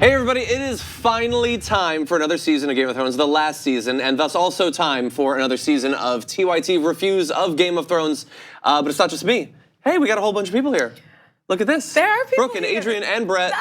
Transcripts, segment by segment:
Hey everybody, it is finally time for another season of Game of Thrones, the last season, and thus also time for another season of TYT Reviews of Game of Thrones. But it's not just me. Hey, we got a whole bunch of people here. Look at this. There are people Brooke and here. Adrian and Brett.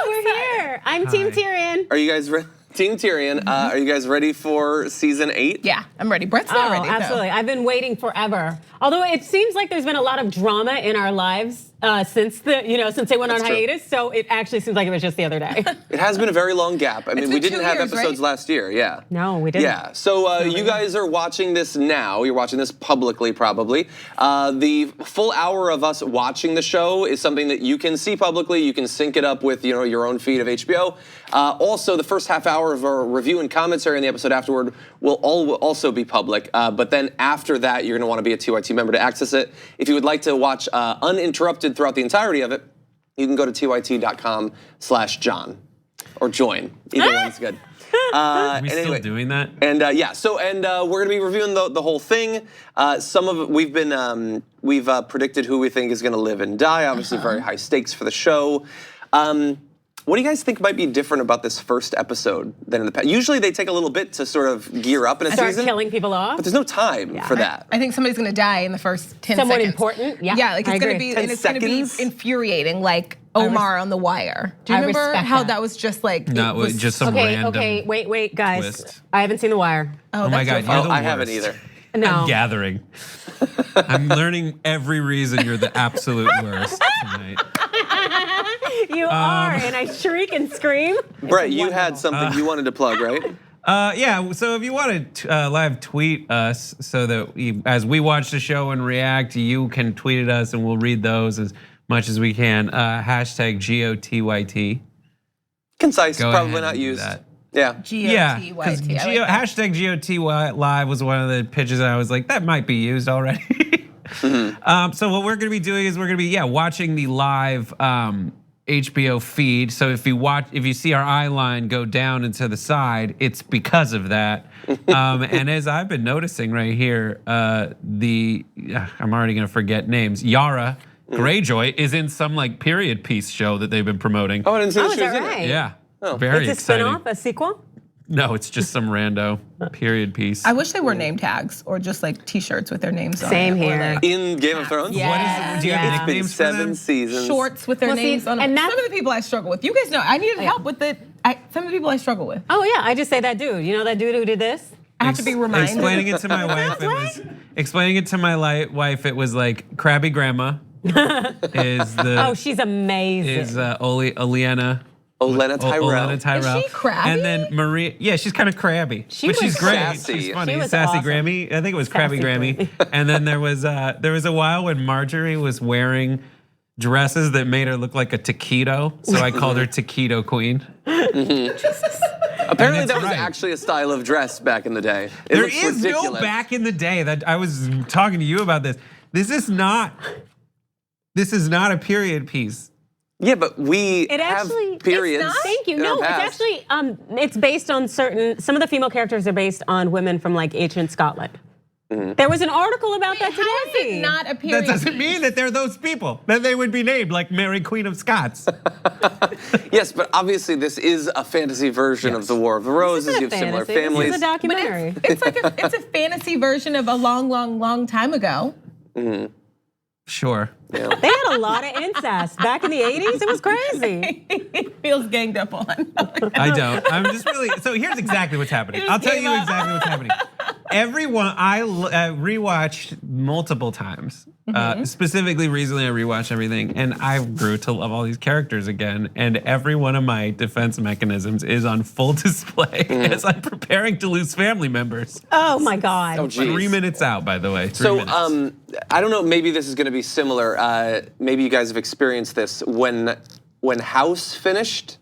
We're here. I'm Team Tyrion. Are you guys ready? Team Tyrion, are you guys ready for season 8? Yeah, I'm ready. Brett's not ready, though. Absolutely. I've been waiting forever. Although it seems like there's been a lot of drama in our lives since they went on hiatus. So it actually seems like it was just the other day. It has been a very long gap. I mean, we didn't have episodes last year, yeah. No, we didn't. Yeah, so you guys are watching this now. You're watching this publicly, probably. The full hour of us watching the show is something that you can see publicly. You can sync it up with your own feed of HBO. Also, the first half hour of our review and commentary in the episode afterward will also be public. But then after that, you're going to want to be a TYT member to access it. If you would like to watch uninterrupted throughout the entirety of it, you can go to tyt.com/John or join. Either one's good. Are we still doing that? And yeah, so we're gonna be reviewing the whole thing. Some of it we've predicted who we think is gonna live and die. Obviously, very high stakes for the show. What do you guys think might be different about this first episode than in the past? Usually they take a little bit to sort of gear up in a season. Start killing people off. But there's no time for that. I think somebody's gonna die in the first 10 Someone seconds. important? Yeah, Yeah, like it's gonna be, 10 and it's gonna be seconds? infuriating, like Omar on The Wire. Do you I remember respect how that. that was just like? No, it was, just some random. Okay, wait, guys. twist. I haven't seen The Wire. Oh my God, you're the worst. I haven't either. No. I'm gathering. I'm learning every reason you're the absolute worst tonight. You are, and I shriek and scream. Brett, you had something you wanted to plug, right? Yeah, so if you want to live tweet us so that as we watch the show and react, you can tweet at us and we'll read those as much as we can. Hashtag GOTYT. Concise, Go probably ahead not and do used. that. Yeah. GOTYT. because I like that. hashtag GOTY live was one of the pitches that I was like, that might be used already. So what we're gonna be doing is we're gonna be watching the live HBO feed. So if you see our eye line go down and to the side, it's because of that. And as I've been noticing right here, I'm already gonna forget names. Yara Greyjoy is in some like period piece show that they've been promoting. Oh, I didn't see the is show that in it. right? Yeah, very It's a exciting. spinoff, a sequel? No, it's just some rando period piece. I wish they were name tags or just like T-shirts with their names on it. Same or, here. like, In Game of Thrones? Yeah. Do you have It's been nicknames for them? 7 seasons. shorts with their Well, see, names on them. and Some that's- of the people I struggle with. You guys know I needed help with it. Some of the people I struggle with. Oh yeah, I just say that dude. You know that dude who did this? I have to be reminded. Explaining it to my wife, it was like Krabby Grandma is the Oh, she's amazing. is Oleana. Olenna Tyrell. Olenna Tyrell. Is she crabby? And then Maria, yeah, she's kind of crabby, but was she's great. sassy. She's funny. She was Sassy awesome. Grammy. I think it was Krabby Sassy Grammy. And then there was a while when Marjorie was wearing dresses that made her look like a taquito, so I called her Taquito Queen. Apparently that was right. actually a style of dress back in the day. It There looks is ridiculous. no back in the day that I was talking to you about this. This is not a period piece. Yeah, but we It have actually- periods. It's not? Thank you. in our No, it's past. actually it's based on some of the female characters are based on women from like ancient Scotland. There was an article about that today. How is it not a period? That doesn't mean that they're those people, that they would be named like Mary Queen of Scots. Yes, but obviously this is a fantasy version of the War of the Roses. You have similar families. This is a documentary. It's like it's a fantasy version of a long time ago. Sure. They had a lot of incest back in the 80s. It was crazy. It feels ganged up on. I don't. I'm just really. So here's exactly what's happening. I'll tell you exactly what's happening. Everyone, I rewatched multiple times. Specifically, recently, I rewatched everything, and I grew to love all these characters again. And every one of my defense mechanisms is on full display as I'm preparing to lose family members. Oh my God. Oh, geez. 3 minutes out, by the way. 3 So minutes. I don't know. Maybe this is going to be similar. Maybe you guys have experienced this when House finished.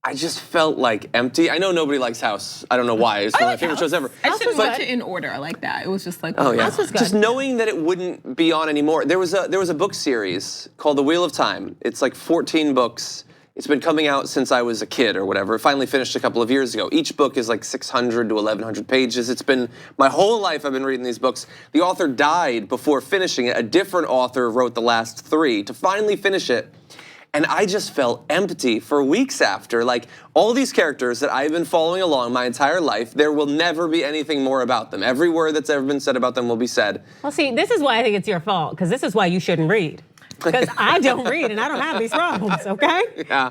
I just felt like empty. I know nobody likes House. I don't know why. It's one of my favorite shows ever. I didn't watch it in order like that. It was just like, Oh yeah, this was good. just knowing that it wouldn't be on anymore. There was a book series called The Wheel of Time. It's like 14 books. It's been coming out since I was a kid or whatever. It finally finished a couple of years ago. Each book is like 600 to 1,100 pages. It's been my whole life I've been reading these books. The author died before finishing it. A different author wrote the last 3 to finally finish it. And I just felt empty for weeks after. Like, all these characters that I've been following along my entire life, there will never be anything more about them. Every word that's ever been said about them will be said. Well, see, this is why I think it's your fault, because this is why you shouldn't read. Because I don't read and I don't have these problems, okay? Yeah.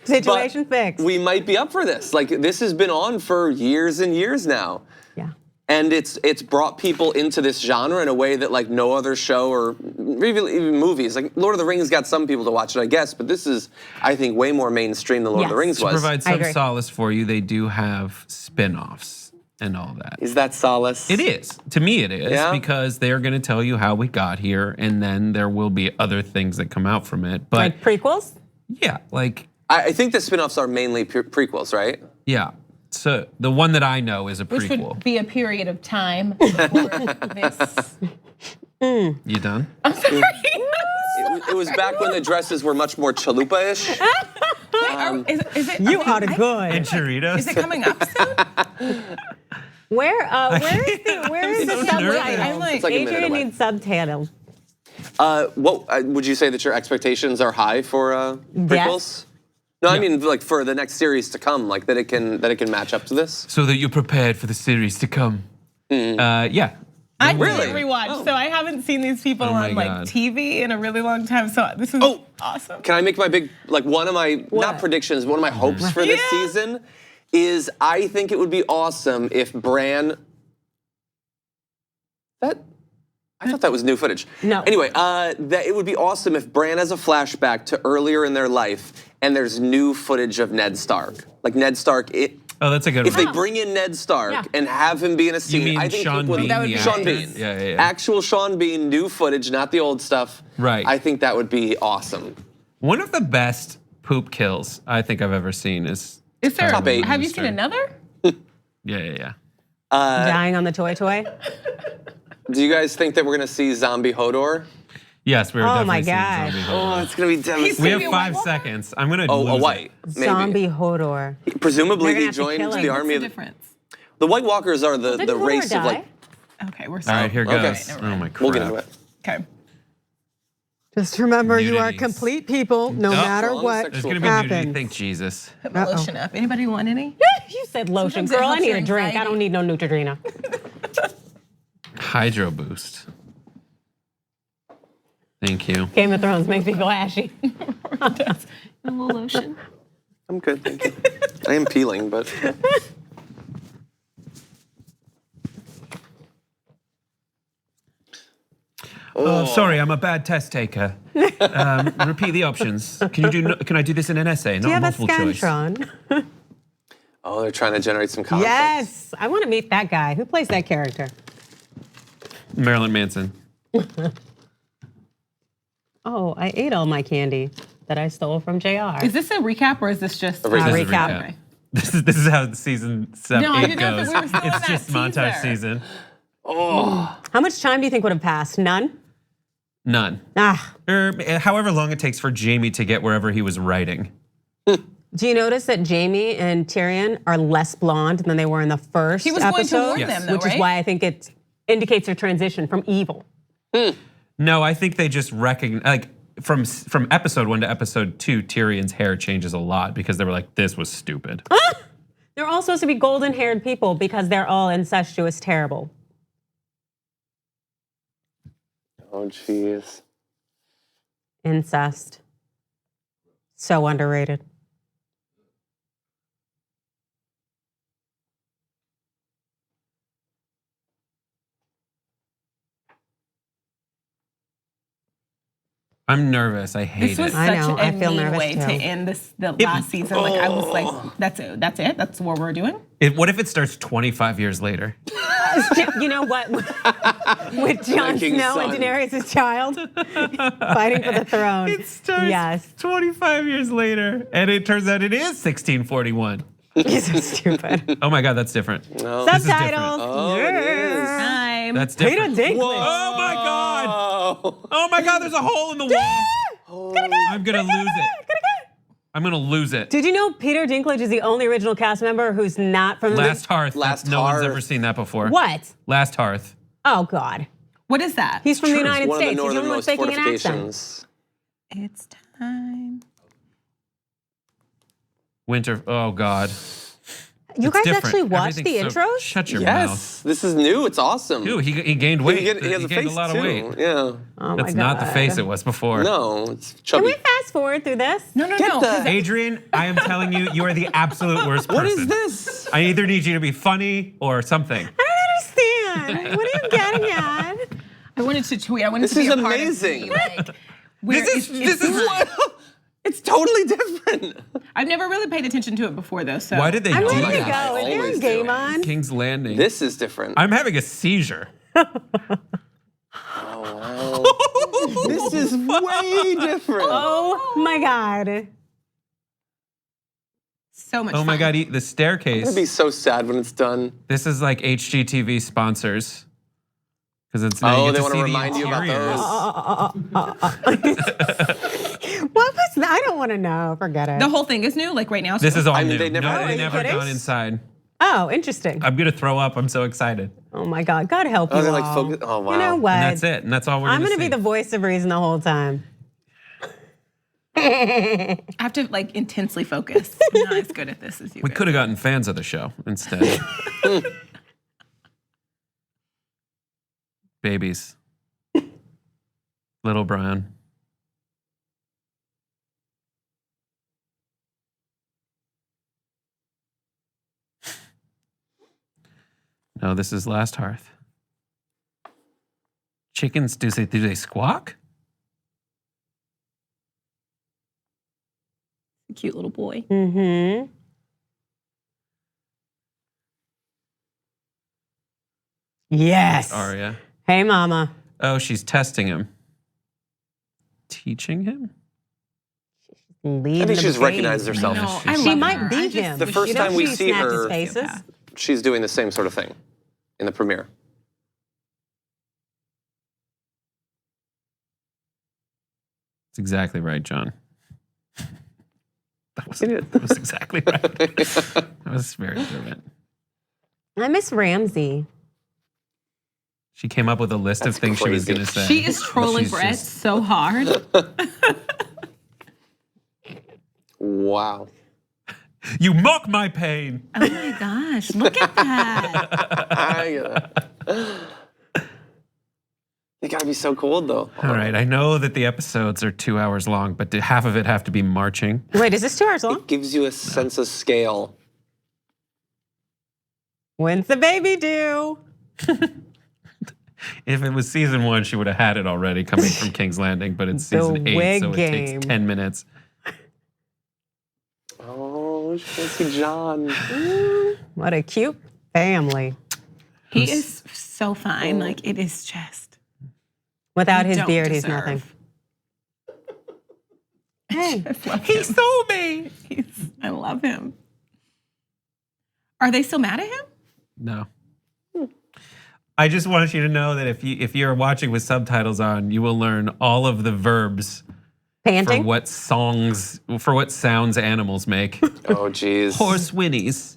Situation fixed. We might be up for this. Like, this has been on for years and years now. Yeah. And it's brought people into this genre in a way that like no other show or even movies. Like Lord of the Rings got some people to watch it, I guess, but this is, I think, way more mainstream than Lord of the Rings To was. provide some agree. solace for you, they do have spin-offs and all that. Is that solace? It is. To me, it is, Yeah? because they're going to tell you how we got here, and then there will be other things that come out from it. But Like prequels? yeah, like, I think the spin-offs are mainly prequels, right? yeah. So the one that I know is a Which prequel. would be a period of time for this. You done? I'm sorry. It was back when the dresses were much more chalupa-ish. Is it? You okay, are good. And Choritos? Is it coming up soon? Where is the so subtitle? nervous. I'm like, It's like a minute Adrian away. needs subtitle. What would you say that your expectations are high for prequels? No, I mean like for the next series to come, like that it can match up to this. So that you're prepared for the series to come. Yeah. I Really? didn't rewatch, so I haven't seen these people Oh my on like God. TV in a really long time. So this is awesome. Can I make my big one of my not What? predictions, one of my hopes for this Yeah. season is I think it would be awesome if Bran. I thought that was new footage. No. Anyway, that it would be awesome if Bran has a flashback to earlier in their life and there's new footage of Ned Stark. Like Ned Stark, Oh, that's a good if one. they bring in Ned Stark Yeah. and have him be in a scene, mean I think Sean people would- Bean, That would the be Sean actor? Bean. Yeah. Actual Sean Bean, new footage, not the old stuff. Right. I think that would be awesome. One of the best poop kills I think I've ever seen is Is there? Top 8. Have you seen another? Yeah. Dying on the toy. Do you guys think that we're gonna see Zombie Hodor? Yes, we were Oh my definitely seeing gosh. Zombie Hodor. Oh, it's gonna be devastating. We Maybe have a White 5 Walker? seconds. I'm gonna Oh, lose a it. white. Maybe. Zombie Hodor. Presumably They're gonna he have to joined kill him. the What's army What's the of difference? the White Walkers are the Didn't Hodor race of like. die? Okay, we're All sorry. right, here Okay. goes. never Oh mind. my crap. We'll get into it. Okay. Just remember, you are Nudities. complete people, no matter Strong what sexual There's gonna be happens. nudity. Thank Jesus. Put my lotion up. Anybody want any? You said lotion, Sometimes it girl. I helps need your a drink. I anxiety. don't need no Neutrogena. Hydro boost. Thank you. Game of Thrones makes me feel ashy. A little lotion. I'm good, thank you. I am peeling, but Oh, sorry, I'm a bad test taker. Repeat the options. Can I do this in an essay, Do you not have a multiple choice? Scantron? they're trying to generate some conflict. Yes. I want to meet that guy. Who plays that character? Marilyn Manson. Oh, I ate all my candy that I stole from JR. Is this a recap or is this just recap. This is a recap. Okay. This is how the season 7, No, I 8 didn't know if goes. we were still on It's that just montage teaser. season. How much time do you think would have passed? None? None. Ah. Or however long it takes for Jamie to get wherever he was writing. Do you notice that Jamie and Tyrion are less blonde than they were in the first He was going to episode? warn Yes. them, though, Which right? is why I think it indicates their transition from evil. No, I think they just recognize, like, from episode 1 to episode 2, Tyrion's hair changes a lot because they were like, this was stupid. They're all supposed to be golden-haired people because they're all incestuous, terrible. Oh, jeez. Incest. So underrated. I'm nervous. I hate This was it. I such know, a I feel mean nervous way too. to end the last season. Like I was like, that's it. That's what we're doing. What if it starts 25 years later? You know what? With Jon King's Snow son. and Daenerys' child fighting for the throne. It starts Yes. 25 years later, and it turns out it is 1641. You're so stupid. Oh my God, that's different. This is different. Subtitles. Oh, it is. Time. That's Peter different. Dinklage. Oh my God! Oh. Oh my God! There's a hole in the wall. I'm gonna lose it. I'm gonna lose it. Did you know Peter Dinklage is the only original cast member who's not from Last Hearth. Last No one's Hearth. ever seen that before. What? Last Hearth. Oh God. What is that? He's from the It's United one of the States. He's the only one northernmost faking an accent. fortifications. It's time. Winter. Oh God. You It's guys different. actually watched the Everything's so- intros? Shut your mouth. Yes, this is new. It's awesome. Dude, he gained weight. He has a gained face a lot too. of weight. Yeah. Oh my That's God. not the face it was before. No, it's Can chubby. we fast forward through this? No. Get the- 'cause Adrian, I am telling you, you are the absolute worst person. What is this? I either need you to be funny or something. I don't understand. What are you getting at? I wanted to tweet. I wanted This to be is a part amazing. of the, like, where This is time. what. It's totally different. I've never really paid attention to it before though. So Why did they I'm do ready to God, that? I go. Is there a always game do. on? King's Landing. This is different. I'm having a seizure. This is way different. Oh my God. so much? Oh my fun. God, the staircase. I'm gonna be so sad when it's done. This is like HGTV sponsors. Because it's now Oh, you they get to want see to the remind you about interiors. those. What was that? I don't want to know. Forget it. The whole thing is new. Like right now. This is all I mean, new. they never- No, Oh, are they you never kidding? gone inside. Oh, interesting. I'm gonna throw up. I'm so excited. Oh my God. God help Oh, you they're like all. focus. Oh wow. You know what? And that's it. And that's all we're I'm gonna gonna be see. the voice of reason the whole time. I have to like intensely focus. I'm not as good at this as you. We guys. could have gotten fans of the show instead. Babies. Little Brian. No, this is Last Hearth. Chickens, do they squawk? Cute little boy. Mm-hmm. Yes. Arya. Hey, Mama. Oh, she's testing him. Teaching him? Lead I think the she just baby. recognizes herself. No, She I She love might her. be I just him. The wish first she time we She see snapped his her, faces. she's doing the same sort of thing in the premiere. That's exactly right, John. That was, It is. that was exactly right. That was very brilliant. I miss Ramsey. She came up with a list That's of things crazy. she was going to say. She is trolling She's Brett just- so hard. Wow. You mock my pain. Oh my gosh, look at that. You gotta be so cold though. All right, I know that the episodes are 2 hours long, but half of it have to be marching. Wait, is this 2 hours long? It gives you a sense of scale. When's the baby due? If it was season 1, she would have had it already coming from King's Landing, but it's The season 8, wig so it game. takes 10 minutes. Oh, she wants to see John. What a cute family. He is so fine. Like it is just. Without his don't beard, he's deserve. nothing. Hey, He sold me. I love him. Are they still mad at him? No. I just want you to know that if you're watching with subtitles on, you will learn all of the verbs for panting? what sounds animals make. Oh, geez. Horse whinnies.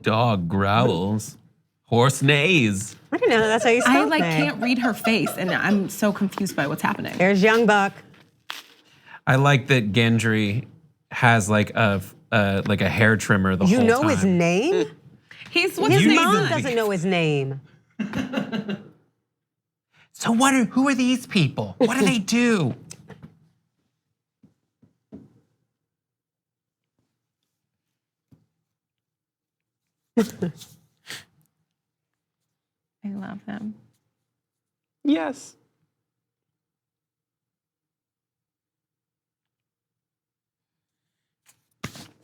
Dog growls. Horse neighs. I didn't know that's how you spell I like thing. can't read her face, and I'm so confused by what's happening. There's Young Buck. I like that Gendry has like a hair trimmer the whole time. You know his name? He's what's His his name? mom doesn't know his name. So who are these people? What do they do? I love him. Yes.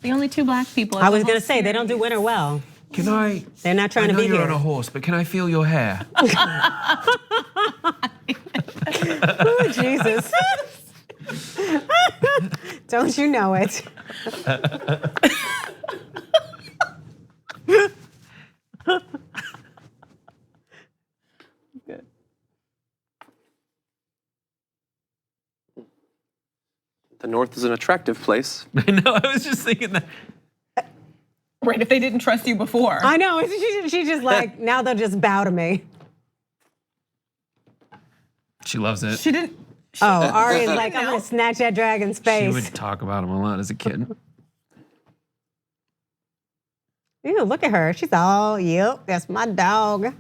The only two black people. I was gonna say they don't do winter well. Can I? They're not trying I to know be you're here. on a horse, but can I feel your hair? Oh, Jesus. Don't you know it? The North is an attractive place. I know. I was just thinking that. Right, if they didn't trust you before. I know. She's just like, now they'll just bow to me. She loves it. She didn't. Oh, Arya's like, I'm gonna snatch that dragon's She face. would talk about him a lot as a kid. Ew, look at her. She's all, yep, that's my dog.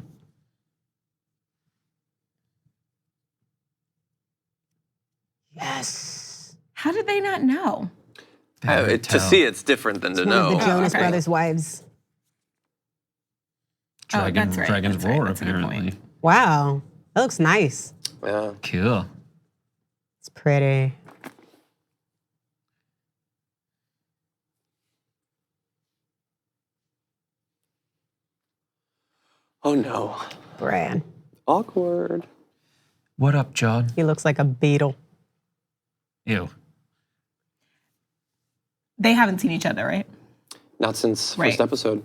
Yes. How did they not know? To see it's different than to One of know. the Jonas okay. Brothers' wives. Dragon, that's right, Dragon's that's right, Roar, that's a good apparently. point. Wow, that looks nice. Yeah. Cool. It's pretty. Oh no. Brad. Awkward. What up, John? He looks like a beetle. Ew. They haven't seen each other, right? Not since Right. first episode.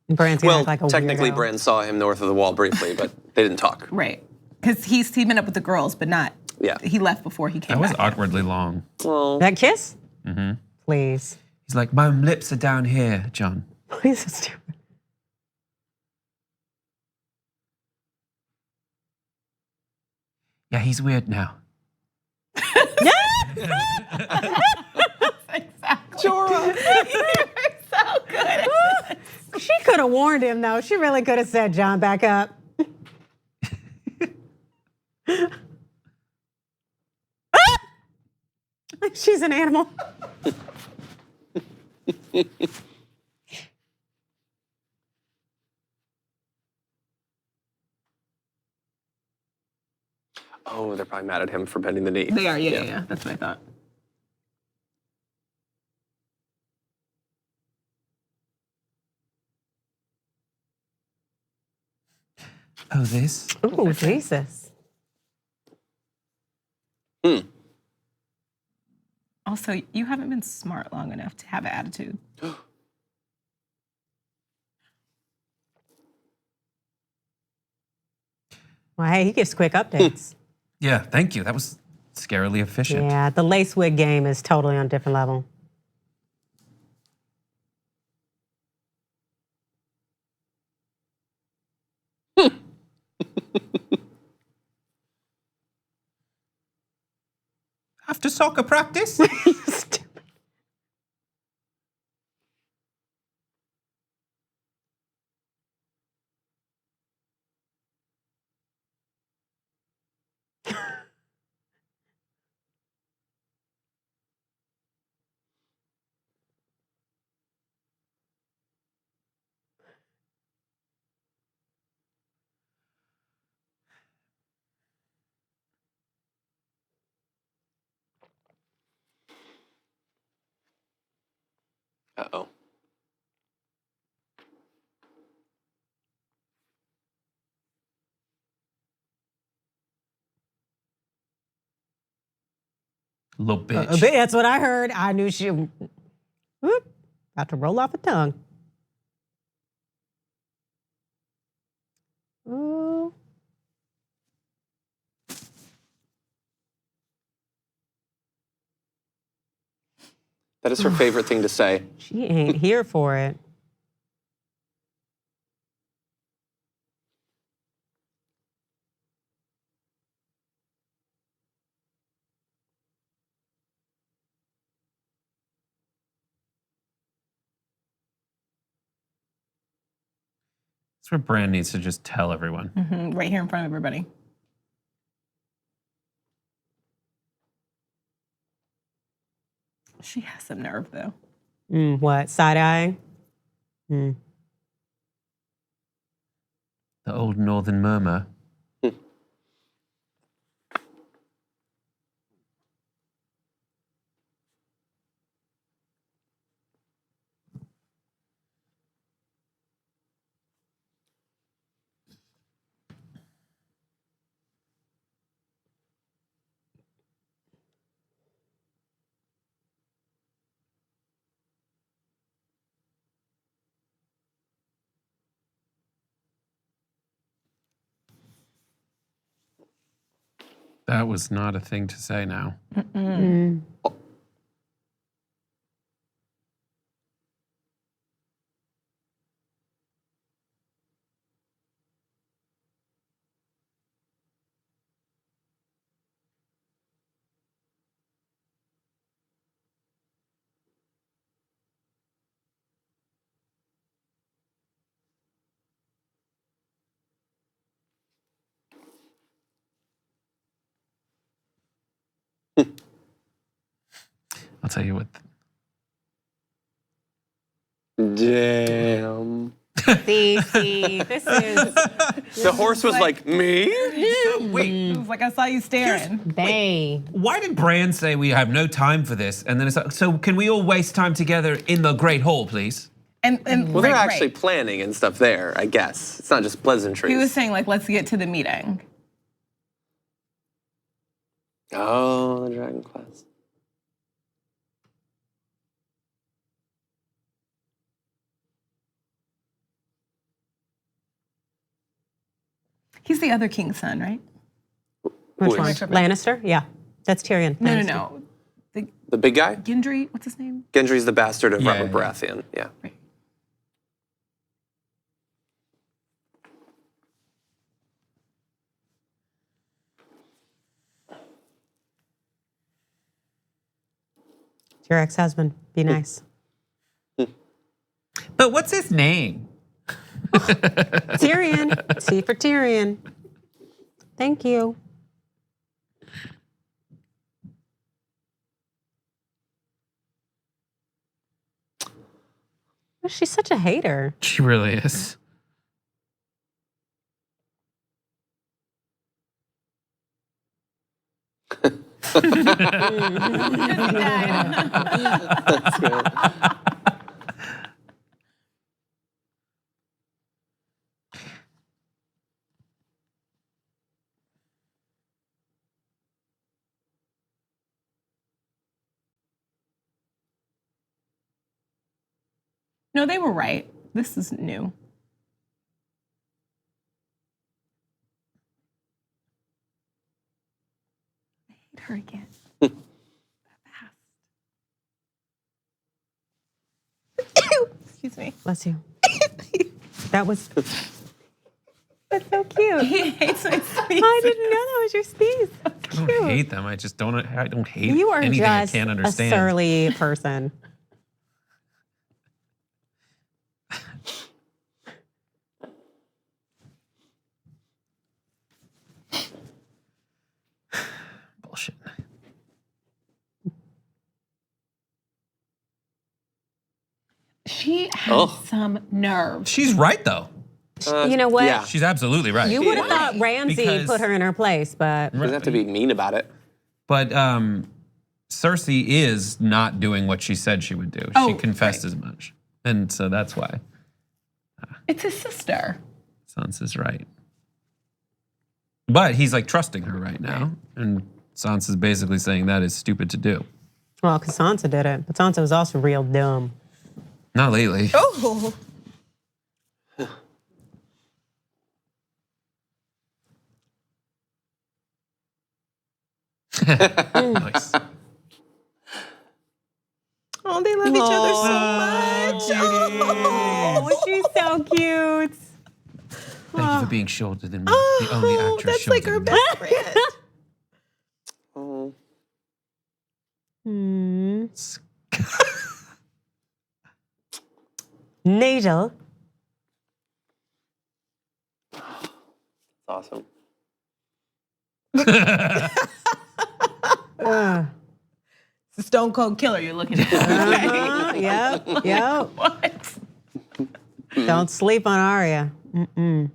Brand's gonna Well, look like a technically, weirdo. Bran saw him north of the wall briefly, but they didn't talk. Right. Because he's been up with the girls, but not. Yeah. He left before he came That was back. awkwardly long. Well, That kiss? Mm-hmm. Please. He's like, my lips are down here, John. He's so stupid. Yeah, he's weird now. Exactly. Jorah. You're so good. She could have warned him though. She really could have said, John, back up. She's an animal. Oh, they're probably mad at him for bending the knee. They are, yeah. That's what I thought. Oh, this? Oh, Jesus. Also, you haven't been smart long enough to have an attitude. Well, hey, he gives quick updates. Yeah, thank you. That was scarily efficient. Yeah, the lace wig game is totally on a different level. After soccer practice? Stupid. Uh-oh. Little bitch. That's what I heard. I knew she. Whoop, about to roll off a tongue. Ooh. That is her favorite thing to say. She ain't here for it. That's where Bran needs to just tell everyone. Right here in front of everybody. She has some nerve, though. What? Side eye? The old northern murmur. That was not a thing to say now. I'll tell you what. Damn. See, this is The horse was like, me? Wait, It was like I saw you staring. Bay. why did Bran say we have no time for this? And then it's like, so can we all waste time together in the Great Hall, please? And Well, they're right, actually right. planning and stuff there, I guess. It's not just pleasantries. He was saying like, let's get to the meeting. Oh, the dragon class. He's the other king's son, right? Which Who one? is? Lannister? Yeah, that's Tyrion. No, Lannister. no. The big guy? Gendry, what's his name? Gendry's the bastard of Yeah, Robert yeah. Baratheon. Yeah. Right. It's your ex-husband. Be nice. But what's his name? Tyrion. C for Tyrion. Thank you. Oh, she's such a hater. She really is. That's good. No, they were right. This is new. I hate her again. Excuse me. Bless you. That was. That's so cute. He hates my speech. I didn't know that was your speech. I don't hate them. I just don't. I don't hate You are anything I just can't a understand. surly person. Bullshit. She has Ugh. some nerve. She's right though. You know what? Yeah. She's absolutely right. You would have thought Ramsay Because- put her in her place, but Doesn't have to be mean about it. But Cersei is not doing what she said she would do. Oh, She confessed right. as much, and so that's why It's his sister. Sansa's right. But he's like trusting her right now, and Sansa's basically saying that is stupid to do. well, because Sansa did it. But Sansa was also real dumb. Not lately. Oh. Nice. Oh, they love each other so much. Oh, she's so cute. Thank you for being shorter than me. The only Oh, actress that's like shorter her than me. best friend. Oh. Hmm. Nigel. Awesome. It's a stone cold killer you're looking at. Yep. What? Don't sleep on Arya. Mm-mm.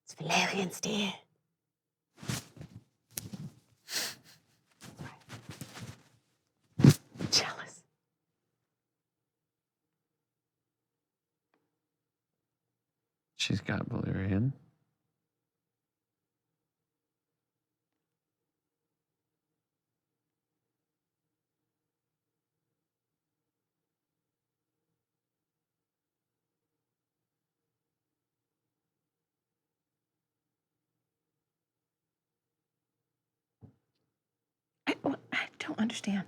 It's Valerian's dear. Jealous. She's got Valyrian. don't understand.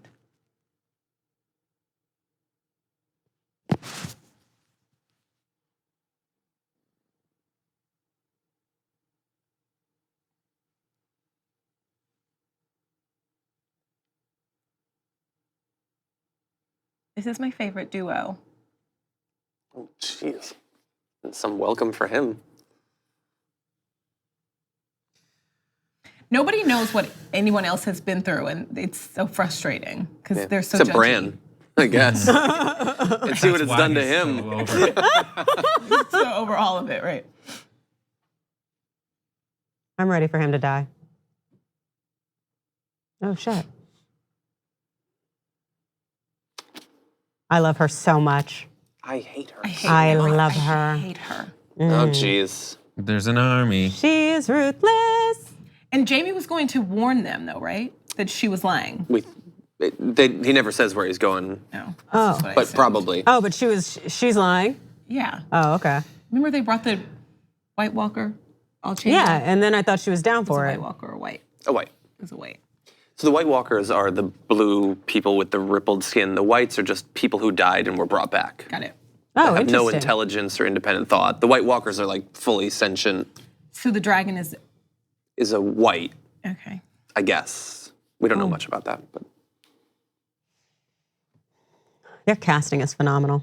This is my favorite duo. Oh, jeez. And some welcome for him. Nobody knows what anyone else has been through, and it's so frustrating because they're so It's a judgy. brand, I guess. And see what it's done to him. So over all of it, right? I'm ready for him to die. Oh, shit. I love her so much. I hate her. I love her. I hate her. Oh, jeez. There's an army. She is ruthless. And Jamie was going to warn them, though, right? That she was lying. He never says where he's going, No. Oh. That's what I but assumed. probably. Oh, but she's lying? Yeah. Oh, okay. Remember they brought the White Walker all chained Yeah, up? and then I thought she was down It was for a it. White Walker or white? Oh, wait. It was a white. So the White Walkers are the blue people with the rippled skin. The whites are just people who died and were brought back. Got it. Oh, Have interesting. no intelligence or independent thought. The White Walkers are like fully sentient. So the dragon is A white, okay. I guess. We don't Oh. know much about that, but Their casting is phenomenal.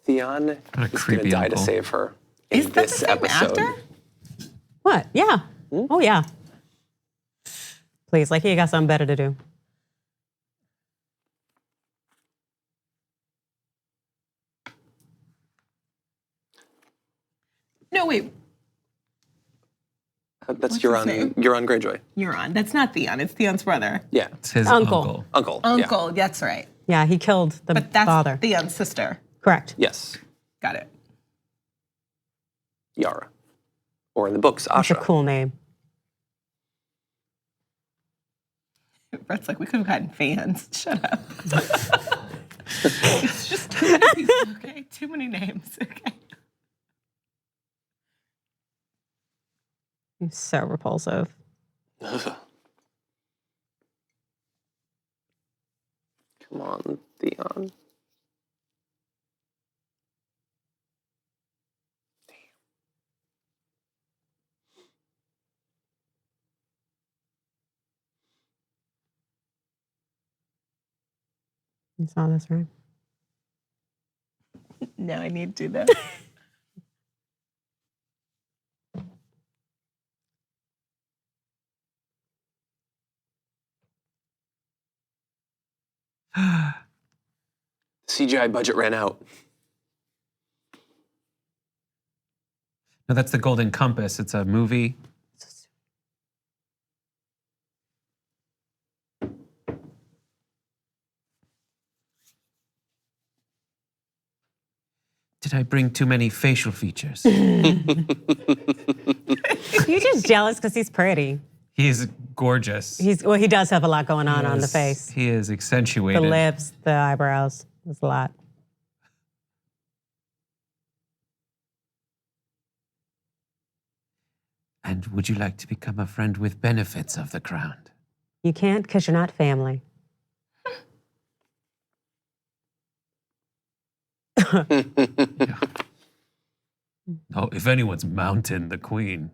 Theon is going to creepy die to uncle. save her in Is that this the same episode. actor? What? Yeah. Oh, yeah. Please, like he got something better to do. No, wait. That's What's his Euron name? Greyjoy. Euron. That's not Theon. It's Theon's brother. Yeah. It's his Uncle. Uncle. Yeah. Uncle. That's right. Yeah, he killed the But that's father. Theon's sister. Correct. Yes. Got it. Yara. Or in the books, That's a Asha. cool name. Brett's like, we could have gotten fans. Shut up. It's just too many people. Okay, too many names. Okay. He's so repulsive. Come on, Theon. You saw this, right? No, I need to do that. CGI budget ran out. No, that's the Golden Compass. It's a movie. Did I bring too many facial features? You're just jealous because he's pretty. He is gorgeous. He does have a lot going on the Yes, face. He is The accentuated. lips, the eyebrows. There's a lot. And would you like to become a friend with benefits of the crown? You can't because you're not family. Oh, if anyone's mountain, the queen.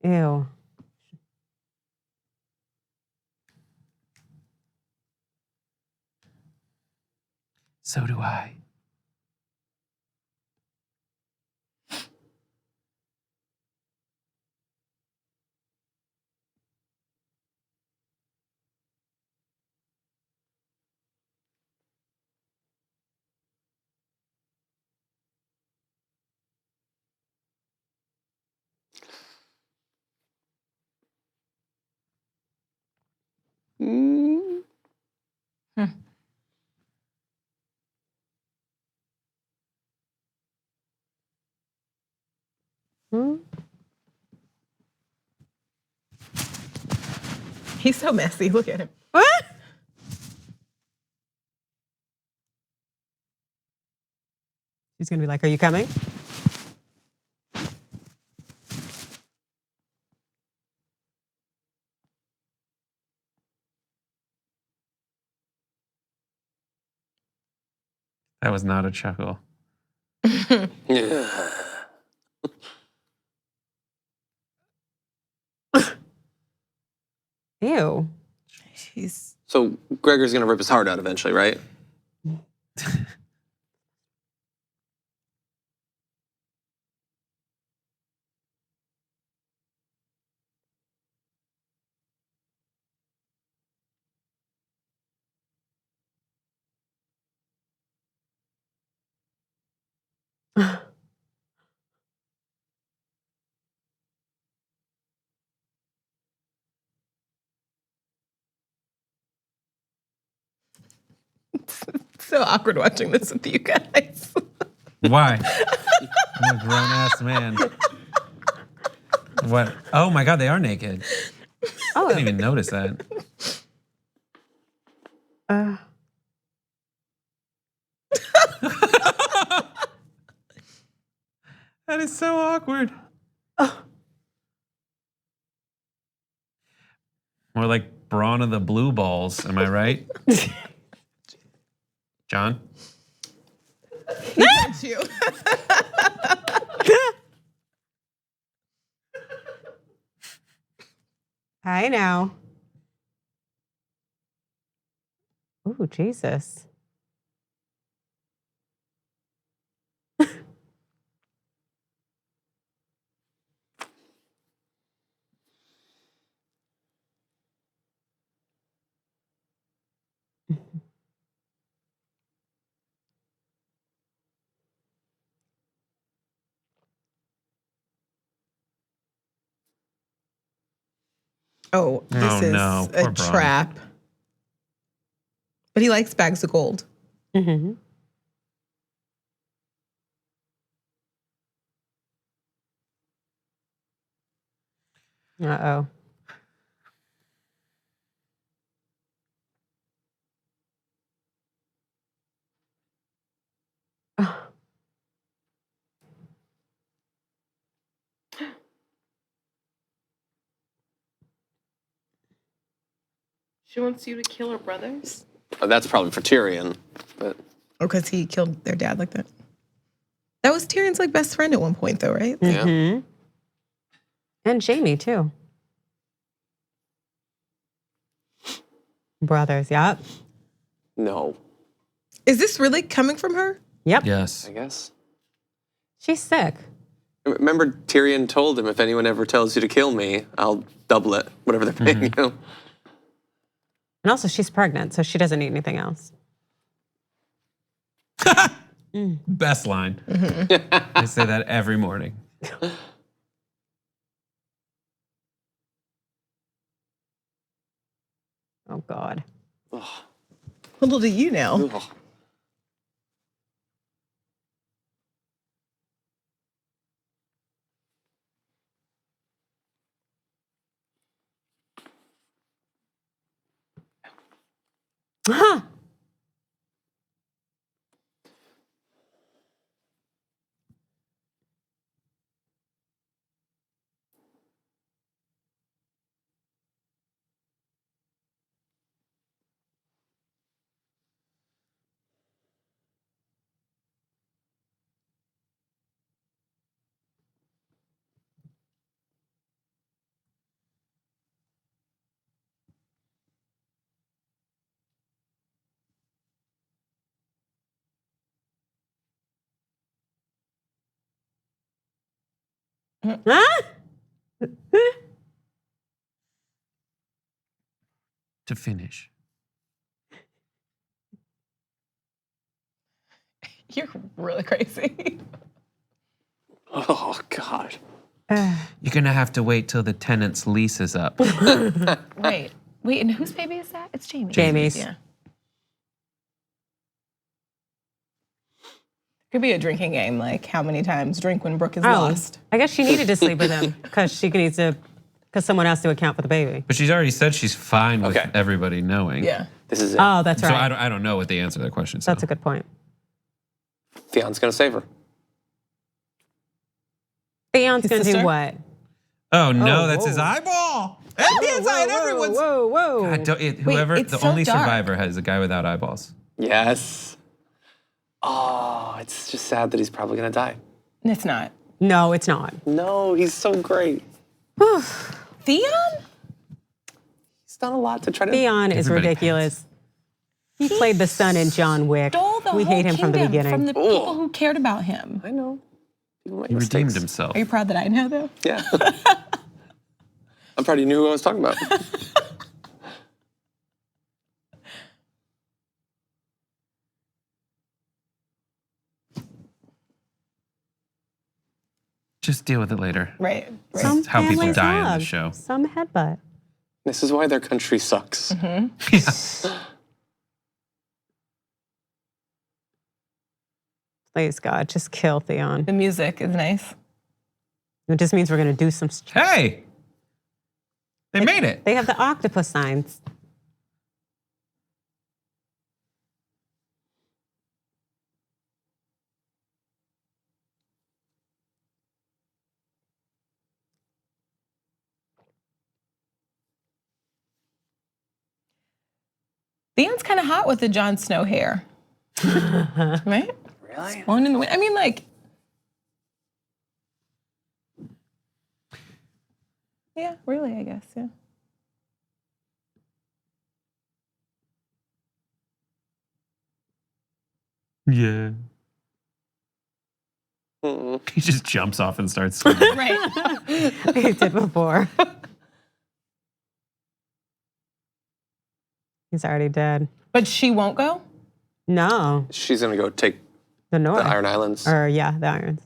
Ew. So do I. Hmm? He's so messy. Look at him. What? She's gonna be like, "Are you coming?" That was not a chuckle. Ew. She's So Gregor's gonna rip his heart out eventually, right? so awkward watching this with you guys. Why? I'm a grown ass man. What? Oh my God, they are naked. I didn't even notice that. That is so awkward. More like Brawn of the Blue Balls, am I right? John? Not you. I know. Ooh, Jesus. Oh, this Oh, is no. a Poor Braun. trap. But he likes bags of gold. Mm-hmm. Uh-oh. She wants you to kill her brothers? Oh, that's probably for Tyrion, but Oh, because he killed their dad like that. That was Tyrion's like best friend at one point, though, right? yeah. Mm-hmm. And Jamie, too. Brothers, yep. No, Is this really coming from her? Yep. Yes. I guess. She's sick. Remember Tyrion told him, if anyone ever tells you to kill me, I'll double it, whatever they're paying you. And also, she's pregnant, so she doesn't need anything else. Best line. I say that every morning. Oh, God. Little do you know. Ugh. Huh. Huh? To finish. You're really crazy. Oh, God. You're gonna have to wait till the tenant's lease is up. Wait, and whose baby is that? It's Jamie. Jamie's. Yeah. Could be a drinking game, like how many times drink when Brooke is lost. I guess she needed to sleep with him because someone has to account for the baby. But she's already said she's fine with Okay. everybody knowing. Yeah. This is it. Oh, that's So right. I don't know what the answer to that question is. That's a good point. Theon's gonna save her. Theon's His gonna do sister? what? Oh no, Oh, that's his whoa. eyeball. And his eye, and everyone's. Whoa. God, whoever, it's the so only dark. survivor has a guy without eyeballs. Yes. Oh, it's just sad that he's probably gonna die. It's not. No, it's not. No, he's so great. Theon? He's done a lot to try to. Theon is Everybody ridiculous. He played the son in John Wick. Stole the We whole hate him from the kingdom beginning. from the people who cared about him. I know. People make He redeemed mistakes. himself. Are you proud that I know, though? Yeah. I'm proud you knew who I was talking about. Just deal with it later. Right. Some how people families die on hug, the show. Some headbutt. This is why their country sucks. Yeah. Please, God, just kill Theon. The music is nice. It just means we're going to do some... Hey, they made it. They have the octopus signs. Theon's kind of hot with the Jon Snow hair. Right? Really? Blowing in the wind. I mean, like... Yeah, really, I guess, yeah. Yeah. He just jumps off and starts swimming. Right. He did before. He's already dead. But she won't go? No, She's gonna go take the North. the Iron Islands. Or, yeah, the Irons.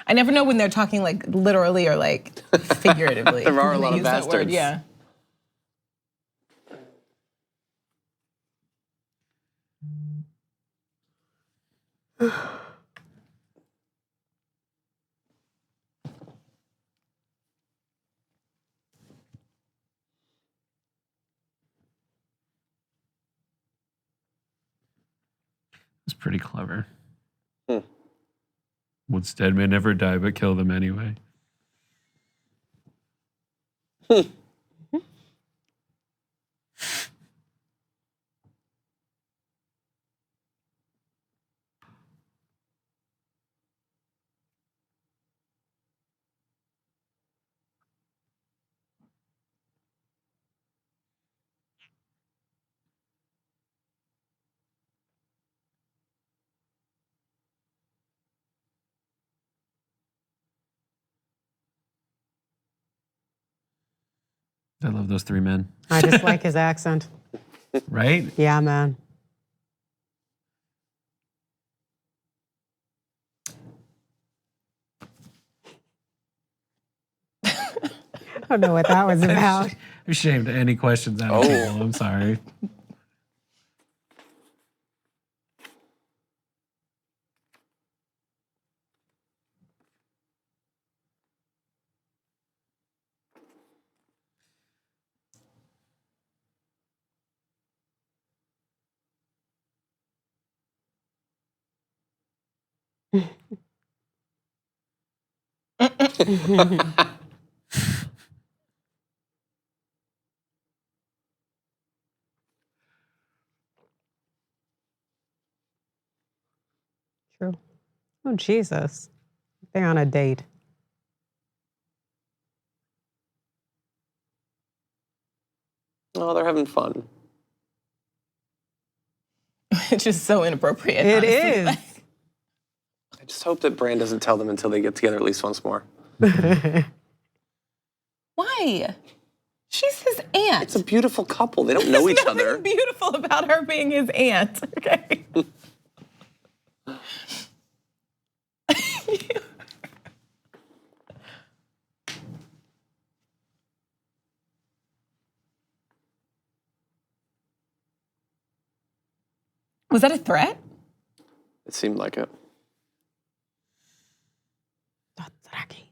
I never know when they're talking like literally or like figuratively. There are a when lot they of use that word, bastards. yeah. It's pretty clever. Hmm. What's dead may never die, but kill them anyway. I love those three men. I just like his accent. Right? Yeah, man. I don't know what that was about. I'm ashamed of any questions out of people. I'm sorry. True. Oh, Jesus. They're on a date. Oh, they're having fun. It's just so inappropriate. It honestly. is. I just hope that Bran doesn't tell them until they get together at least once more. Why? She's his aunt. It's a beautiful couple. They don't know There's each other. nothing beautiful about her being his aunt. Okay. Was that a threat? It seemed like it. Dothraki.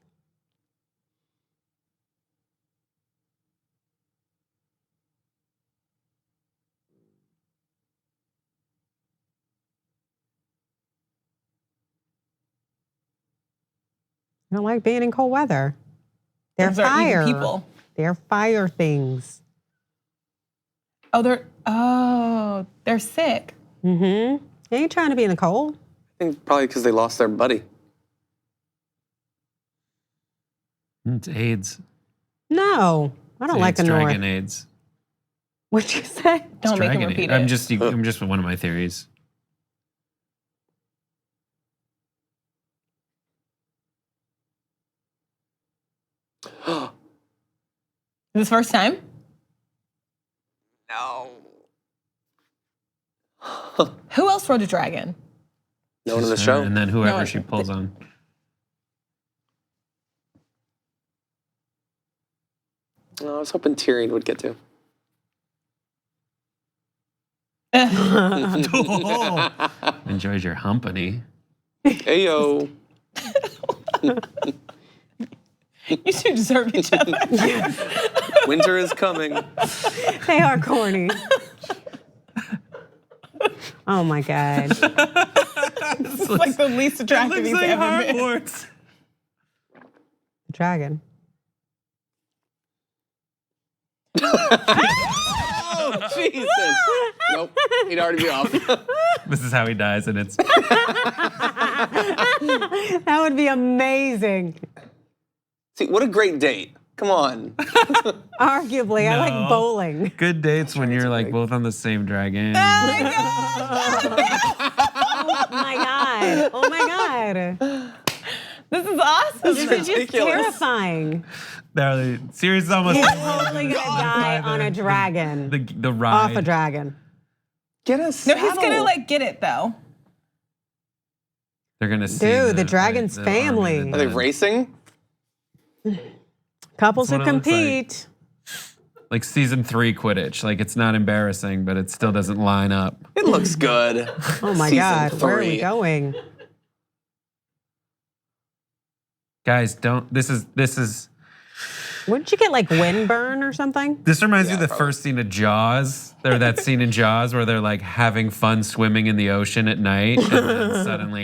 I don't like being in cold weather. They're Those are evil fire. people. They're fire things. Oh, they're sick. Mm-hmm. They ain't trying to be in the cold. I think probably because they lost their buddy. It's AIDS. No, I don't like It's the North. dragon AIDS. What'd you say? Don't make him Dragon repeat AIDS. it. I'm just one of my theories. This first time? No. Who else rode a dragon? No one in the Just her, show. and then whoever No, she pulls on. Oh, I was hoping Tyrion would get to. Enjoys your company. Ayo. You two deserve each other. Winter is coming. They are corny. Oh my God. It's like the least attractive he's ever been. Hogwarts. Dragon. Oh, Jesus. Nope. He'd already be off. This is how he dies, and it's That would be amazing. See, what a great date. Come on. Arguably, I like No. bowling. good dates when you're like both on the same dragon. Oh my God. Oh my God. This is awesome. This is just ridiculous. terrifying. No, Sirius is almost He's totally gonna die on a dragon. the ride. Off a dragon. Get us. No, he's gonna like get it though. They're gonna see Dude, the dragon's army family. of the Are they dead. racing? Couples who That's what it looks like. compete. Like season 3 Quidditch. Like it's not embarrassing, but it still doesn't line up. It looks good. Oh my Season God. Where are we 3. going? Guys, don't. This is. Wouldn't you get like windburn or something? This reminds me of the probably. first scene of Jaws. Or that scene in Jaws where they're like having fun swimming in the ocean at night, and then suddenly,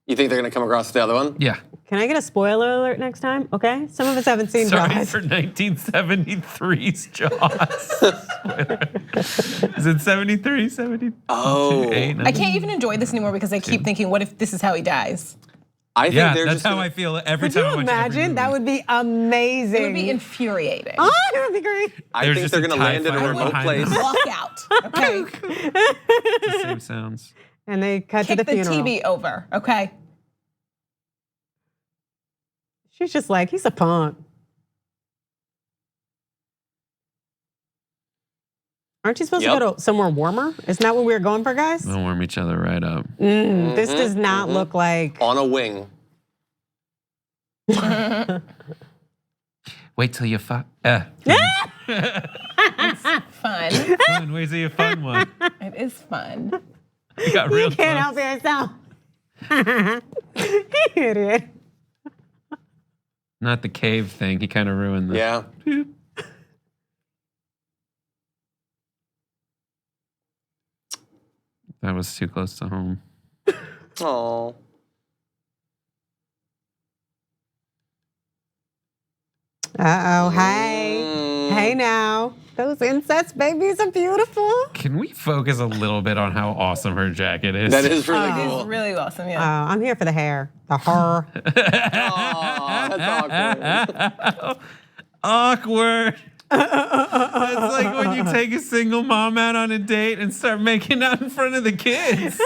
You think they're gonna come across the other one? yeah. Can I get a spoiler alert next time? Okay. Some of us haven't seen Sorry Jaws. for 1973's Jaws. Is it 73, 72, Oh. 8, I can't even enjoy this anymore because I keep thinking, what if this is how he dies? I think Yeah, they're that's just how gonna, I feel every Could time I you watch every imagine? That movie. would be amazing. It would be infuriating. Oh, that would be great. I There's think just they're a gonna TIE land in a fighter remote behind place. them. Walk out. Okay. The same sounds. And they cut Kick to the the funeral. TV over. Okay. She's just like, he's a punk. Aren't you supposed to Yep. go to somewhere warmer? Isn't that what we were going for, guys? They'll warm each other right up. This does not look like. On a wing. Wait till you fuck. Fun. Fun. Wait till you fun one. It is fun. You got real You can't close. help yourself. Idiot. Not the cave thing. He kind of ruined the. Yeah. That was too close to home. Oh. Uh-oh, hey. Mm. Hey now. Those incest babies are beautiful. Can we focus a little bit on how awesome her jacket is? That is really It cool. is really awesome, Oh, yeah. I'm here for the hair. The hair. Aw, that's awkward. Awkward. That's like when you take a single mom out on a date and start making out in front of the kids.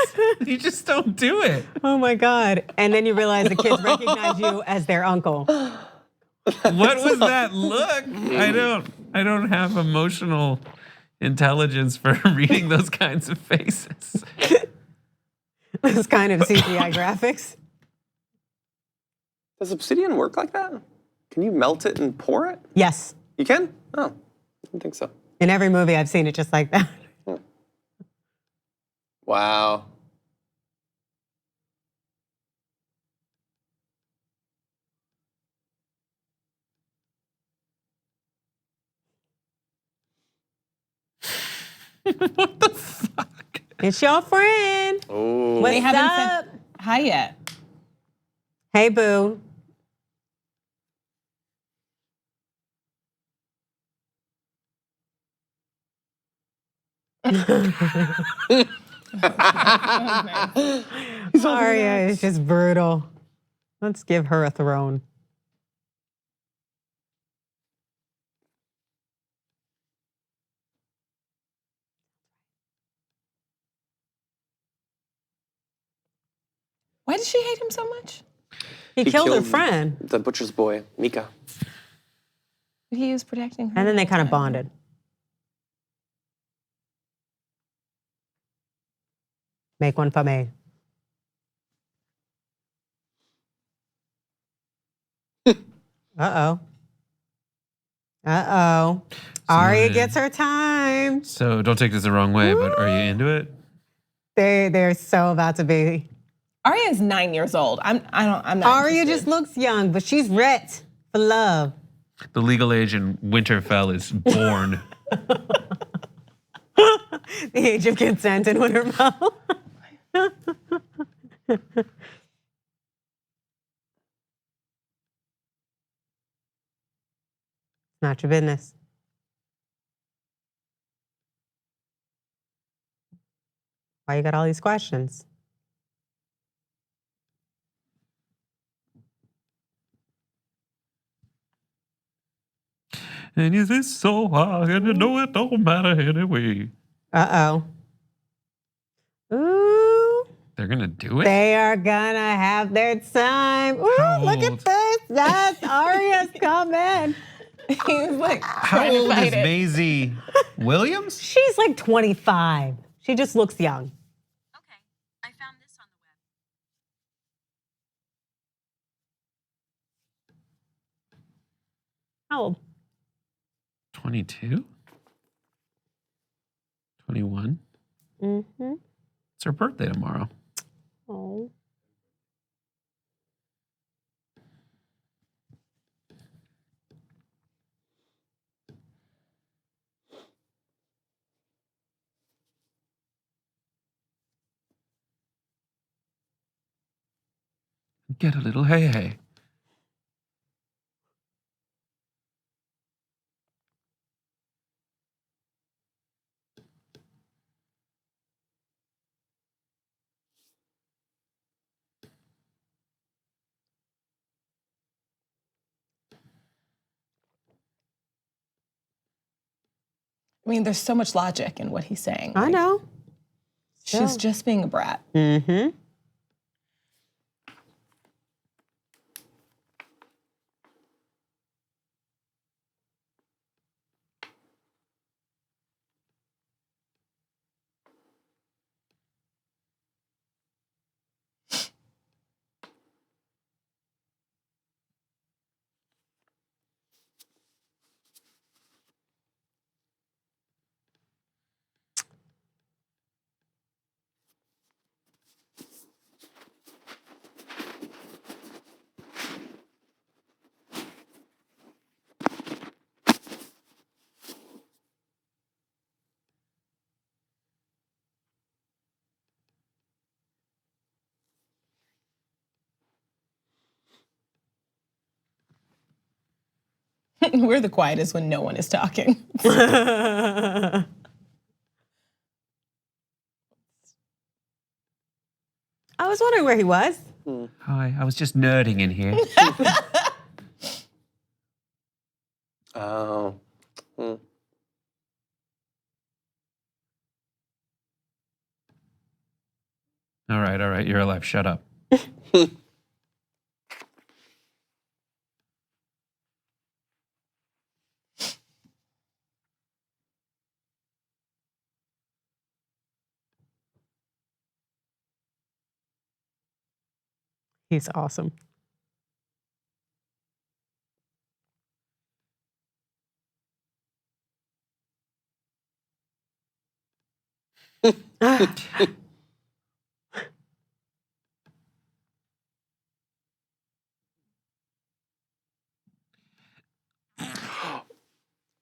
You just don't do it. Oh my God. And then you realize the kids recognize you as their uncle. What was that look? I don't have emotional intelligence for reading those kinds of faces. This kind of CGI graphics. Does obsidian work like that? Can you melt it and pour it? Yes. You can? Oh, I didn't think so. In every movie, I've seen it just like that. Wow. What the fuck? It's your friend. Oh. What's They haven't up? said hi yet. Hey, boo. Arya is just brutal. Let's give her a throne. Why did she hate him so much? He killed her killed friend, The butcher's boy, Mika. He was protecting her. and then they kind of bonded. Make one for me. Uh-oh. Uh-oh. Arya gets her time. So don't take this the wrong way, but are you into it? They're so about to be. Arya is 9 years old. I'm not. Arya interested. just looks young, but she's red for love. The legal age in Winterfell is born. The age of consent in Winterfell. Not your business. Why you got all these questions? And is this so hard? And you know it don't matter anyway. Uh-oh. Ooh. They're gonna do it? They are gonna have their time. Ooh, How look at old? this. Yes, Arya's coming. He's like, How old is Maisie Williams? She's like 25. She just looks young. Okay, I found this on the web. How old? 22? 21? Mm-hmm. It's her birthday tomorrow. Oh. Get a little hey hey. I mean, there's so much logic in what he's saying. I Like, know. She's just being a brat. Mm-hmm. We're the quietest when no one is talking. I was wondering where he was. Hi, I was just nerding in here. Oh. All right, you're alive. Shut up. He's awesome.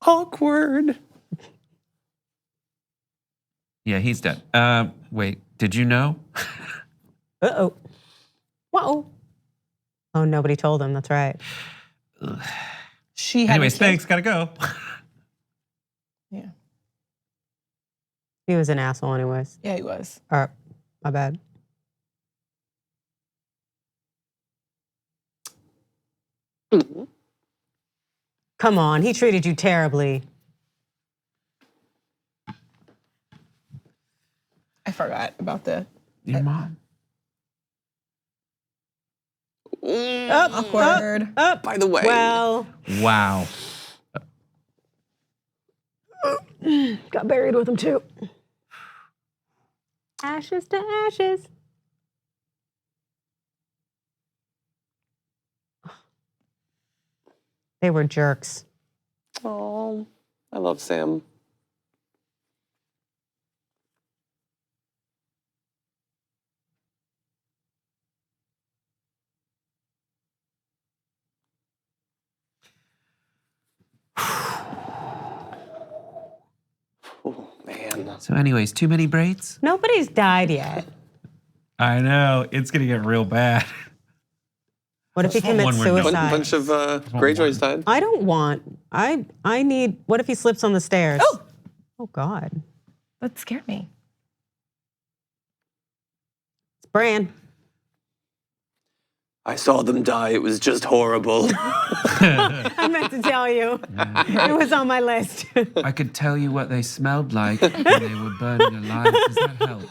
Awkward. Yeah, he's dead. Wait, did you know? Uh-oh. Whoa. Oh, nobody told him. That's right. She had Anyways, thanks. Gotta go. Yeah. He was an asshole anyways. Yeah, he was. My bad. Come on, he treated you terribly. I forgot about the Your mom. awkward. By the way, Well, Wow. got buried with him too. Ashes to ashes. They were jerks. oh, I love Sam. Oh man. So, anyways, too many braids? Nobody's died yet. I know it's gonna get real bad. What if he That's one commits we're doing. suicide? Bunch of Greyjoys died. I don't want. I need. What if he slips on the stairs? Oh! Oh God. That scared me. It's Bran. I saw them die. It was just horrible. I meant to tell you. It was on my list. I could tell you what they smelled like when they were burning alive. Does that help?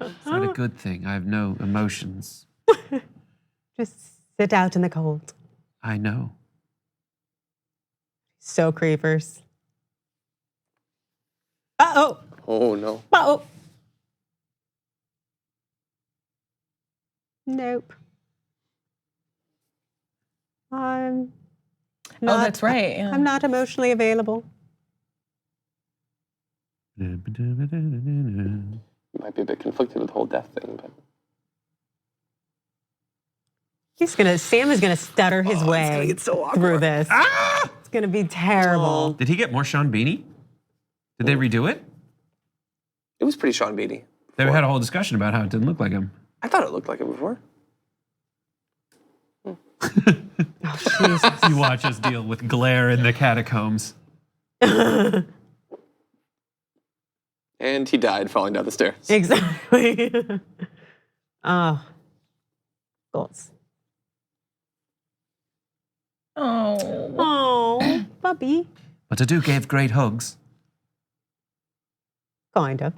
Is that a good thing? I have no emotions. Just sit out in the cold. I know. So creepers. Uh-oh. Oh no. Uh-oh. Nope. I'm not, that's right. Yeah. I'm not emotionally available. Might be a bit conflicted with the whole death thing, but Sam is gonna stutter his way through this. It's gonna be terrible. Did he get more Sean Beanie? Did they redo it? it was pretty Sean Beatty. They had a whole discussion about how it didn't look like him. I thought it looked like it before. Oh, Jesus. You watch us deal with glare in the catacombs. And he died falling down the stairs. Exactly. Oh. Goals. Oh. Oh, puppy. But I do gave great hugs. Kind of.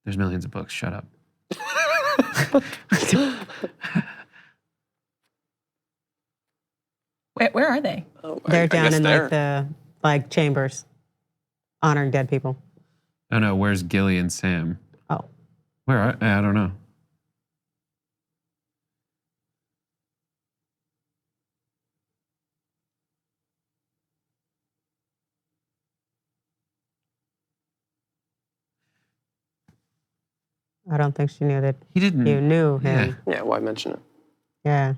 There's millions of books. Shut up. Where are they? Oh, They're I down guess in there. like the chambers, honoring dead people. Oh no, where's Gilly and Sam? Oh. Where are I don't know. I don't think she knew that He didn't. you knew him. Yeah, why mention it? Yeah.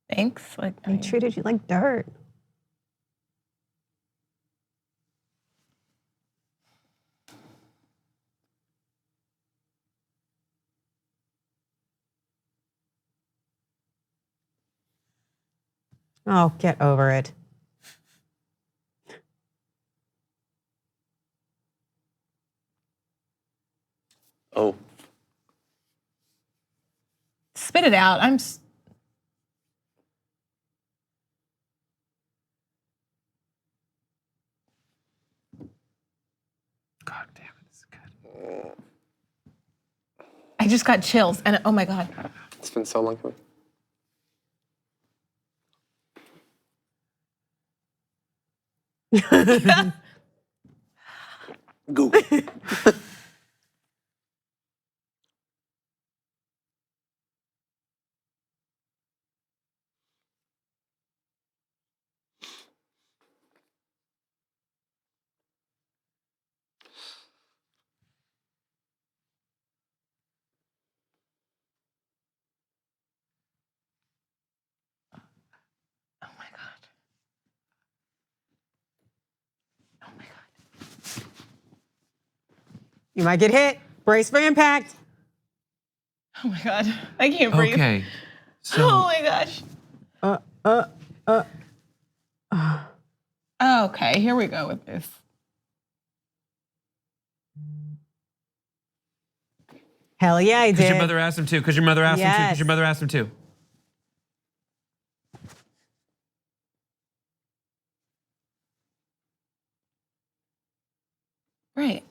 Thanks. Like, I He mean, treated you like dirt. Oh, get over it. Oh, spit it out. God damn it, it's good. I just got chills, and oh my god. it's been so long coming. Google. Oh my god. Oh my god. You might get hit. Brace for impact. Oh my god. I can't breathe. Okay. Oh my gosh. Okay, here we go with this. Hell yeah, I did. Because your mother asked him to. Because your mother asked him to. Because your mother asked him to. Right.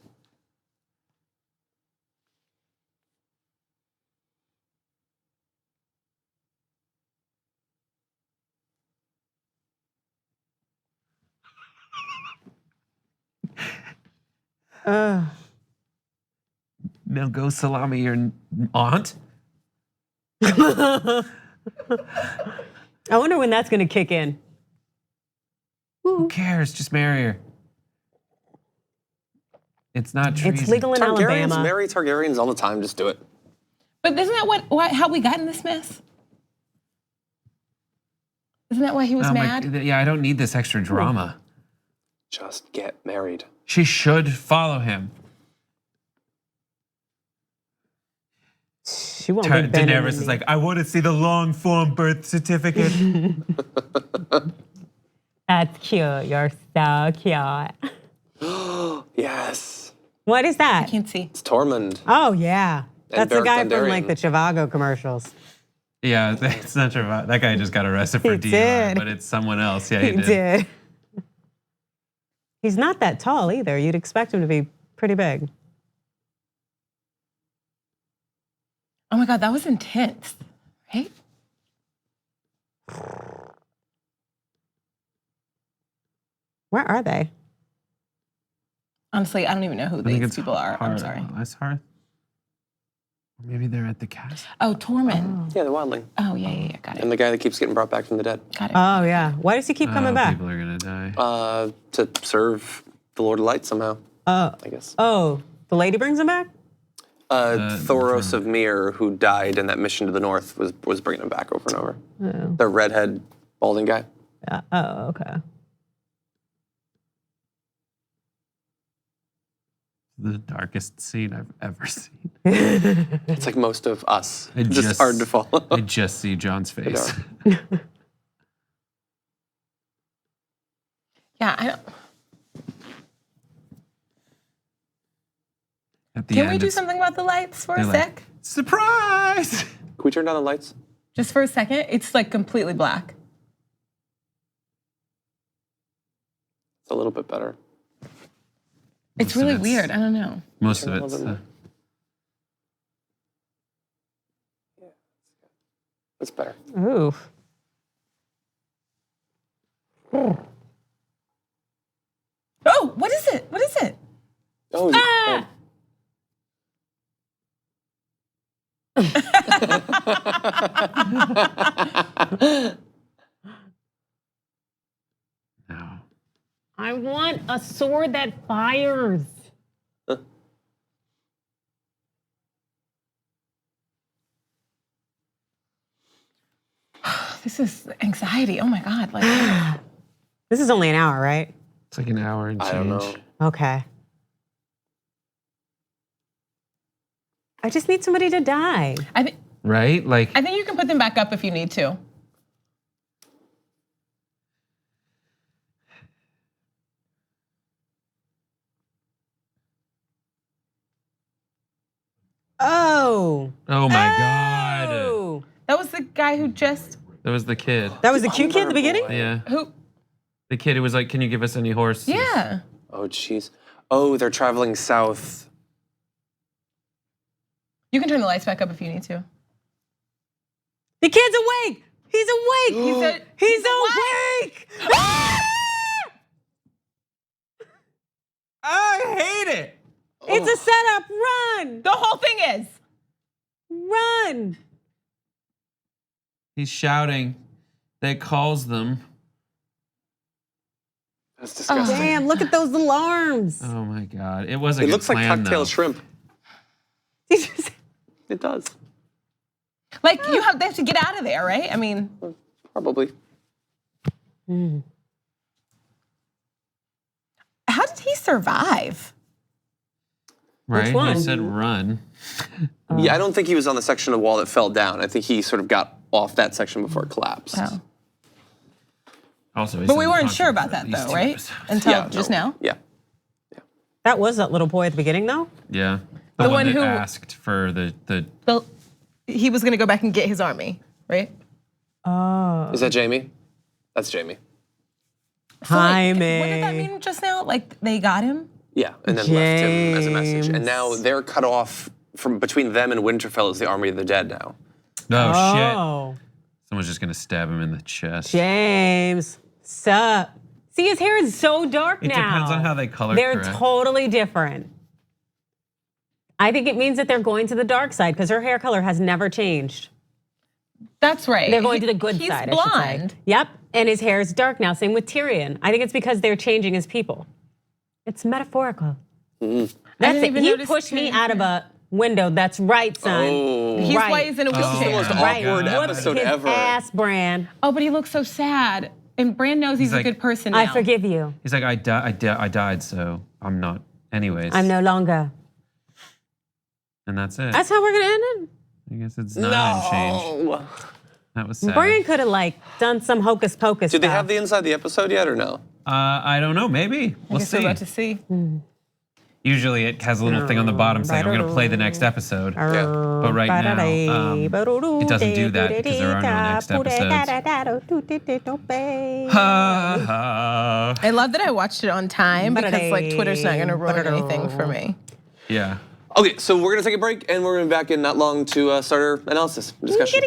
Now go salami your aunt. I wonder when that's gonna kick in. Who cares? Just marry her. It's not treason. It's legal in Targaryens Alabama. marry Targaryens all the time. Just do it. But isn't that how we got in this mess? Isn't that why he was Oh mad? yeah, I don't need this extra drama. Just get married. She should follow him. She won't be bending Daenerys the is knee. like, I want to see the long form birth certificate. That's cute. You're so cute. Yes. What is that? I can't see. It's Tormund. Oh yeah, that's the Beric guy from Dondarrion. like the Trivago commercials. Yeah, it's not true. That guy just got arrested for He DUI, did. but it's someone else. Yeah, he He did. did. He's not that tall either. You'd expect him to be pretty big. Oh my God, that was intense, right? Where are they? Honestly, I don't even know who I think these it's people are. I'm sorry. That's Hearth. Or maybe they're at the castle. Oh, Tormund. Yeah, the wildling. Oh, yeah, got it. And the guy that keeps getting brought back from the dead. Got it. Oh yeah. Why does he keep coming back? People are gonna die. To serve the Lord of Light somehow, I guess. Oh, the lady brings him back. Thoros of Myr, who died in that mission to the north, was bringing him back over and over. The redhead, balding guy. Yeah. Oh, okay. The darkest scene I've ever seen. It's like most of us. I Just hard to follow. I just see John's face. Yeah, I don't. At the Can end, we do it's- something about the lights for a they're like, sec? Surprise! Can we turn down the lights? Just for a second. It's like completely black. It's a little bit better. It's Most of really it's- weird. I don't know. Most Turn of a it's. little bit more. That's better. Ooh. Oh, what is it? What is it? Oh, No. I want a sword that fires. This is anxiety. Oh my God. Like, This is only an hour, right? It's like an hour and change. I don't know. Okay. I just need somebody to die. Right? Like, I think you can put them back up if you need to. Oh. oh my God. Oh. That was the guy who just That was the kid. That was the cute kid at the beginning? Yeah. who. The kid who was like, can you give us any horses? Yeah. Oh, jeez. Oh, they're traveling south. You can turn the lights back up if you need to. The kid's awake. He's awake. He's awake. I hate it. It's a setup. Run. The whole thing is. Run. He's shouting that calls them. That's disgusting. Damn, look at those alarms. Oh my God. It was a It good looks like plan, cocktail though. shrimp. It does. Like they have to get out of there, right? I mean, Probably. how did he survive? Right? one? He said run. Yeah, I don't think he was on the section of the wall that fell down. I think he sort of got off that section before it collapsed. Oh. Also, But we weren't sure about that though, right? Until just now. Yeah. That was that little boy at the beginning, though? Yeah. The one that who- asked for the Well, he was gonna go back and get his army, right? Is that Jamie? That's Jamie. Jaime. What did that mean just now? Like they got him? Yeah, and then left him as a message. And now they're cut off from between them and Winterfell is the army of the dead now. Oh, shit. Oh, Someone's just gonna stab him in the chest. James. Sup? See, his hair is so dark It now. depends on how they color They're correct. totally different. I think it means that they're going to the dark side because her hair color has never changed. That's right. They're going to the good He's side, I should say. blonde. Yep, and his hair is dark now. Same with Tyrion. I think it's because they're changing his people. It's metaphorical. That's didn't it. even He notice pushed me Tyrion's out of a window. That's right, son. Oh. He's Right. why he's in a This is the wheelchair. most Right. awkward Whooped episode his ever. ass, Bran. Oh, but he looks so sad. And Bran knows he's a like- good person now. I forgive you. He's like, I died, so I'm not. Anyways. I'm no longer. And that's it. That's how we're gonna end it. I guess it's not changed. No. That was sad. Bran could have like done some hocus pocus. Did they stuff. have the inside the episode yet or no? I don't know. Maybe we'll Guess we're see. about to see. Usually it has a little thing on the bottom saying I'm going to play the next episode. But right now, it doesn't do that because there are no next episodes. I love that I watched it on time because like Twitter's not gonna ruin anything for me. Yeah. Okay, so we're gonna take a break and we're gonna be back in not long to start our analysis and discussion.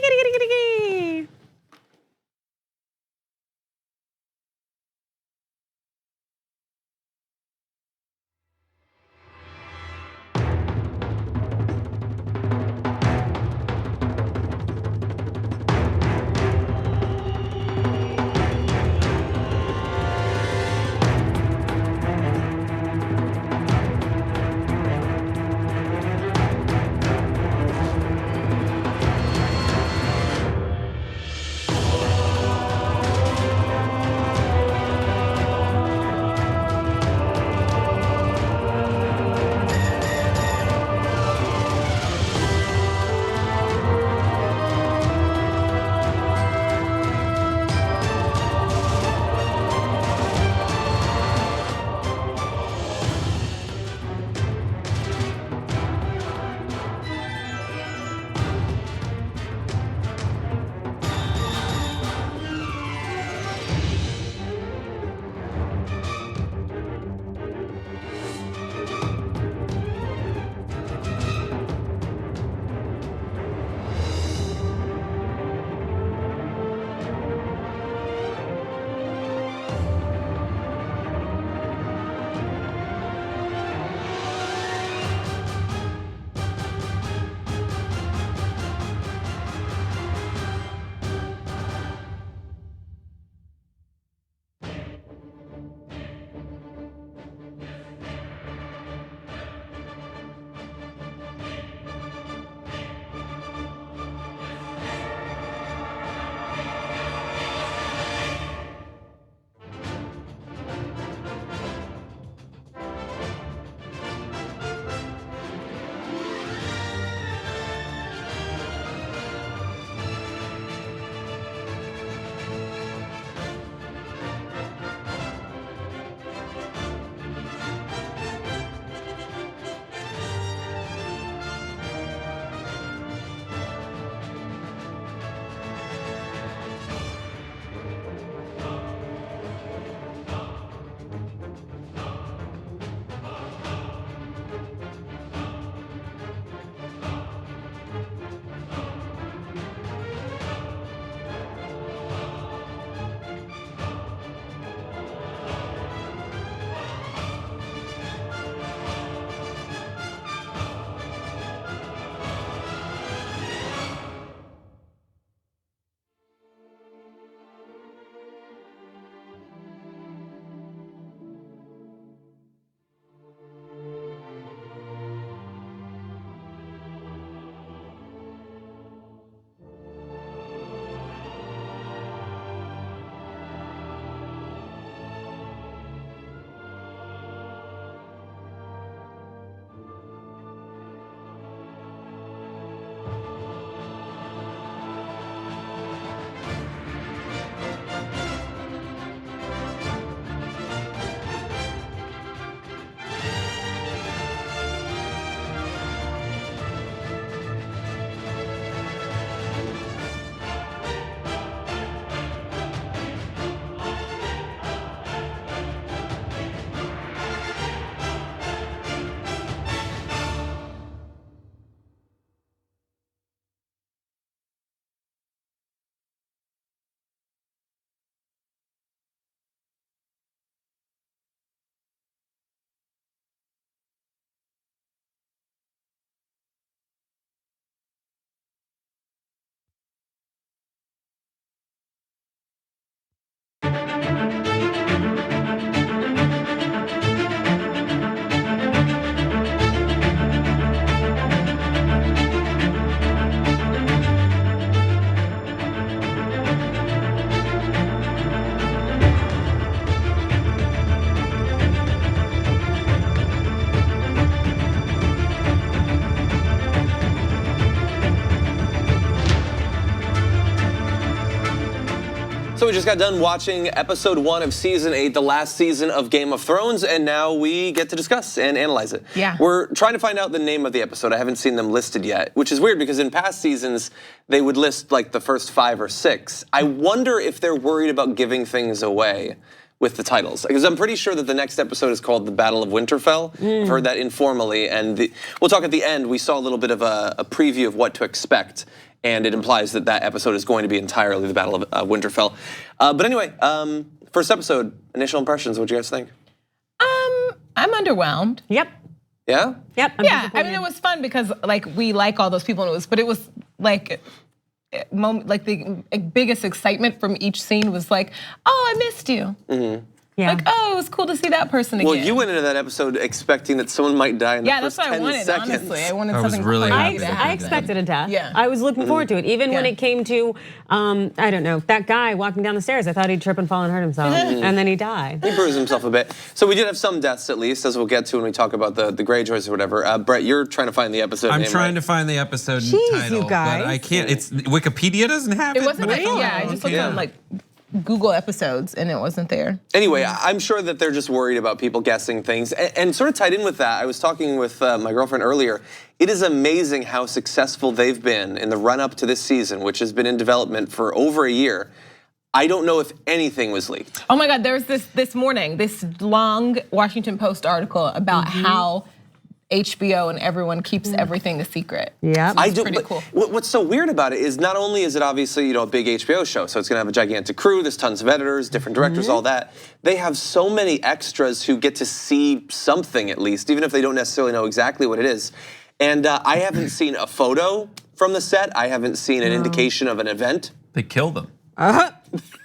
So we just got done watching episode 1 of season 8, the last season of Game of Thrones, and now we get to discuss and analyze it. Yeah. We're trying to find out the name of the episode. I haven't seen them listed yet, which is weird because in past seasons, they would list like the first 5 or 6. I wonder if they're worried about giving things away with the titles. Because I'm pretty sure that the next episode is called The Battle of Winterfell. I've heard that informally, and we'll talk at the end. We saw a little bit of a preview of what to expect, and it implies that that episode is going to be entirely The Battle of Winterfell. But anyway, first episode, initial impressions, what do you guys think? I'm underwhelmed. Yep. Yeah? Yep. I'm Yeah, I disappointed. mean, it was fun because like we like all those people, and it was like the biggest excitement from each scene was like, oh, I missed you. Yeah. Like, oh, it was cool to see that person again. Well, you went into that episode expecting that someone might die in the yeah, first that's what 10 I wanted, seconds. honestly. I wanted I was something really crazy happy to to happen. I expected a death. Yeah. I was looking forward to it. Even when Yeah. it came to, I don't know, that guy walking down the stairs, I thought he'd trip and fall and hurt himself. And then he died. He bruised himself a bit. So we did have some deaths at least, as we'll get to when we talk about the Greyjoys or whatever. Brett, you're trying to find the episode I'm name, trying right? to find the episode Jeez, title, you guys. but I can't. It's Wikipedia doesn't have it. It wasn't, Really? yeah, I just looked Yeah. on like Google episodes and it wasn't there. Anyway, I'm sure that they're just worried about people guessing things. And sort of tied in with that, I was talking with my girlfriend earlier. It is amazing how successful they've been in the run-up to this season, which has been in development for over a year. I don't know if anything was leaked. Oh my God, there was this morning, this long Washington Post article about how HBO and everyone keeps everything a secret. Yeah. I do. pretty But cool. what's so weird about it is not only is it obviously a big HBO show, so it's going to have a gigantic crew. There's tons of editors, different directors, all that. They have so many extras who get to see something at least, even if they don't necessarily know exactly what it is. And I haven't seen a photo from the set. I haven't seen an indication of an event. They kill them.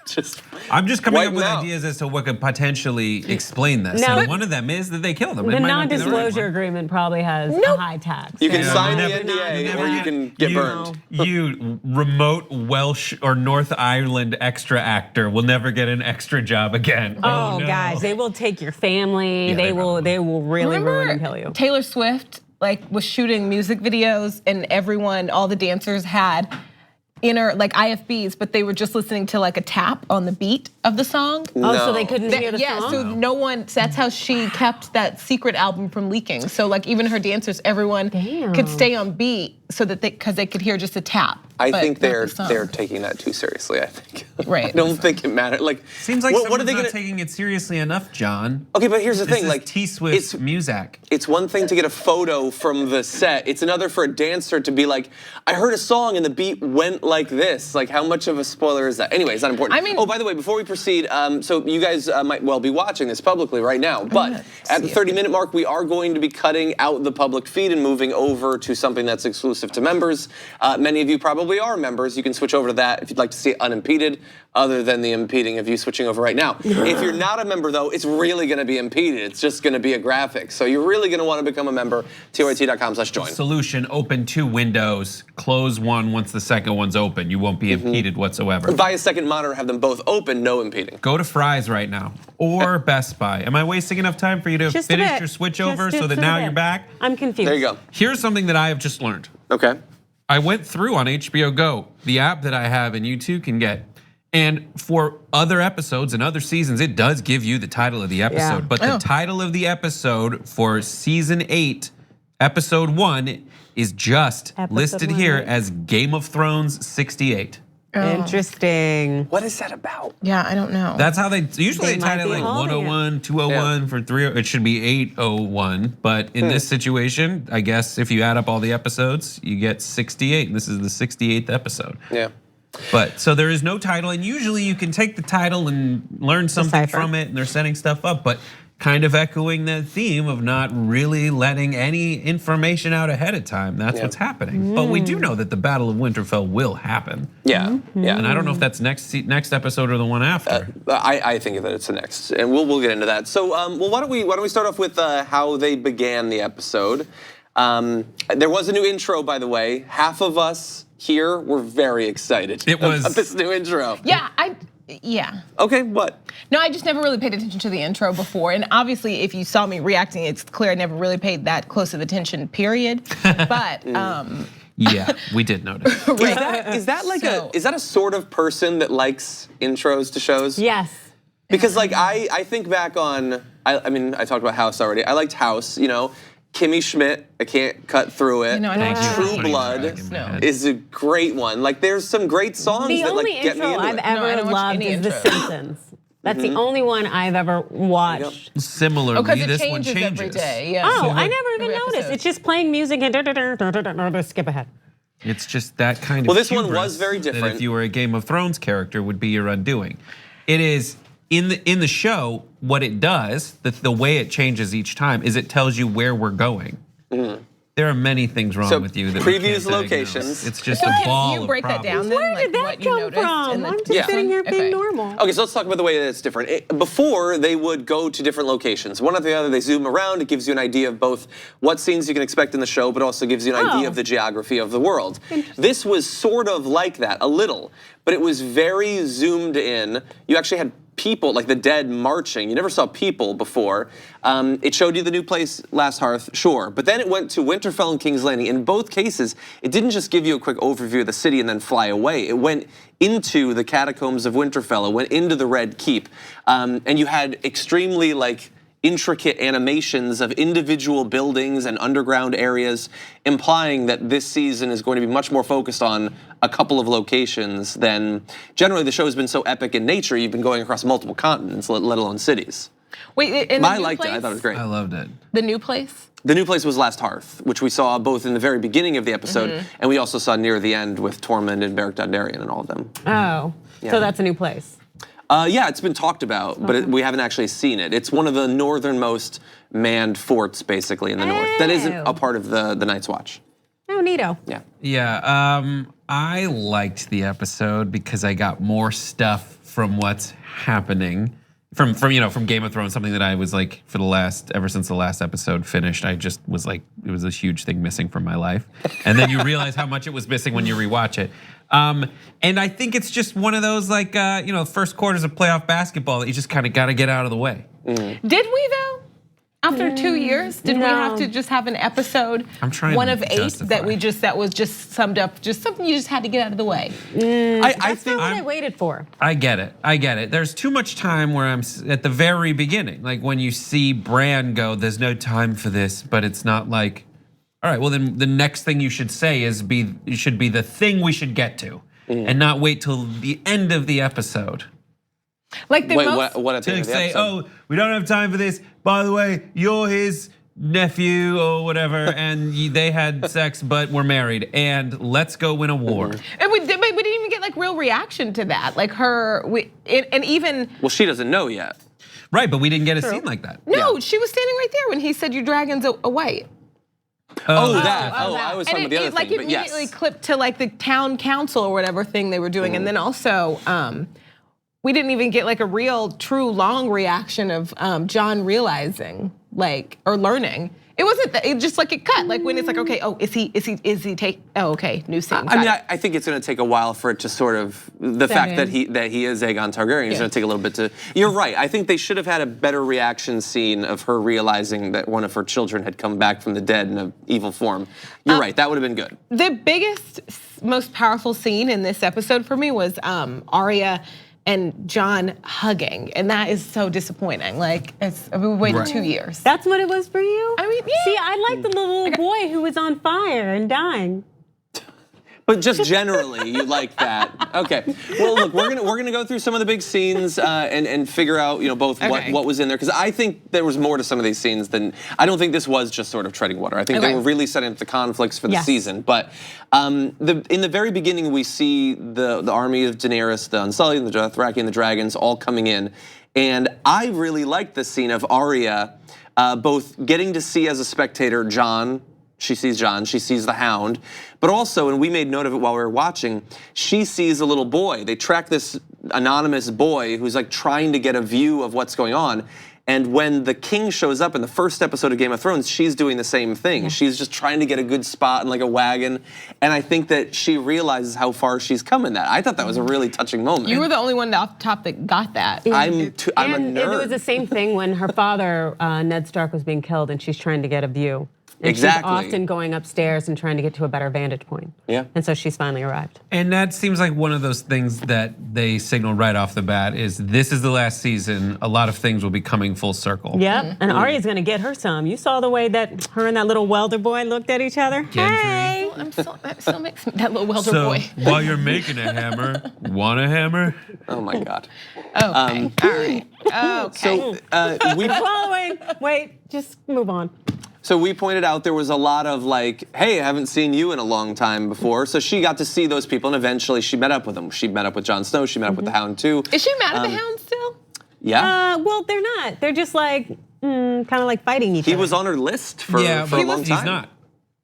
Just I'm just coming Wipe up with them out. ideas as to what could potentially explain this. No. And one of them is that they kill them. The It might not be the right non-disclosure one. agreement probably has a high tax. you can Yeah. sign You the never- NDA you or you never- can get burned. You remote Welsh or North Ireland extra actor will never get an extra job again. Oh, no. guys, they will take your family. Yeah, they they will. probably They will really ruin and kill Remember you. Taylor Swift was shooting music videos and everyone, all the dancers had inner IFBs, but they were just listening to a tap on the beat of the song. Oh, so No. they couldn't hear the Yeah, song. so no one, that's how she kept that secret album from leaking. So even her dancers, everyone could stay on beat so that because they could hear just a tap. I but think not they're the song. they're taking that too seriously. I think. Right. I don't think it matters. Seems like what someone's are they not gonna? taking it seriously enough, John. Okay, but here's the This thing. is T-Swift's music. It's one thing to get a photo from the set. It's another for a dancer to be like, I heard a song and the beat went like this. How much of a spoiler is that? Anyway, it's not important. I mean- oh, by the way, before we proceed, so you guys might well be watching this publicly right now, but at the 30-minute mark, we are going to be cutting out the public feed and moving over to something that's exclusive to members. Many of you probably are members. You can switch over to that if you'd like to see it unimpeded, other than the impeding of you switching over right now. If you're not a member, though, it's really going to be impeded. It's just going to be a graphic. So you're really going to want to become a member. TYT.com/join. Solution: open 2 windows, close one once the second one's open. You won't be impeded whatsoever. Buy a second monitor, have them both open, no impeding. Go to Fry's right now or Best Buy. Am I wasting enough time for you to Just a finish bit. your switch Just over a so that bit. now you're back? I'm confused. There you go. Here's something that I have just learned. Okay. I went through on HBO Go, the app that I have and you too can get. And for other episodes and other seasons, it does give you the title of the episode. Yeah. But the title of the episode for season 8, episode 1, is just Episode listed 1, here right? as Game of Thrones 68. Interesting. What is that about? Yeah, I don't know. That's how they usually They tie might it be like holding it. 101, 201 for 3. It should be 801. But in this situation, I guess if you add up all the episodes, you get 68. And this is the 68th episode. Yeah. But so there is no title, and usually you can take the title and learn something Decipher. from it, and they're setting stuff up. But kind of echoing the theme of not really letting any information out ahead of time. That's what's happening. But we do know that the Battle of Winterfell will happen. Yeah, yeah. And I don't know if that's next episode or the one after. I think that it's the next, and we'll get into that. So, well, why don't we start off with how they began the episode? There was a new intro, by the way. Half of us here were very excited about this new intro. Yeah. Okay, what? No, I just never really paid attention to the intro before. And obviously, if you saw me reacting, it's clear I never really paid that close of attention, period. But yeah, we did notice. Is that like is that a sort of person that likes intros to shows? Yes. Because like I think back on, I mean, I talked about House already. I liked House, you know. Kimmy Schmidt, I can't cut through it. True Blood is a great one. Like there's some great songs that like get me into it. The only intro I've ever loved is The Simpsons. That's the only one I've ever watched. Similarly, this one changes every day. Yeah. Oh, I never even noticed. It's just playing music and skip ahead. It's just that kind of. Well, this one hubris was very different. That if you were a Game of Thrones character, would be your undoing. It is in the show. What it does, the way it changes each time, is it tells you where we're going. There are many things wrong with you that previews we can't locations. diagnose. It's just a ball Can you break of that down? Where did that come from? I'm just sitting here being normal. Okay, so let's talk about the way that it's different. Before, they would go to different locations. One after the other, they zoom around. It gives you an idea of both what scenes you can expect in the show, but also gives you an idea of the geography of the world. This was sort of like that, a little, but it was very zoomed in. You actually had people, like the dead marching. You never saw people before. It showed you the new place, Last Hearth, sure. But then it went to Winterfell and King's Landing. In both cases, it didn't just give you a quick overview of the city and then fly away. It went into the catacombs of Winterfell. It went into the Red Keep. And you had extremely like intricate animations of individual buildings and underground areas, implying that this season is going to be much more focused on a couple of locations than generally the show has been so epic in nature. You've been going across multiple continents, let alone cities. Wait, and I liked it. I thought it was great. I loved it. The new place? The new place was Last Hearth, which we saw both in the very beginning of the episode, and we also saw near the end with Tormund and Beric Dondarrion and all of them. Oh, so that's a new place. Yeah, it's been talked about, but we haven't actually seen it. It's one of the northernmost manned forts, basically, in the north. That isn't a part of the Night's Watch. Oh, neato. Yeah. Yeah, I liked the episode because I got more stuff from what's happening. From Game of Thrones, something that I was like ever since the last episode finished, I just was like, it was a huge thing missing from my life. And then you realize how much it was missing when you rewatch it. And I think it's just one of those like, first quarters of playoff basketball that you just kind of got to get out of the way. Did we though? After 2 years, did we have to just have an episode? I'm trying one to of 8 justify. that was just summed up, just something you just had to get out of the way. I think That's what I waited for. I get it. There's too much time where I'm at the very beginning, like when you see Bran go, there's no time for this, but it's not like, all right, well then the next thing you should say should be the thing we should get to, and not wait till the end of the episode. Like the Wait, most, what at the end To of the say, episode? oh, we don't have time for this. By the way, you're his nephew or whatever, and they had sex, but we're married, and let's go win a war. and we didn't even get like real reaction to that. Like and even Well, she doesn't know yet. Right, but we didn't get a scene like that. no, she was standing right there when he said your dragon's a white. Oh, that. Oh, I was talking And about the other it like thing, but yes. immediately clipped to like the town council or whatever thing they were doing, and then also we didn't even get like a real, true, long reaction of John realizing like or learning. It wasn't that. It just like it cut. Like when it's like, okay, oh, is he take? Oh, okay, new scene. I mean, I think it's going to take a while for it to sort of the fact that he is Aegon Targaryen is going to take a little bit to. You're right. I think they should have had a better reaction scene of her realizing that one of her children had come back from the dead in an evil form. You're right. That would have been good. The biggest, most powerful scene in this episode for me was Arya and John hugging, and that is so disappointing. Like we waited 2 years. That's what it was for you? I mean, yeah. See, I liked the little boy who was on fire and dying. But just generally, you like that. Okay. Well, look, we're gonna go through some of the big scenes and figure out, both what was in there, because I think there was more to some of these scenes than I don't think this was just sort of treading water. I think they were really setting up the conflicts for the season. But in the very beginning, we see the army of Daenerys, the Unsullied, the Dothraki, and the dragons all coming in, and I really liked the scene of Arya both getting to see as a spectator Jon. She sees Jon, she sees the Hound, but also, and we made note of it while we were watching, she sees a little boy. They track this anonymous boy who's like trying to get a view of what's going on. And when the king shows up in the first episode of Game of Thrones, she's doing the same thing. Yeah. She's just trying to get a good spot in like a wagon. And I think that she realizes how far she's come in that. I thought that was a really touching moment. You were the only one off the top that got that. I'm a nerd. It was the same thing when her father, Ned Stark, was being killed and she's trying to get a view. And exactly. She's often going upstairs and trying to get to a better vantage point. Yeah. And so she's finally arrived. And that seems like one of those things that they signaled right off the bat is this is the last season. A lot of things will be coming full circle. Yep. And Arya's gonna get her some. You saw the way that her and that little welder boy looked at each other. Gendry. Hey. That still makes me, that little welder So boy. while you're making a hammer, want a hammer? Oh my God. Okay. All right. Okay. So we Following. Wait, just move on. So we pointed out there was a lot of like, hey, I haven't seen you in a long time before. So she got to see those people, and eventually she met up with them. She met up with Jon Snow. She met up with the Hound too. Is she mad at the Hound still? Yeah. Well, they're not. They're just like kind of like fighting each other. He was on her list for, Yeah, for but a long time. he's not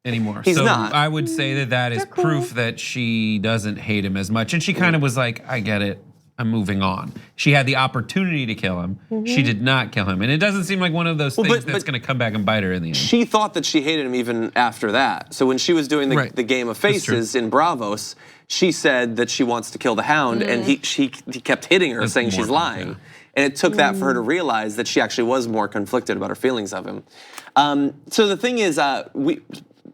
anymore. He's so not. I would say that is cool. proof that she doesn't hate him as much. And she kind of was like, I get it. I'm moving on. She had the opportunity to kill him. She did not kill him. And it doesn't seem like one of those things that's gonna come back and bite her in the end. She thought that she hated him even after that. So when she was doing the Game of Faces in Bravos, she said that she wants to kill the Hound, and he kept hitting her, saying she's lying. Yeah. And it took that for her to realize that she actually was more conflicted about her feelings of him. So the thing is,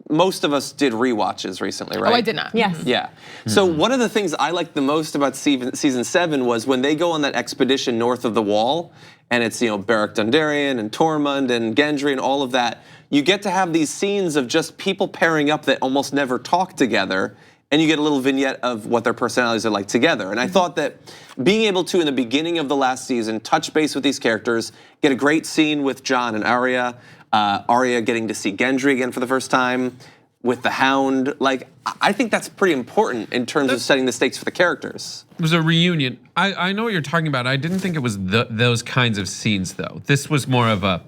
most of us did rewatches recently, right? Oh, I did not. Yes. Yeah. So one of the things I liked the most about season 7 was when they go on that expedition north of the Wall, and it's Beric Dondarrion and Tormund and Gendry and all of that. You get to have these scenes of just people pairing up that almost never talk together, and you get a little vignette of what their personalities are like together. And I thought that being able to, in the beginning of the last season, touch base with these characters, get a great scene with Jon and Arya, Arya getting to see Gendry again for the first time, with the Hound, like, I think that's pretty important in terms of setting the stakes for the characters. It was a reunion. I know what you're talking about. I didn't think it was those kinds of scenes though. This was more of a,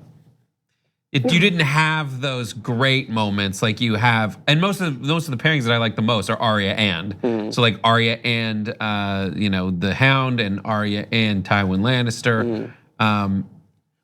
you didn't have those great moments like you have, and most of the pairings that I like the most are Arya and. So like Arya and the Hound, and Arya and Tywin Lannister.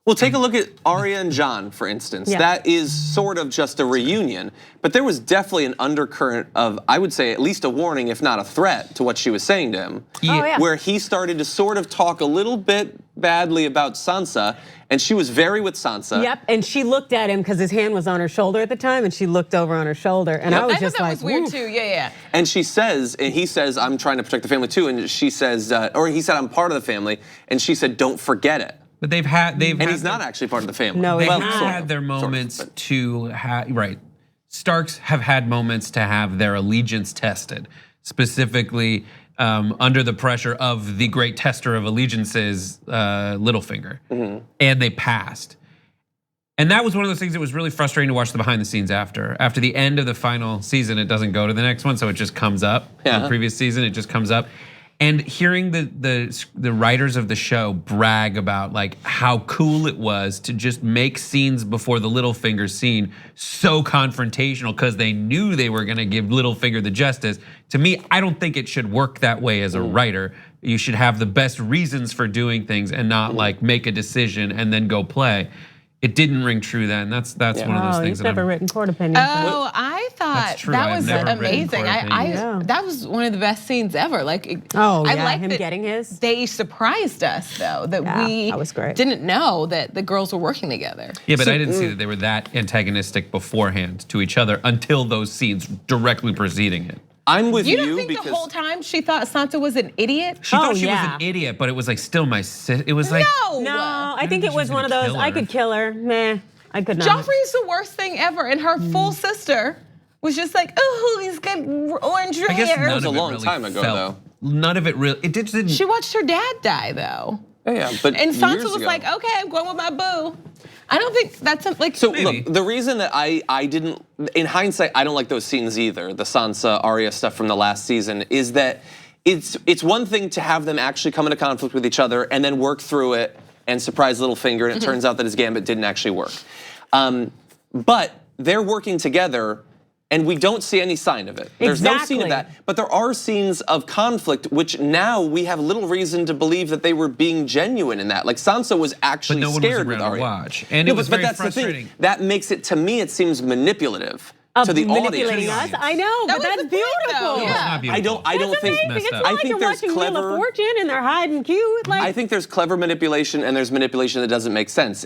Well, take a look at Arya and Jon, for instance. Yeah. That is sort of just a reunion, but there was definitely an undercurrent of, I would say, at least a warning, if not a threat, to what she was saying to him. Oh, yeah. Where he started to sort of talk a little bit badly about Sansa, and she was very with Sansa. Yep, and she looked at him because his hand was on her shoulder at the time, and she looked over on her shoulder, and I was I thought just that like, was weird "Woof." too. Yeah. And she says, and he says, I'm trying to protect the family too, and she says, or he said, I'm part of the family, and she said, don't forget it. But and he's not actually part of the family. No, They've Well, had their moments sort of, to have, right. Starks have had moments to have their allegiance tested, specifically under the pressure of the great tester of allegiances, Littlefinger, and they passed. And that was one of those things that was really frustrating to watch the behind the scenes after. After the end of the final season, it doesn't go to the next one, so it just comes up. Yeah. The previous season, it just comes up. And hearing the writers of the show brag about like how cool it was to just make scenes before the Littlefinger scene so confrontational because they knew they were gonna give Littlefinger the justice. To me, I don't think it should work that way as a writer. You should have the best reasons for doing things and not like make a decision and then go play. It didn't ring true then. That's one of those Oh, things you've that never I'm. written court opinions. Oh, I thought That's true. that I've was never written amazing. court opinions. That was one of the best scenes ever. Like, Oh, I yeah, liked him that getting his. They surprised us though that Yeah, we that was great. didn't know that the girls were working together. Yeah, but I didn't see that they were that antagonistic beforehand to each other until those scenes directly preceding it. I'm with You you don't think because the whole time she thought Sansa was an idiot? She thought she was yeah. an idiot, but it was like still my sis. It was like No, I think think it was she's one of gonna those, kill I her. could kill her. Meh, I could not. Joffrey's the worst thing ever, and her full sister was just like, oh, he's got orange I guess hair. none was a of it long really time ago, felt- None of it really. It just didn't. She watched her dad die though. Yeah, but And Sansa years was ago. like, okay, I'm going with my boo. I don't think that's like. So Maybe. look, the reason that I didn't, in hindsight, I don't like those scenes either, the Sansa Arya stuff from the last season, is that it's one thing to have them actually come into conflict with each other and then work through it and surprise Littlefinger, and it turns out that his gambit didn't actually work. But they're working together, and we don't see any sign of it. There's no scene of Exactly. that, but there are scenes of conflict, which now we have little reason to believe that they were being genuine in that. Like Sansa was actually But no one was scared with around to Arya. watch. And No, it was but very that's frustrating. the thing. That makes it, to me, it seems manipulative to the manipulating audience. us. I know, That but was that's the point, beautiful. though. It's Yeah. not beautiful. I don't It's think. amazing. messed It's up. not I like think you're there's watching Wheel clever- of Fortune and they're hiding cute. Like, I think there's clever manipulation and there's manipulation that doesn't make sense.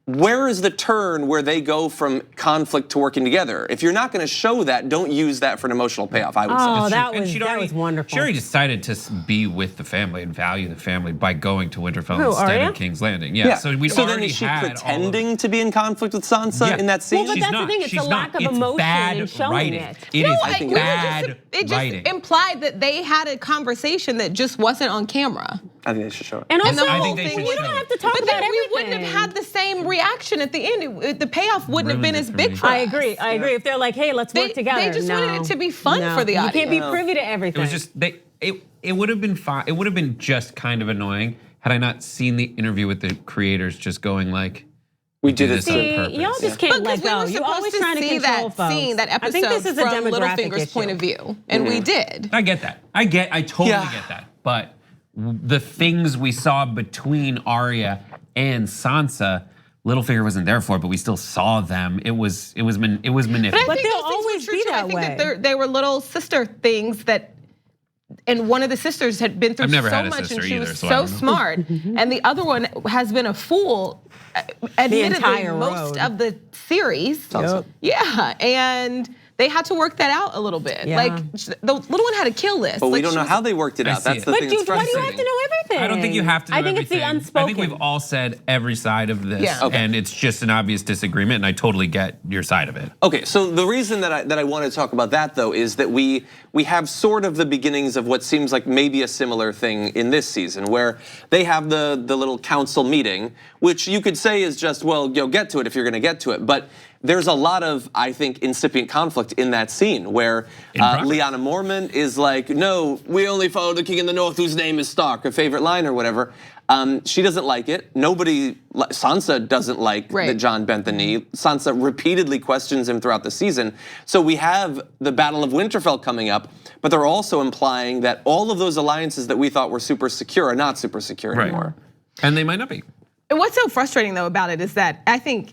Where is the turn where they go from conflict to working together? If you're not going to show that, don't use that for an emotional payoff, I would Oh, say. that And was she'd that already- was wonderful. She already decided to be with the family and value the family by going to Winterfell Who, instead Arya? of King's Landing. Yeah, so we'd then already is she had all of- pretending to be in conflict with Sansa Yeah. in that scene? Well, but She's that's the not. thing, it's She's a lack not. of It's emotion bad in showing writing. it. It No, is we were bad it just writing. implied that they had a conversation that just wasn't on camera. I think they should show it. And And also, the I whole think they thing should was- you don't show have to it. talk But about then we everything. wouldn't have had the same reaction at the end. The payoff wouldn't have been Ruined as it for big me. for I us. agree. I agree. If they're like, hey, let's work They together. just no. wanted it to be fun No. for the You can't be audience. privy to everything. It was just it would have been fine. It would have been just kind of annoying had I not seen the interview with the creators just going like, We did it this on See, purpose. y'all just can't Because let we go. were You supposed always to trying to see control that folks. scene, that I think episode this is a from demographic Littlefinger's issue. point of view, and we did. I get that. I totally Yeah. get that. But the things we saw between Arya and Sansa, Littlefinger wasn't there for, but we still saw them. It was manipulative. But I But think they'll those things always were true be too. that I think way. that they were little sister things that, and one of the sisters had been through I've never so had a much, and sister she either, was so I so don't know. smart, and the other one has been a fool, admittedly, entire most road. of the series. Sansa. Yeah, and they had to work that out a little bit. Yeah. Like the little one had a kill list. But we Like, don't she know was- how they worked it I out. see That's it. the But thing dude, that's why do you frustrating. have to know everything? I don't think you have to know I think everything. it's the unspoken. I think we've all said every side of this, Yeah. Okay. and it's just an obvious disagreement, and I totally get your side of it. Okay, so the reason that I want to talk about that though is that we have sort of the beginnings of what seems like maybe a similar thing in this season, where they have the little council meeting, which you could say is just, well, get to it if you're going to get to it, but there's a lot of, I think, incipient conflict in that scene where progress. Lyanna Mormont is like, no, we only follow the king in the north whose name is Stark, her favorite line or whatever. She doesn't like it. Sansa doesn't like Right. that Jon bent the knee. Sansa repeatedly questions him throughout the season. So we have the Battle of Winterfell coming up, but they're also implying that all of those alliances that we thought were super secure are not super secure anymore. And they might not be. And what's so frustrating though about it is that I think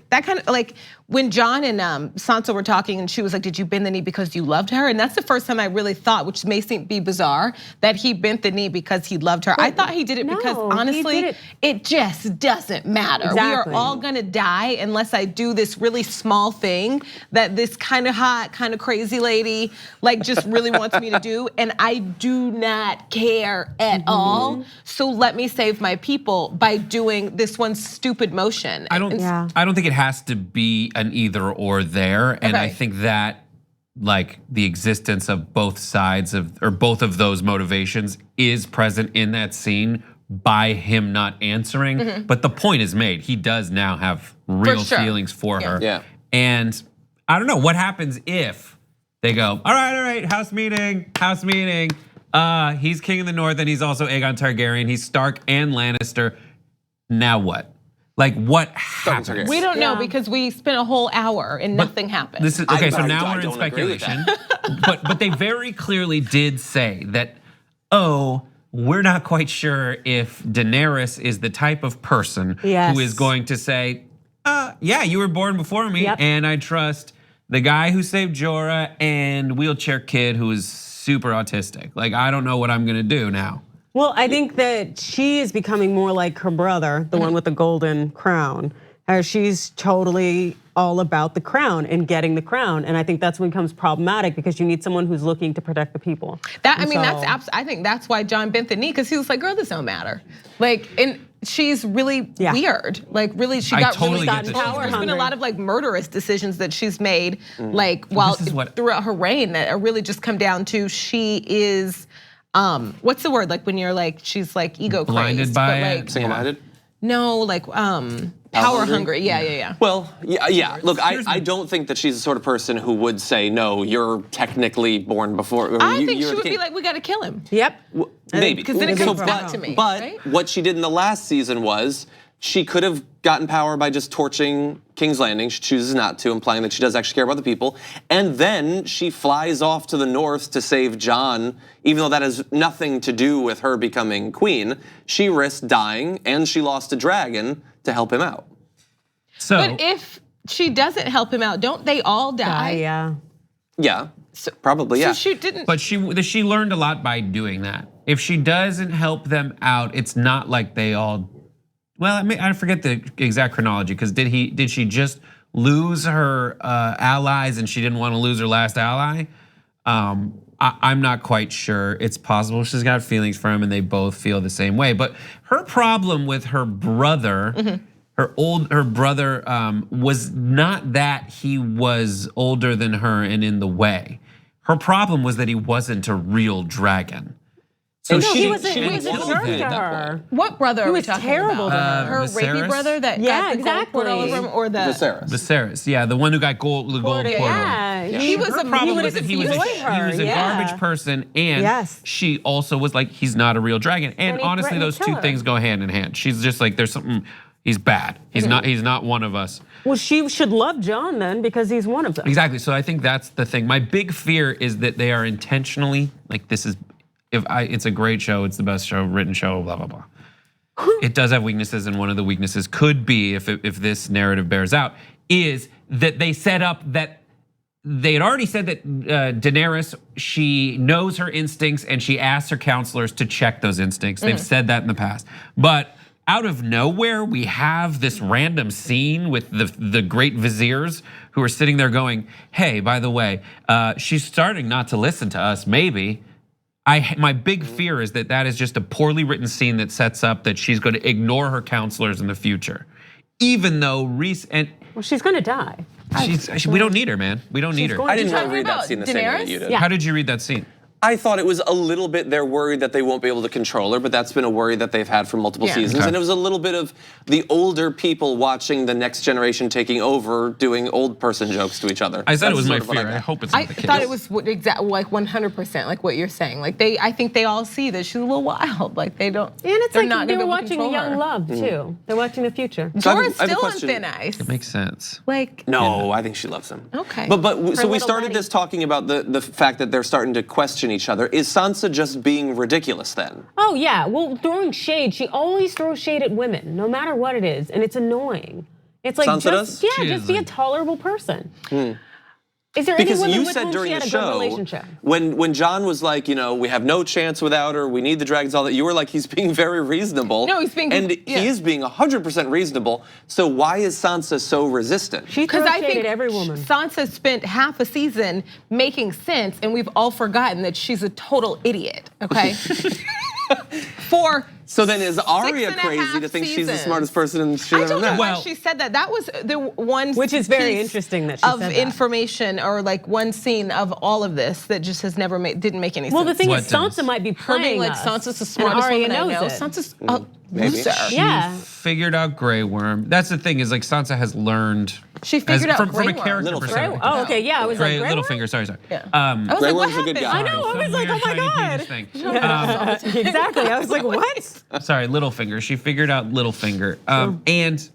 that kind of like when Jon and Sansa were talking and she was like, did you bend the knee because you loved her? And that's the first time I really thought, which may be bizarre, that he bent the knee because he loved her. I thought he did it because no, he honestly, did it just doesn't matter. Exactly. We are all gonna die unless I do this really small thing that this kind of hot, kind of crazy lady like just really wants me to do. And I do not care at all. So let me save my people by doing this one stupid motion. I don't think it has to be an either or there. And I Okay. think that like the existence of both sides or both of those motivations is present in that scene by him not answering. But the point is made. He does now have real sure. feelings for her. Yeah. And I don't know what happens if they go, all right, house meeting. He's king of the north and he's also Aegon Targaryen. He's Stark and Lannister. Now what? Like what happens? Targaryen. We don't know Yeah. because we spent a whole hour and nothing happened. This is okay. So I now we're in don't agree with speculation, but they very clearly did say that. Oh, we're not quite sure if Daenerys is the type of person Yes. who is going to say, "Yeah, you were born before me, Yep. and I trust the guy who saved Jorah and wheelchair kid who is super autistic. Like I don't know what I'm gonna do now." Well, I think that she is becoming more like her brother, the one with the golden crown. She's totally all about the crown and getting the crown, and I think that's when it becomes problematic because you need someone who's looking to protect the people. I think that's why Jon bent the knee because he was like, "Girl, this don't matter." Like, and she's really weird. Like really, she I got totally really get this. power. There's been a lot of like murderous decisions that she's made, like throughout her reign that are really just come down to she is, what's the word? Like when you're like she's like ego blinded crazed, by but it. like Single-minded? no, like power hungry. Yeah. Well, yeah. Look, I don't think that she's the sort of person who would say, no, you're technically born before. I think she would be like, we gotta kill him. Yep. Maybe. Because then it comes back to me. But right? what she did in the last season was she could have gotten power by just torching King's Landing. She chooses not to, implying that she does actually care about the people. And then she flies off to the north to save Jon, even though that has nothing to do with her becoming queen. She risked dying and she lost a dragon to help him out. So, but if she doesn't help him out, don't they all die? Yeah, probably, yeah. So she didn't. but she learned a lot by doing that. If she doesn't help them out, it's not like they all. Well, I forget the exact chronology because did she just lose her allies and she didn't want to lose her last ally? I'm not quite sure. It's possible she's got feelings for him and they both feel the same way. But her problem with her brother, her brother was not that he was older than her and in the way. Her problem was that he wasn't a real dragon. So he was a didn't jerk kill to him. her. What brother are we was talking terrible about? to Her rapey Viserys? brother that Yeah, got the gold poured all over him, or the Viserys. Yeah, the one who got the gold poured on him. Yeah, He was Her a problem he was that he was a Yeah. garbage person, and she also was like, he's not a real dragon. And And he honestly, threatened those to two kill her. things go hand in hand. She's just like, there's something. He's bad. He's not one of us. Well, she should love Jon then because he's one of them. Exactly. So I think that's the thing. My big fear is that they are intentionally like this is. It's a great show. It's the best show, written show. Blah blah blah. It does have weaknesses, and one of the weaknesses could be, if this narrative bears out, is that they set up that they had already said that Daenerys, she knows her instincts and she asks her counselors to check those instincts. They've said that in the past, but out of nowhere, we have this random scene with the great viziers who are sitting there going, "Hey, by the way, she's starting not to listen to us. Maybe." My big fear is that is just a poorly written scene that sets up that she's going to ignore her counselors in the future, even though Well, she's gonna die. we don't need her, man. We don't need her. I didn't talking read that about scene the same way that you did. Yeah. How did you read that scene? I thought it was a little bit, they're worried that they won't be able to control her, but that's been a worry that they've had for multiple seasons. Okay. And it was a little bit of the older people watching the next generation taking over, doing old person jokes to each other. I said it That's was my sort of what fear. I got. hope it's I not the case. thought it was exactly like 100%, like what you're saying. Like I think they all see that she's a little wild. Like they don't. And it's they're like not they gonna were be able to watching control Young her. Love too. They're watching the future. So I have a- Jorah's I have a still on question. thin ice. It makes sense. Like No, I think she loves him. Okay. But so we little started buddy. this talking about the fact that they're starting to question each other. Is Sansa just being ridiculous then? Oh yeah, well throwing shade. She always throws shade at women, no matter what it is, and it's annoying. It's like Sansa just does? She just is be a like- tolerable person. Is there Because any women you with said whom during she had the a good show, relationship? when Jon was like, we have no chance without her, we need the dragons, all that, you were like, he's being very reasonable. No, he's being- And yeah. he is being 100% reasonable. So why is Sansa so resistant? She because throws I shade think at every woman. Sansa spent half a season making sense, and we've all forgotten that she's a total idiot. Okay. For So then is Arya 6.5 crazy to think she's the seasons. smartest person she's I ever don't know met? why Well- she said that. That was the one Which is very piece interesting that she of said that. information, or like one scene of all of this that just has never didn't make any sense. Well, the thing What is, Sansa does? might be her being playing like us, Sansa's the and smartest Arya woman I knows know. it. Sansa's a maybe. loser. Yeah. Figured out Grey Worm. That's the thing is like Sansa has learned. She figured out from Grey a Worm. character Little perspective. Oh, okay, yeah. I was Grey, like, Grey Worm? Littlefinger. Sorry. Yeah. I was Grey like, what Worm's a good happened? guy. I know. I Some was like, weird oh my shiny penis god. thing. Exactly. I was like, what? Sorry, Littlefinger. She figured out Littlefinger. And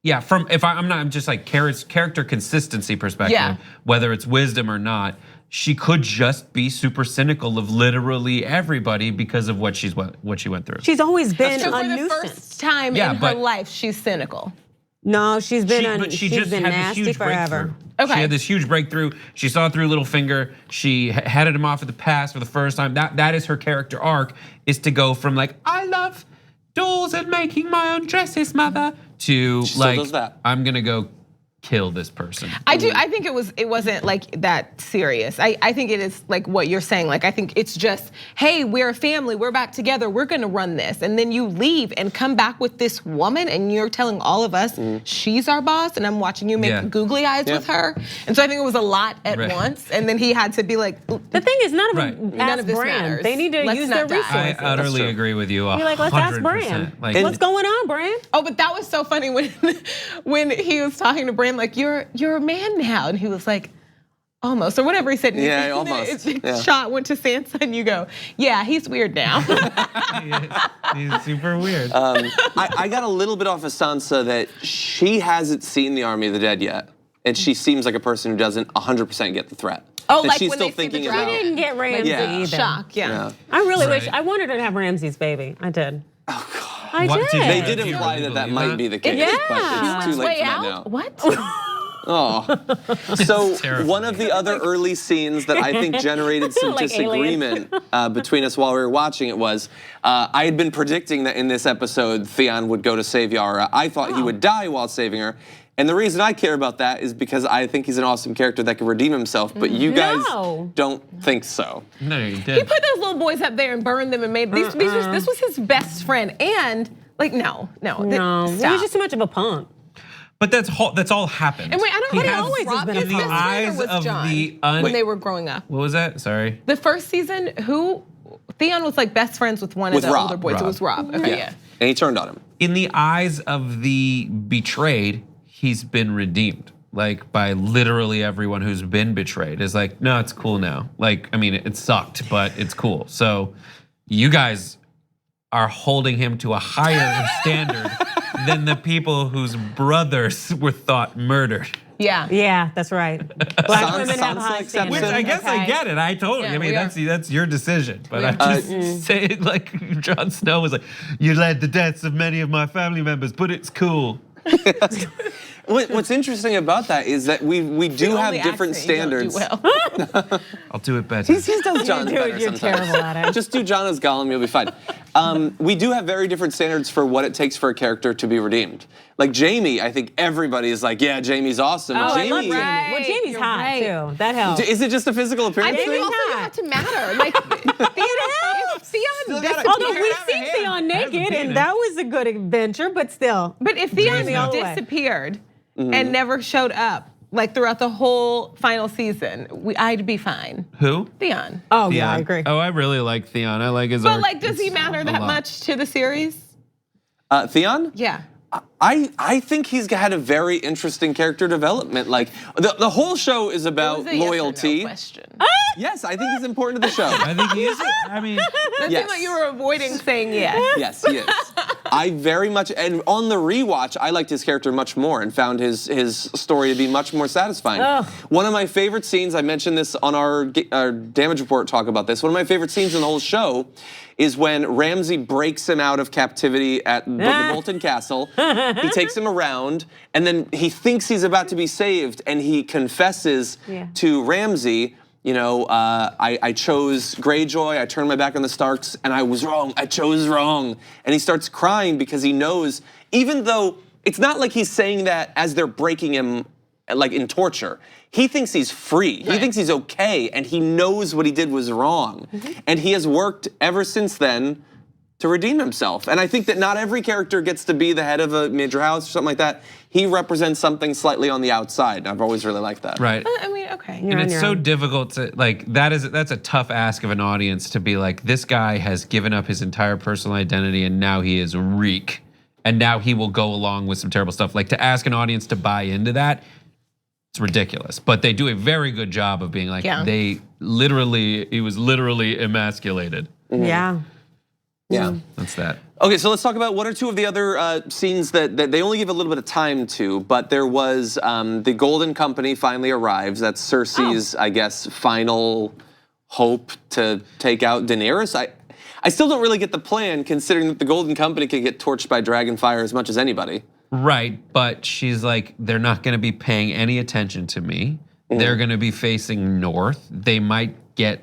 yeah, I'm just like character consistency perspective, Yeah. whether it's wisdom or not, she could just be super cynical of literally everybody because of what she went through. She's always been So a for the nuisance. first time Yeah, in her but- life, she's cynical. No, she's been But she she's just been had this nasty huge forever. breakthrough. Okay. She had this huge breakthrough. She saw through Littlefinger. She headed him off at the pass for the first time. That is her character arc, is to go from like, I love dolls and making my own dresses, mother, to She still like, does that. I'm gonna go kill this person. I do. I think it wasn't like that serious. I think it is like what you're saying. Like I think it's just, hey, we're a family. We're back together. We're gonna run this, and then you leave and come back with this woman, and you're telling all of us she's our boss, and I'm watching you make googly eyes with her. And so I think it was a lot at once, and then he had to be like, the thing is, none of this Brand. Matters. They need to use their resources. I utterly agree with you. You're like, let's ask Brand. Like, What's going on, Brand? oh, but that was so funny when he was talking to Brand, like you're a man now, and he was like, almost, or whatever he said. Yeah, almost. The shot went to Sansa, and you go, yeah, he's weird now. he's super weird. I got a little bit off of Sansa that she hasn't seen the Army of the Dead yet, and she seems like a person who doesn't 100% get the threat. Oh, that like she's when still they see the thinking dragon? about. I didn't get Ramsay either. Shock, yeah. I really Right. wish, I wanted her to have Ramsay's baby. I did. Oh God. I What did. They did Do you imply really that believe might that? be the case, Yeah. but it's too late Way to know out? now. What? Oh, so terrifying. one of the other early scenes that I think generated some Like disagreement between us while we were watching it was, I had been predicting that in this episode, Theon would go to save Yara. I thought he would die while saving her. And the reason I care about that is because I think he's an awesome character that can redeem himself, but you guys don't think so. No, you He did. put those little boys up there and burned them and made this was his best friend. And like, no. No, he was stop. just too much of a punk. But that's all happened. And wait, I don't He know. has- always has been a His in the best friend eyes was of Jon the when they were growing up. What was that? Sorry. The first season, Theon was like best friends with one With of the Robb. older boys. It Robb. was Robb. Okay, yeah. And he turned on him. In the eyes of the betrayed, he's been redeemed. Like by literally everyone who's been betrayed is like, no, it's cool now. Like, I mean, it sucked, but it's cool. So you guys are holding him to a higher standard than the people whose brothers were thought murdered. Yeah. Yeah, that's right. Black women have Sansa high accepts standards. Which I guess I okay? get it. I told you. Yeah, I mean, we that's your decision. But We I are. just say it like Jon Snow was like, you led the deaths of many of my family members, but it's cool. What's interesting about that is that we do have Only different accent you don't do standards. well. I'll do it better. He does John Dude, better you're sometimes. terrible at it. Just do John as Gollum, you'll be fine. We do have very different standards for what it takes for a character to be redeemed. Like Jamie, I think everybody is like, yeah, Jamie's awesome. Oh, I love Jamie, Jamie. Right, Well, Jamie's you're hot right. too. That helps. is it just a physical appearance I think thing? you also don't have to matter. Like Theon gotta- Although You we've have a seen hand. Theon Has a naked, penis. and that was a good adventure, but still. But if Theon Jamie all the way. disappeared and never showed up, like throughout the whole final season, I'd be fine. Who? Theon. Oh yeah, I agree. Oh, I really like Theon. I like his But arc. like, does he matter a that lot. much to the series? Theon? Yeah. I think he's had a very interesting character development. Like the whole show is about It was a yes or no loyalty. question. Yes, I think he's important to the show. I think he is. I mean, That Yes. seemed like you were avoiding saying yes. Yes, he is. I very much, and on the rewatch, I liked his character much more and found his story to be much more satisfying. Ugh. One of my favorite scenes, I mentioned this on our damage report talk about this, one of my favorite scenes in the whole show is when Ramsay breaks him out of captivity at the Bolton Castle. He takes him around, and then he thinks he's about to be saved, and he confesses to Ramsay, you know, I chose Greyjoy, I turned my back on the Starks, and I was wrong, I chose wrong. And he starts crying because he knows, even though it's not like he's saying that as they're breaking him like in torture. He thinks he's free. He thinks he's okay, and he knows what he did was wrong. And he has worked ever since then to redeem himself. And I think that not every character gets to be the head of a major house or something like that. He represents something slightly on the outside. I've always really liked that. right. I mean, okay. And it's so difficult to like that's a tough ask of an audience to be like, this guy has given up his entire personal identity and now he is Reek. And now he will go along with some terrible stuff. Like to ask an audience to buy into that, it's ridiculous. But they do a very good job of being like, he was literally emasculated. Yeah. Yeah. That's that. Okay, so let's talk about what are two of the other scenes that they only give a little bit of time to, but there was the Golden Company finally arrives. That's Cersei's, I guess, final hope to take out Daenerys. I still don't really get the plan, considering that the Golden Company can get torched by dragon fire as much as anybody. Right, but she's like, they're not gonna be paying any attention to me. They're gonna be facing north. They might get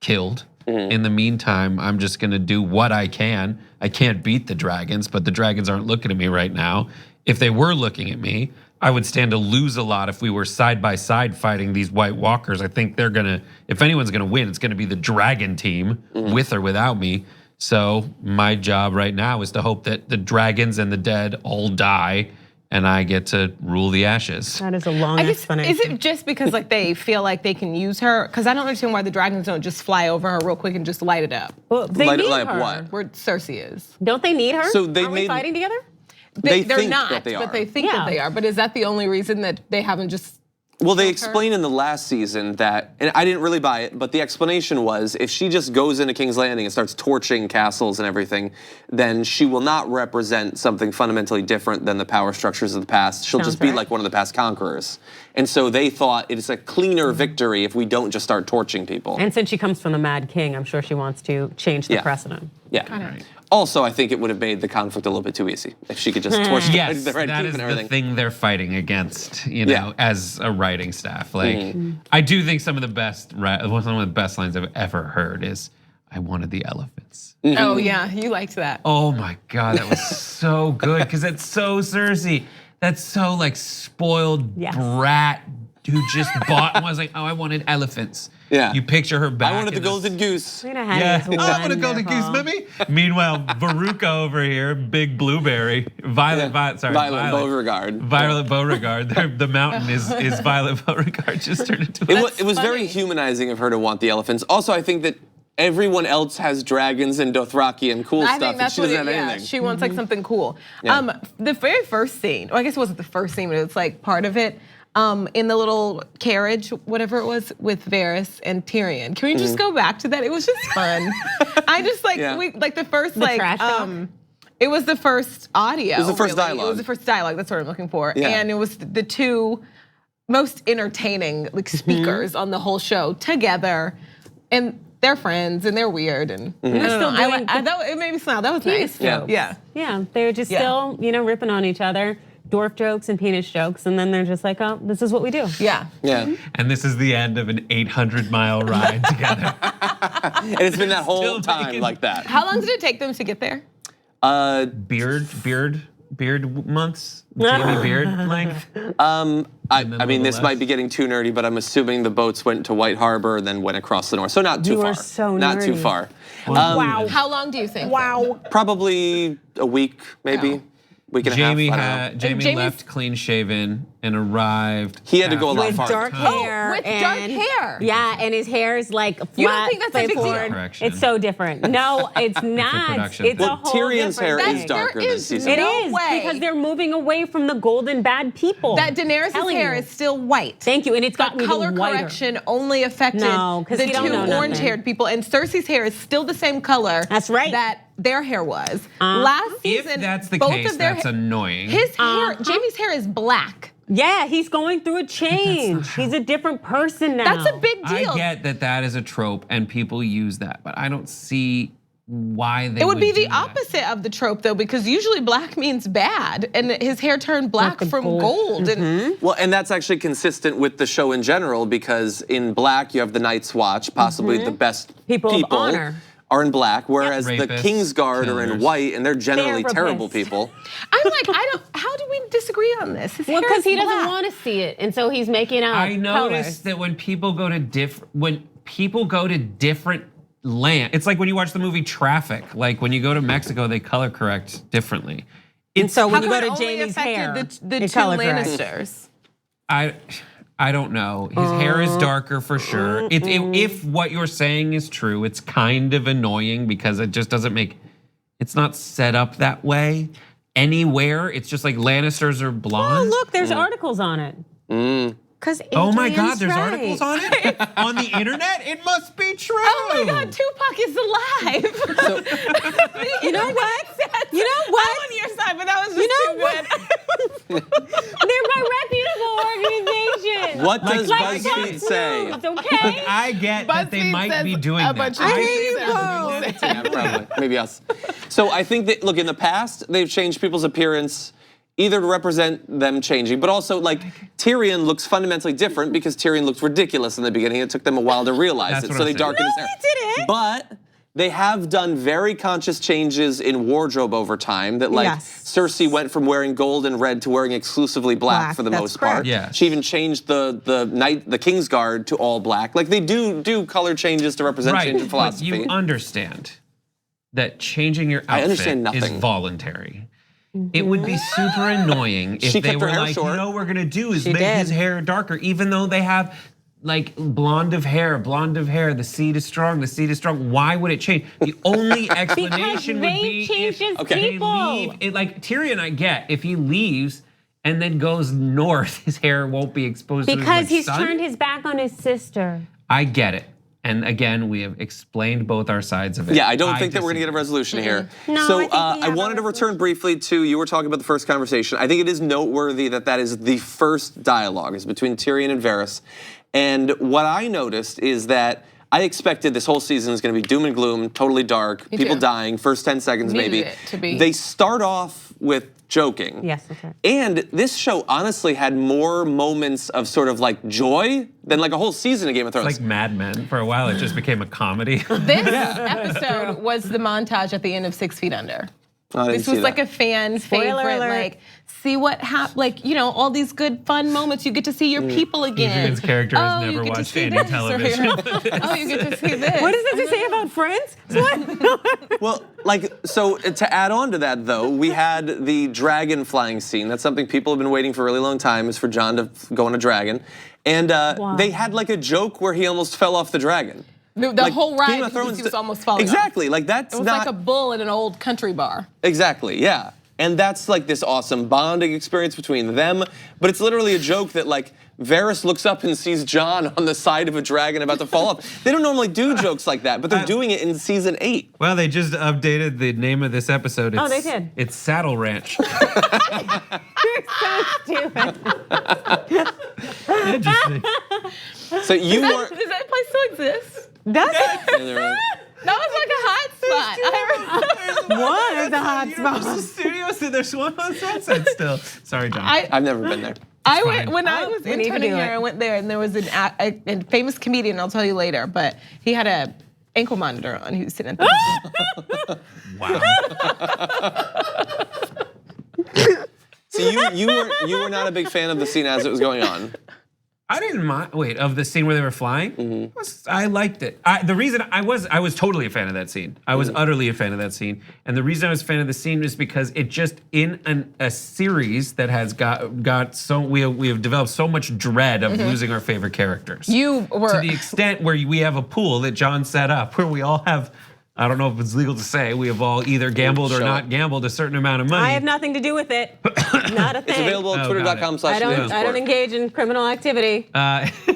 killed. In the meantime, I'm just gonna do what I can. I can't beat the dragons, but the dragons aren't looking at me right now. If they were looking at me, I would stand to lose a lot if we were side by side fighting these White Walkers. I think they're gonna, if anyone's gonna win, it's gonna be the dragon team, with or without me. So my job right now is to hope that the dragons and the dead all die, and I get to rule the ashes. That is a long explanation. Is it just because like they feel like they can use her? Because I don't understand why the dragons don't just fly over her real quick and just light it up. Well, they Light need up her. what? Where Cersei is. Don't they need her? So they Aren't we made- fighting together? They They're think not, that they but are. they think that they are. But is that the only reason that they haven't just? Well, they explained in the last season that, and I didn't really buy it, but the explanation was if she just goes into King's Landing and starts torching castles and everything, then she will not represent something fundamentally different than the power structures of the past. She'll just be like one of the past conquerors. And so they thought it's a cleaner victory if we don't just start torching people. And since she comes from the Mad King, I'm sure she wants to change the precedent. Yeah. Also, I think it would have made the conflict a little bit too easy if she could just torch Yes, the Red that Keep is and the everything. thing they're fighting against, you know, as a writing staff. Like, I do think some of the best lines I've ever heard is, "I wanted the elephants." Oh yeah, you liked that. Oh my God, that was so good because that's so Cersei. That's so like spoiled brat who just bought and was like, "Oh, I wanted elephants." Yeah. You picture her back. I wanted the in this- golden goose. Yeah, I want a golden goose, Mimi. Meanwhile, Veruca over here, big blueberry, Violet Beauregard. Violet Beauregard. The mountain is Violet Beauregard just turned into. It was very humanizing of her to want the elephants. Also, I think that everyone else has dragons and Dothraki and cool I stuff, think and that's she what doesn't it, have yeah, anything. she wants like something cool. Yeah. The very first scene, well, I guess it wasn't the first scene, but it's like part of it. In the little carriage, whatever it was, with Varys and Tyrion. Can we just go back to that? It was just fun. I just like the first trash talk? it was the first audio. It was the first really. dialogue. It was the first dialogue. That's what I'm looking for. Yeah. And it was the two most entertaining like speakers on the whole show together, and they're friends and they're weird and I don't know. It made me smile. That was nice. Yeah. Yeah, they're just still, ripping on each other. Dwarf jokes and penis jokes, and then they're just like, oh, this is what we do. Yeah. And this is the end of an 800-mile ride together. And it's been that whole time like that. How long did it take them to get there? Beard months, Jamie Beard length. I mean, this might be getting too nerdy, but I'm assuming the boats went to White Harbor and then went across the north. So not too You far. are so not too nerdy. far. Wow. How long do you think? Wow. Probably a week, maybe. Oh. Week and a half. I don't know. Jamie left clean shaven and arrived. He had to go a lot With farther. dark hair. with dark hair. Yeah, and his hair is like flat. You don't think that's a big deal? forward. Correction. It's so different. No, it's not. production. It's a Well, whole Tyrion's hair different is thing. darker There this is season. It no is way. because they're moving away from the golden bad people. That Daenerys' Telling hair you. is still white. Thank you, and it's That gotten color even whiter. correction only affected No, 'cause the you don't know two nothing. orange-haired people, and Cersei's hair is still the same color. That's right. That their hair was last If season. that's the both case, of their that's annoying. His hair, Jamie's hair is black. Yeah, he's going through a change. He's a different person now. That's a big I deal. get that is a trope and people use that, but I don't see why they It would be do the that. opposite of the trope though, because usually black means bad, and his hair turned black the from gold. gold. And Well, and that's actually consistent with the show in general because in black you have the Night's Watch, possibly the best People of honor. are in black, whereas the Rapists, Kingsguard are in killers. white, and they're generally Therapists. terrible people. I'm like, how do we disagree on this? His Well, hair because is he doesn't black. want to see it, and so he's making out I noticed colors. that when people go to different land, it's like when you watch the movie Traffic. Like when you go to Mexico, they color correct differently. And so How when you come go it to only Jamie's affected hair, the it two color corrects. Lannisters? I don't know. His hair is darker for sure. If what you're saying is true, it's kind of annoying because it just doesn't make. It's not set up that way anywhere. It's just like Lannisters are Oh, blonde. look, there's articles on it. Because Oh my God, there's articles on it on the internet. It must be true. Oh my God, Tupac is alive. You know what? You know I'm what? on your side, but that was just You know too what? good. They're my reputable organization. What does Like BuzzFeed Fox say? News, okay? I get that they BuzzFeed might says be doing a that. bunch of I things hear you, that Bo. are being said. Yeah, probably. Maybe us. So I think that, look, in the past, they've changed people's appearance either to represent them changing, but also like Tyrion looks fundamentally different because Tyrion looked ridiculous in the beginning. It took them a while to realize That's it, what so I'm they saying. darkened his No, hair. he didn't. But They have done very conscious changes in wardrobe over time that like Cersei went from wearing gold and red to wearing exclusively black for the most part. Yeah. She even changed the Kingsguard to all black. Like they do color changes to represent change in philosophy. But you understand that changing your outfit is voluntary. It would be super annoying if they were like, you know what we're gonna do is make his hair darker, even though they have like blonde of hair, the seed is strong, Why would it change? The only explanation would be if they leave. Like Tyrion, I get, if he leaves and then goes north, his hair won't be exposed to as much sun. Because he's turned his back on his sister. I get it. And again, we have explained both our sides of it. Yeah, I don't think that we're gonna get a resolution here. No, so I wanted to return briefly to, you were talking about the first conversation. I think it is noteworthy that that is the first dialogue is between Tyrion and Varys. And what I noticed is that I expected this whole season is gonna be doom and gloom, totally dark, people dying, first 10 seconds maybe. It to be. They start off with joking. Yes, that's right. And this show honestly had more moments of sort of like joy than like a whole season of Game of Thrones. Like Mad Men. For a while, it just became a comedy. This episode was the montage at the end of 6 Feet Under. This was like a fan favorite, like see what happened, like all these good fun moments. You get to see your people again. Adrian's character has never watched any television. Oh, you get to see this. What does it to say about Friends? What? Well, like, so to add on to that though, we had the dragon flying scene. That's something people have been waiting for a really long time, is for Jon to go on a dragon. And they had like a joke where he almost fell off the dragon. The whole ride, he was almost falling off. Exactly, like that's It was not like a bull in an old country bar. Exactly, yeah. And that's like this awesome bonding experience between them. But it's literally a joke that like Varys looks up and sees Jon on the side of a dragon about to fall off. They don't normally do jokes like that, but they're doing it in season 8. Well, they just updated the name of this episode. Oh, they did. It's Saddle Ranch. You're so stupid. Interesting. So you Does that place still exist? Does it? That was like a hot spot. What is the hot spot? There's a studio, so there's one on Sunset still. Sorry, John. I've never been there. I went when I was we need to interning do here. it. I went there, and there was a famous comedian. I'll tell you later, but he had a ankle monitor on. He was sitting at the. Wow. So you were not a big fan of the scene as it was going on. I didn't mind. Wait, of the scene where they were flying, I liked it. The reason I was totally a fan of that scene. I was utterly a fan of that scene, and the reason I was a fan of the scene is because it just in a series that has got so we have developed so much dread of losing our favorite characters. You were to the extent where we have a pool that John set up where we all have. I don't know if it's legal to say, we have all either gambled or not gambled a certain amount of money. I have nothing to do with it. Not a thing. It's available at twitter.com/. I don't engage in criminal activity.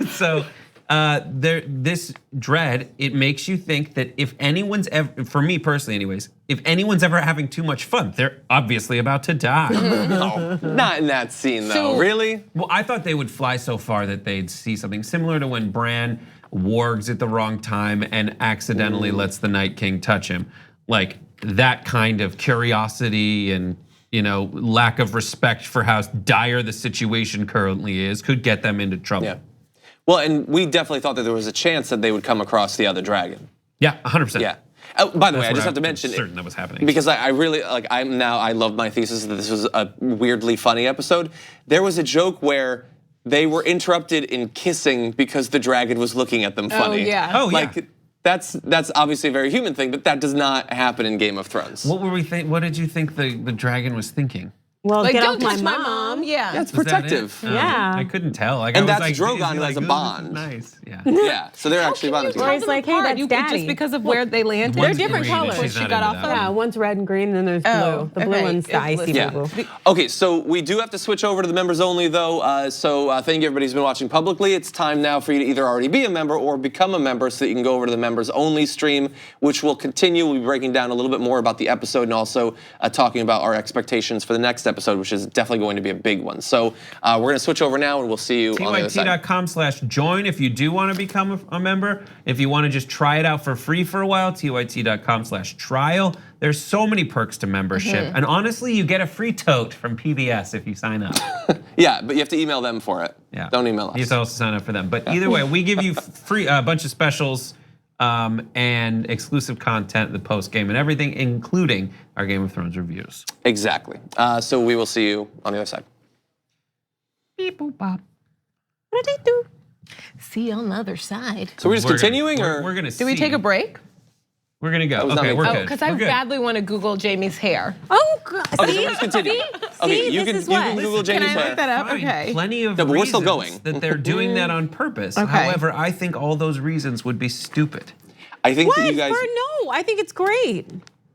So this dread, it makes you think that if anyone's ever, for me personally anyways, if anyone's ever having too much fun, they're obviously about to die. No, not in that scene though, really? Well, I thought they would fly so far that they'd see something similar to when Bran wargs at the wrong time and accidentally lets the Night King touch him. Like that kind of curiosity and lack of respect for how dire the situation currently is could get them into trouble. Yeah. Well, and we definitely thought that there was a chance that they would come across the other dragon. Yeah, 100%. Yeah. By the way, I just have to mention, certain that was happening because I really like. I love my thesis that this was a weirdly funny episode. There was a joke where they were interrupted in kissing because the dragon was looking at them funny. Oh yeah. Oh yeah. Like that's obviously a very human thing, but that does not happen in Game of Thrones. What were we think? What did you think the dragon was thinking? Well, Like, get don't off my touch mom. Yeah. That's Was that it? protective. Yeah. I couldn't tell. Like, And I was that's like, Drogon is he who has a "Ooh, bond." Nice. Yeah. Yeah. So they're actually bonded Tell together. He's them like, hey, apart. that's You daddy. just because of where they landed. One's different green and colors. she's She not got into off that of. one. Yeah, one's red and green, and then there's Oh, blue. The blue okay. one's the It's icy Yeah. blue. Okay, so we do have to switch over to the members only though. Thank you everybody who's been watching publicly. It's time now for you to either already be a member or become a member so that you can go over to the members only stream, which will continue. We'll be breaking down a little bit more about the episode and also talking about our expectations for the next episode, which is definitely going to be a big one. So we're gonna switch over now and we'll see you on the other side. TYT.com/join if you do want to become a member. If you want to just try it out for free for a while, TYT.com/trial. There's so many perks to membership. And honestly, you get a free tote from PBS if you sign up. Yeah, but you have to email them for it. Yeah. Don't email us. You have to also sign up for them. But either way, we give you free a bunch of specials and exclusive content, the post game and everything, including our Game of Thrones reviews. Exactly. So we will see you on the other side. Beep boop bop. What did they do? See you on the other side. So we're just continuing, or we're gonna Do we take a break? We're gonna go. was not Okay, me. we're Oh, good. because I We're good. badly want to Google Jamie's hair. Oh, God. Okay, so let's continue. Okay, you can Google Can Jamie's I look hair. that up? Fine. Okay. Plenty of No, but we're still reasons going. that they're doing that on purpose. Okay. However, I think all those reasons would be stupid. I think What? that you guys. No, I think it's great.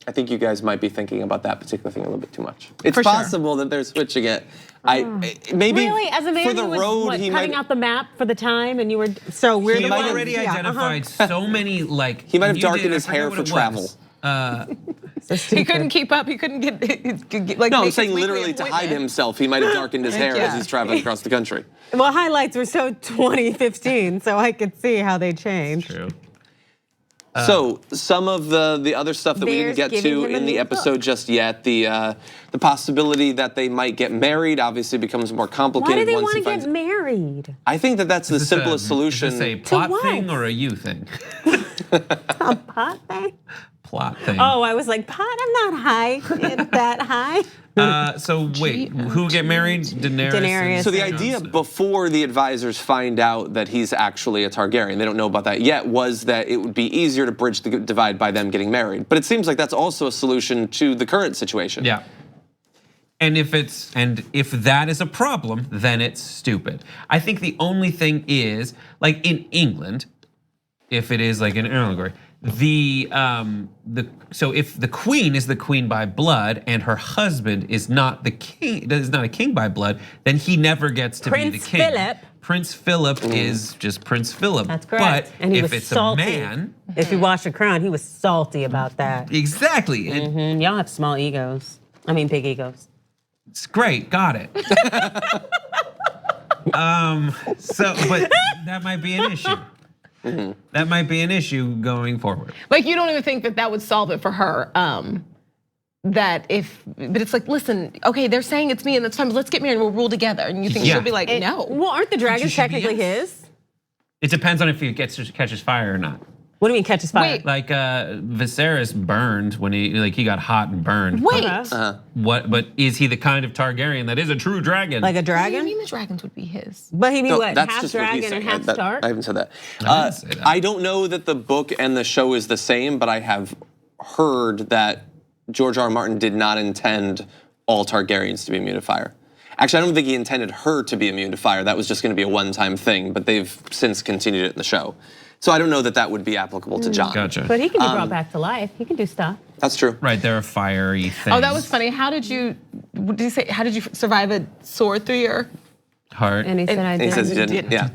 I think you guys might be thinking about that particular thing a little bit too much. It's For sure. possible that they're switching it. Maybe Really, as a man for the who was road what, he cutting might. out the map for the time, and you were So we're He the might ones- have already yeah, identified so many like. He might have you darkened did- I his forget hair what for it travel. was. He couldn't keep up. He couldn't get like. No, I'm make his saying weekly literally to hide appointment. himself, he might have darkened his hair as Yeah. he's traveling across the country. Well, highlights were so 2015, so I could see how they changed. True. So some of the other stuff that we didn't Bear's get giving to him a in the new episode book. just yet, the possibility that they might get married obviously becomes more Why complicated do they once want he to finds. get married? I think that that's the Is this simplest solution. Is this a plot what? thing or a you thing? A pot thing? Plot thing. Oh, I was like, pot? I'm not high. It's that high. So wait, who get married? Daenerys. Daenerys. and So the Jon idea Snow. before the advisors find out that he's actually a Targaryen, they don't know about that yet, was that it would be easier to bridge the divide by them getting married. But it seems like that's also a solution to the current situation. Yeah. And if that is a problem, then it's stupid. I think the only thing is, like in England, if it is like an allegory, so if the queen is the queen by blood and her husband is not the king, is not a king by blood, then he never gets to be the Prince king. Philip. Prince Philip is just Prince Philip. That's correct. But And he if was it's salty. a man, If you watch The Crown, he was salty about that. exactly, and Y'all have small egos. I mean, big egos. it's great. Got it. But that might be an issue. That might be an issue going forward. Like you don't even think that that would solve it for her. But it's like, listen, okay, they're saying it's me and it's fine, but let's get married and we'll rule together. And you think Yeah. she'll be like, no. Well, aren't the dragons should be technically yes. his? It depends on if he catches fire or not. What do you mean catches fire? Wait. Like Viserys burned when he got hot and burned. Wait. What? But is he the kind of Targaryen that is a true dragon? Like a What do you dragon? mean the dragons would be his? But he mean No, what? that's Half just what he's dragon and saying. half Stark? I haven't said that. I didn't say that. I don't know that the book and the show is the same, but I have heard that George R. R. Martin did not intend all Targaryens to be immune to fire. Actually, I don't think he intended her to be immune to fire. That was just going to be a one-time thing, but they've since continued it in the show. So I don't know that that would be applicable to Jon. Gotcha. But he can be brought back to life. He can do stuff. That's true. Right, they're a fiery thing. Oh, that was funny. How did you survive a sword through your? Heart. And he said, I And he did. says he didn't. Yeah.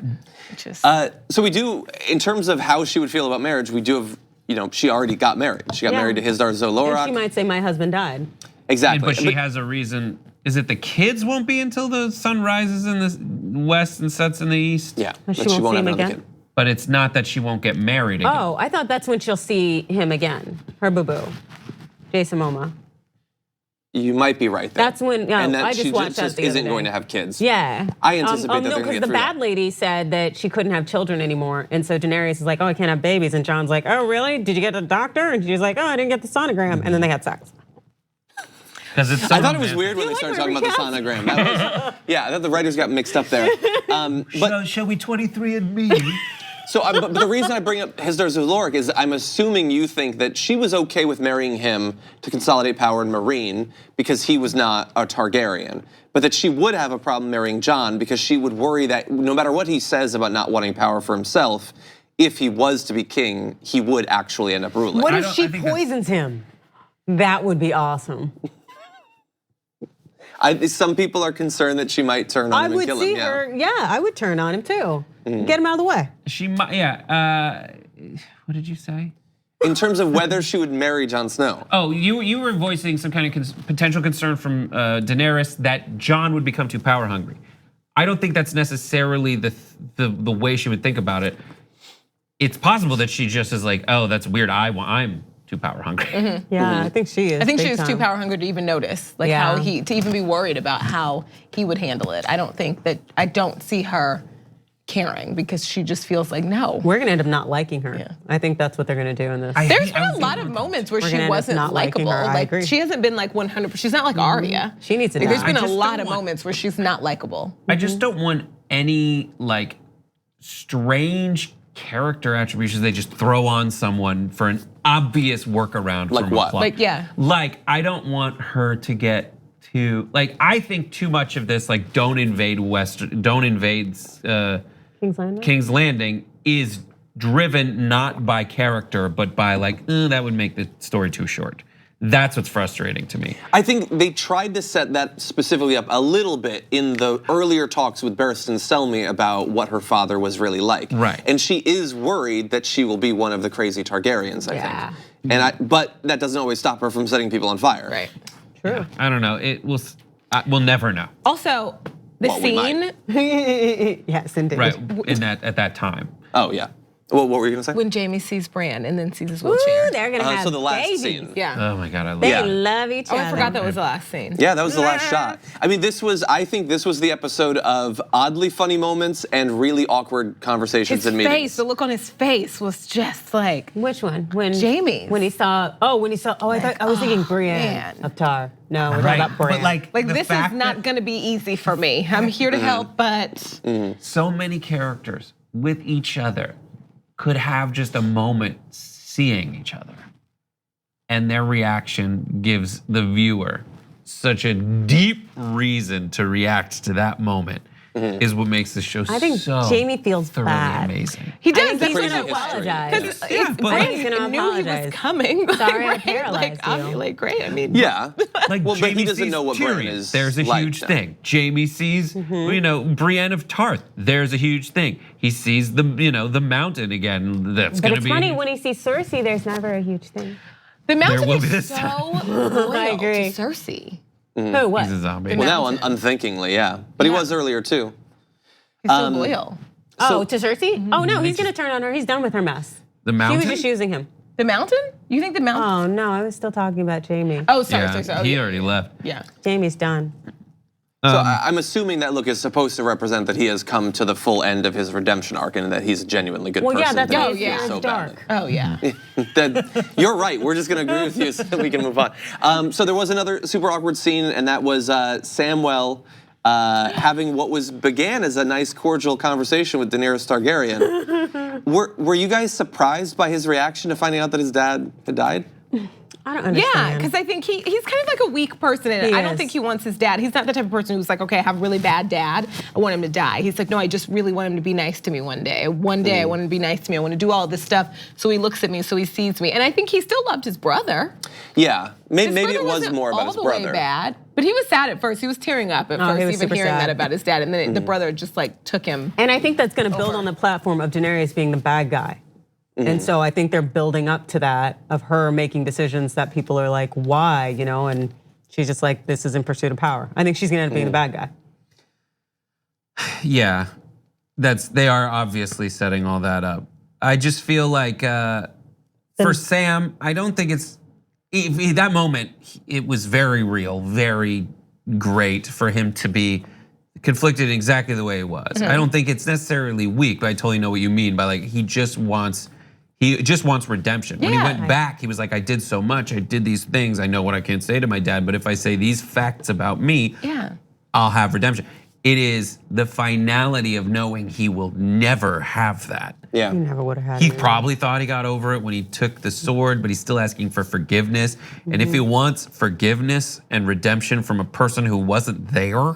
Just, So we do, in terms of how she would feel about marriage, we do have, she already got married. She got Yeah. married to Hizdahr And she Zolorak. might say, my husband died. Exactly. But she has a reason. Is it the kids won't be until the sun rises in the west and sets in the east? Yeah, And but she won't see him have another again? kid. But it's not that she won't get married again. Oh, I thought that's when she'll see him again. Her boo-boo. Jason Momoa. You might be right there. That's when, and that I just she watched that just the other isn't day. going to have kids. Yeah. I anticipate that no, they're gonna because get the through bad that. lady said that she couldn't have children anymore. And so Daenerys is like, oh, I can't have babies. And John's like, oh, really? Did you get a doctor? And she's like, oh, I didn't get the sonogram. And then they had sex. Because it's so I thought it was romantic. weird when they like started my talking about the sonogram. That was, yeah, I thought the writers got mixed up there. But Shall we 23andMe? so, but the reason I bring up Hizdahr Zolorak is I'm assuming you think that she was okay with marrying him to consolidate power in Meereen because he was not a Targaryen, but that she would have a problem marrying Jon because she would worry that no matter what he says about not wanting power for himself, if he was to be king, he would actually end up ruling. What I if don't- she I think that's- poisons him? That would be awesome. Some people are concerned that she might turn on I him and would kill see him. Yeah. her. Yeah, I would turn on him too. Get him out of the way. She might, yeah. What did you say? In terms of whether she would marry Jon Snow. Oh, you were voicing some kind of potential concern from Daenerys that Jon would become too power hungry. I don't think that's necessarily the way she would think about it. It's possible that she just is like, oh, that's weird. I'm too power hungry. Yeah, I think she is. I think big she was too time. power hungry to even notice, like Yeah. to even be worried about how he would handle it. I don't see her caring because she just feels like no. We're gonna end up not liking her. Yeah. I think that's what they're gonna do in this. There's been a lot of moments where she gonna end up wasn't not liking likable. her. I Like agree. she hasn't been like 100%. She's not like Arya. She needs to Like, there's die. been I a just lot don't of want- moments where she's not likable. I just don't want any like strange character attributions they just throw on someone for an obvious workaround. Like from a what? plot. Like, yeah. Like I don't want her to get too like I think too much of this like don't invade King's Landing? King's Landing is driven not by character but by like that would make the story too short. That's what's frustrating to me. I think they tried to set that specifically up a little bit in the earlier talks with Barristan Selmy about what her father was really like. Right. And she is worried that she will be one of the crazy Targaryens, I think. But that doesn't always stop her from setting people on fire. Right. True. I don't know. We'll never know. Also, the Well, we scene Yes, indeed. Right at that time. Oh, yeah. Well, what were you gonna say? when Jamie sees Bran and then sees his Ooh, wheelchair. they're gonna have So the last babies. scene. Yeah. Oh my God, I love They Yeah. love each Oh, other. I forgot that was the last scene. Yeah, that was the last shot. I mean, I think this was the episode of oddly funny moments and really awkward conversations His and meetings. face, the look on his face was just like, Which one? When Jamie's. When he saw. I was thinking Brienne man. of Tar. No, we're Right, talking about Brienne. but like the this is fact not that gonna be easy for me. I'm here to help, but so many characters with each other could have just a moment seeing each other, and their reaction gives the viewer such a deep reason to react to that moment. Is what makes the show I think so Jamie feels thoroughly bad. amazing. he I does. think That's he's what gonna it was. apologize. Because Yeah, but Bran he's gonna knew he apologize. was coming. Sorry, I right? paralyzed Like, you. like, great. I mean, Yeah. Like Well, but he Jamie doesn't sees know what Brienne Tyrion. is There's a like huge now. thing. Jamie sees, Brienne of Tarth. There's a huge thing. He sees the mountain again. That's But gonna it's be. funny when he sees Cersei. There's never a huge thing. the mountain will be is this so time. loyal I agree. to Cersei. Who? What? He's a zombie. Well, now Mountain. unthinkingly, yeah. But he Yeah. was earlier too. He's so loyal. Oh, to Cersei? Oh no, he's gonna turn on her. He's done with her mess. The She mountain. was just using him. The mountain? You think the mountain? Oh no, I was still talking about Jamie. Oh, sorry, yeah, sorry. he Okay. already left. Yeah. Jamie's done. So I'm assuming that look is supposed to represent that he has come to the full end of his redemption arc and that he's a genuinely good Well, person. yeah, that's that why he his hair feels is so dark. Oh yeah. That you're right. We're just gonna agree with you so that we can move on. So there was another super awkward scene, and that was Samwell having what began as a nice, cordial conversation with Daenerys Targaryen. Were you guys surprised by his reaction to finding out that his dad had died? I don't understand. Yeah, because I think he's kind of like a weak person, and He I don't is. think he wants his dad. He's not the type of person who's like, okay, I have a really bad dad. I want him to die. He's like, no, I just really want him to be nice to me one day. One day I want him to be nice to me. I want to do all this stuff. So he looks at me, so he sees me, and I think he still loved his brother. Yeah, His maybe brother it was wasn't more about all his the way brother. bad, but he was sad at first. He was tearing up at Oh, he first, was even super hearing sad. that about his dad, and then the brother just like took him. And I think that's gonna build on the platform of Daenerys being the bad guy. And so I think they're building up to that of her making decisions that people are like, why, and she's just like, this is in pursuit of power. I think she's gonna end up being the bad guy. Yeah, they are obviously setting all that up. I just feel like for Sam, I don't think that moment. It was very real, very great for him to be conflicted in exactly the way it was. I don't think it's necessarily weak, but I totally know what you mean by like he just wants redemption. When he Yeah. went back, he was like, I did so much, I did these things. I know what I can't say to my dad, but if I say these facts about me, Yeah. I'll have redemption. It is the finality of knowing he will never have that. Yeah. You never would have had He it. probably thought he got over it when he took the sword, but he's still asking for forgiveness. And if he wants forgiveness and redemption from a person who wasn't there,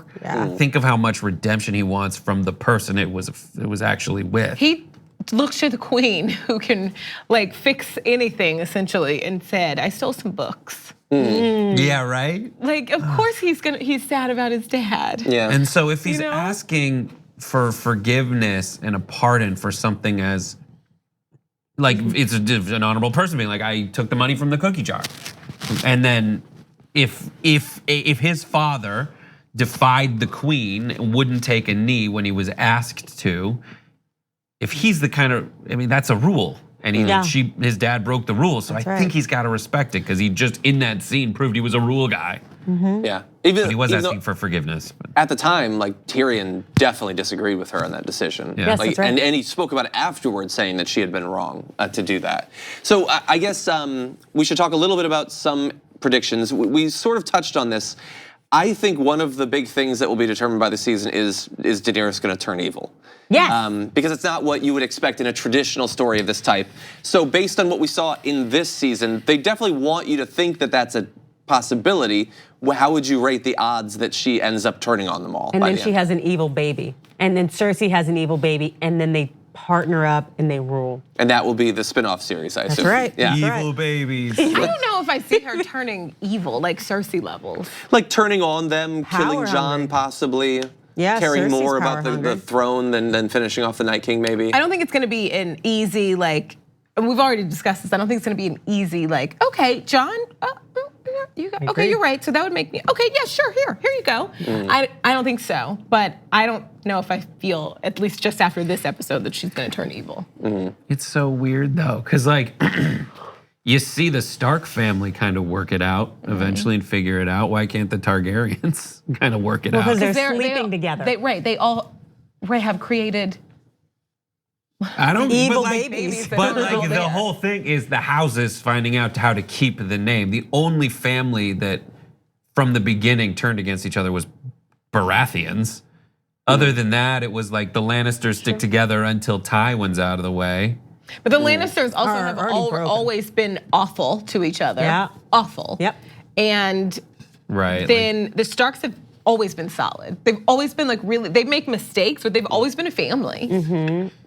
think of how much redemption he wants from the person it was actually with. He looked to the queen, who can like fix anything essentially, and said, "I stole some books." Yeah, right? Like, of course he's sad about his dad. Yeah. And so if he's You know? asking for forgiveness and a pardon for something as like it's an honorable person being like, I took the money from the cookie jar. And then if his father defied the queen, wouldn't take a knee when he was asked to, if he's the kind of, that's a rule. And his dad broke the rules, so I That's right. think he's got to respect it because he just in that scene proved he was a rule guy. Yeah. Even He was even though asking for forgiveness. But at the time, like Tyrion definitely disagreed with her on that decision. Yeah. Yes, Like, that's right. and he spoke about it afterwards, saying that she had been wrong to do that. So I guess we should talk a little bit about some predictions. We sort of touched on this. I think one of the big things that will be determined by the season is Daenerys going to turn evil? Yes. Because it's not what you would expect in a traditional story of this type. So based on what we saw in this season, they definitely want you to think that that's a possibility. How would you rate the odds that she ends up turning on them all? And by then the she end? has an evil baby. And then Cersei has an evil baby. And then they partner up and they rule. And that will be the spin-off series, I assume. right. Yeah. That's evil babies. I don't know if I see her turning evil like Cersei levels. Like turning on them, killing Power Jon hungry. possibly. Yeah, Caring Cersei's more power about the hungry. throne than finishing off the Night King maybe. I don't think it's gonna be an easy, like, and we've already discussed this. I don't think it's gonna be an easy, like, okay, Jon, you got, okay, agree. you're right. So that would make me, okay, yeah, sure, here you go. I don't think so, but I don't know if I feel, at least just after this episode, that she's gonna turn evil. It's so weird though, because like you see the Stark family kind of work it out eventually and figure it out. Why can't the Targaryens kind of work it out? because they're sleeping together. They all have created. I don't Evil but like, babies that But are like all the there. whole thing is the houses finding out how to keep the name. The only family that from the beginning turned against each other was Baratheons. Other than that, it was like the Lannisters stick together until Tywin's out of the way. But the Lannisters also Are have already broken. always been awful to each other. Yeah. Awful. Yep. And Right. like- then the Starks have always been solid. They've always been like really, they make mistakes, but they've always been a family.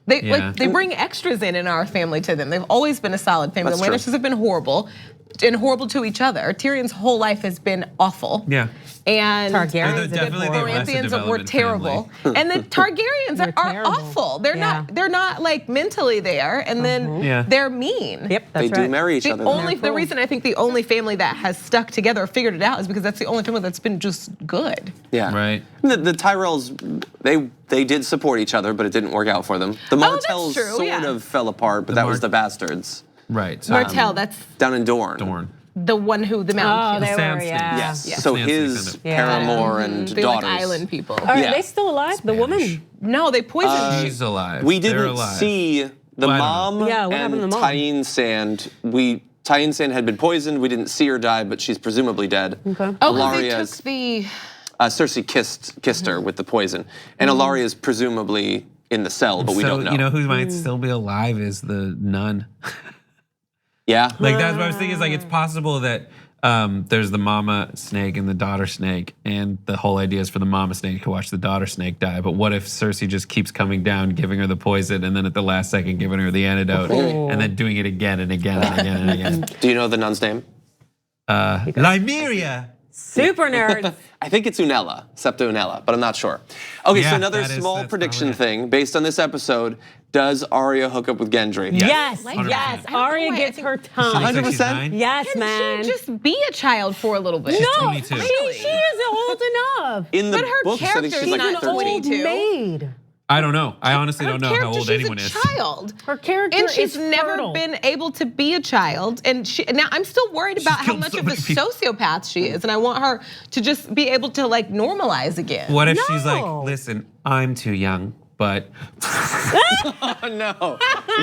They Yeah. like they bring extras in our family to them. They've always been a solid family. That's The true. Lannisters have been horrible and horrible to each other. Tyrion's whole life has been awful. Yeah. And Targaryens They're have been definitely the horrible. Arrested Baratheons were Development terrible, family. and the Targaryens They're are terrible. awful. They're Yeah. not. They're not like mentally there, and then Yeah. they're mean. Yep, that's They right. do marry each The other. though. only the reason I think the only family that has stuck together or figured it out is because that's the only family that's been just good. Yeah. Right. The Tyrells, they did support each other, but it didn't work out for them. The Oh, that's Martells true, sort yeah. of fell apart, but that was the bastards Right. So Martell, that's down in Dorne. Dorne. the one who the Oh, mountain they killed. were, Sandstorm. yeah. Yes. Yeah. So Nancy his kind of- Yeah. paramour and They daughters. like island people. Are Yeah. they still alive? The woman? No, they poisoned. She's alive. We They're didn't alive. see the Well, I don't mom know. Yeah, what happened to and the mom? Tyene Sand. Tyene Sand had been poisoned. We didn't see her die, but she's presumably dead. Okay. Oh, because they Ilaria's- took the. Cersei kissed her with the poison, and Ilaria is presumably in the cell, but we So don't know. you know who might still be alive is the nun. Yeah. Like that's what I was thinking. Is like it's possible that there's the mama snake and the daughter snake, and the whole idea is for the mama snake to watch the daughter snake die. But what if Cersei just keeps coming down, giving her the poison, and then at the last second giving her the antidote, and then doing it again and again and again and again? Do you know the nun's name? Lymeria. Super nerds. I think it's Unella, Septa Unella, but I'm not sure. Okay, Yeah, so another that's small prediction probably it. thing based on this episode. Does Arya hook up with Gendry? Yes, Like yes. that. I don't know Arya why, I gets think- her She tongue. looks like she's 100%? 9. Yes, Can man. she just be a child for a little bit? She's no, 22. she is old enough. In the But her books, I think character's she's like not 13. 22. Maid. I don't know. I honestly Her don't know how character, old she's anyone a is. child. Her character And she's is never fertile. been able to be a child. And now I'm still worried about how killed much so of a many people. sociopath she is. And I want her to just be able to like normalize again. What if she's like, No. listen, I'm too young, but Oh no,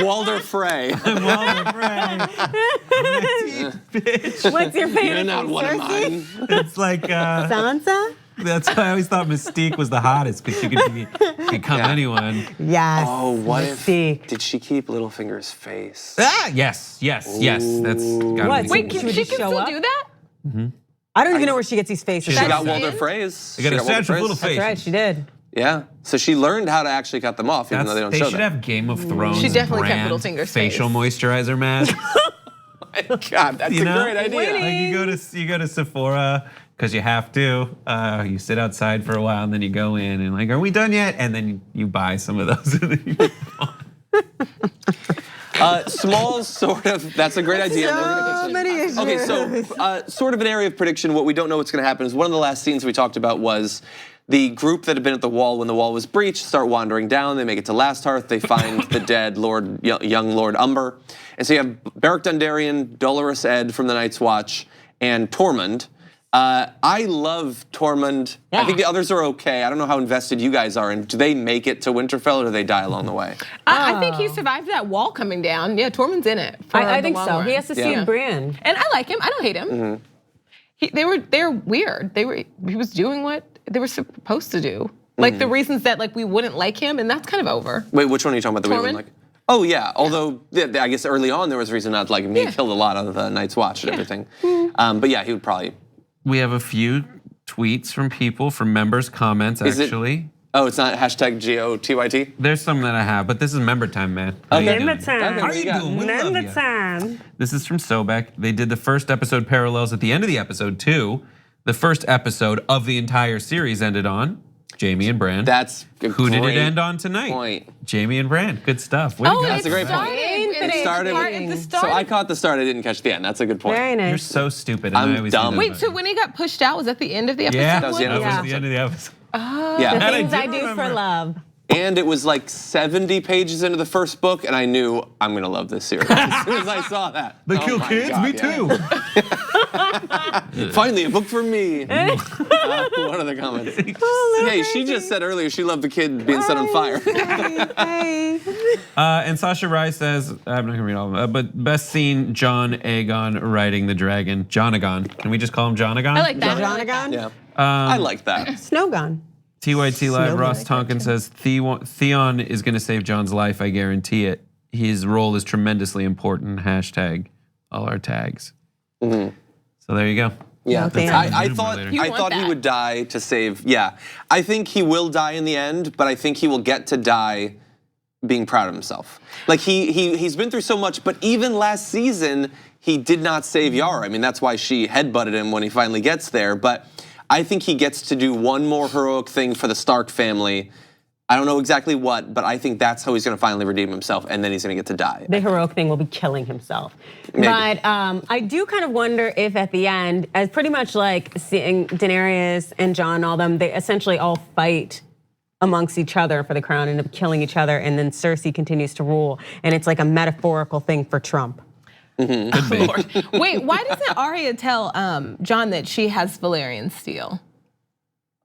Walder Frey. Walder Frey. What's your favorite? You're not one of mine. It's like Sansa? that's why I always thought Mystique was the hottest because she could become Yeah. anyone. Yes. Oh, what Mystique. if? Did she keep Littlefinger's face? Ah, yes. That's gotta What? be Wait, She can would she just can show still up? do that? I don't even know where she gets these faces. She That's got it. Walder Frey's. They got She a Walder statue of Frey's. little face. That's right, she did. Yeah, so she learned how to actually cut them off, even though they don't They show should them. have Game of Thrones. She definitely kept brand Littlefinger's facial moisturizer mask. God, that's You a know? great idea. Like you go to Sephora because you have to. You sit outside for a while and then you go in and like, are we done yet? And then you buy some of those. And then you Small sort of, that's a great idea. and we're gonna continue. Okay, so sort of an area of prediction. What we don't know what's gonna happen is one of the last scenes we talked about was the group that had been at the wall when the wall was breached start wandering down. They make it to Last Hearth. They find the dead young Lord Umber. And so you have Beric Dondarrion, Dolorous Ed from the Night's Watch, and Tormund. I love Tormund. I think the others are okay. I don't know how invested you guys are. And do they make it to Winterfell or do they die along the way? I think he survived that wall coming down. Yeah, Tormund's in it. I think so. He has to see Bran. And I like him. I don't hate him. They're weird. He was doing what they were supposed to do. Like the reasons that like we wouldn't like him, and that's kind of over. Wait, which one are you talking about that we wouldn't like? Oh yeah, although I guess early on there was a reason not to like him. He killed a lot of the Night's Watch and everything. But yeah, he would probably. We have a few tweets from people, from members' comments actually. Oh, it's not hashtag GOTYT? There's some that I have, but this is member time, man. Member time. How are you doing? We love Member you. time. This is from Sobek. They did the first episode parallels at the end of the episode too. The first episode of the entire series ended on Jaime and Bran. That's a Who did it great end on tonight? point. Jaime and Bran. Good stuff. Way to go. That's a great point. It started. So I caught the start. I didn't catch the end. That's a good point. Very nice. You're so stupid. And I'm I always dumb. do that Wait, about so you. when he got pushed out, was that the end of the episode? Yeah, That was the end of the that was episode. the end of the episode. Yeah. The I things do I do for remember. love. And it was like 70 pages into the first book, and I knew I'm gonna love this series as soon as I saw that. They Oh kill my kids? God, Me yeah. too. Finally, a book for me. What are the comments? Hey, she just said earlier she loved the kid being set on fire. Hey. And Sasha Rai says, I'm not gonna read all of them, but best scene, John Aegon riding the dragon. Jonagon. Can we just call him Jonagon? I like that. Jonagon? Yeah, I like that. Snowgon. TYT Live, Snow Ross like Tonkin says, Theon is gonna save John's life, I guarantee it. His role is tremendously important. Hashtag all our tags. So there you go. Yeah, Theon. I More thought later. You I want thought he that. would die to save. Yeah, I think he will die in the end, but I think he will get to die being proud of himself. Like he's been through so much, but even last season he did not save Yara. I mean, that's why she headbutted him when he finally gets there. But I think he gets to do one more heroic thing for the Stark family. I don't know exactly what, but I think that's how he's gonna finally redeem himself, and then he's gonna get to die. The heroic thing will be killing himself. Maybe. But I do kind of wonder if at the end, as pretty much like seeing Daenerys and Jon and all them, they essentially all fight amongst each other for the crown and end up killing each other, and then Cersei continues to rule, and it's like a metaphorical thing for Trump. Could be. Wait, why doesn't Arya tell Jon that she has Valyrian steel?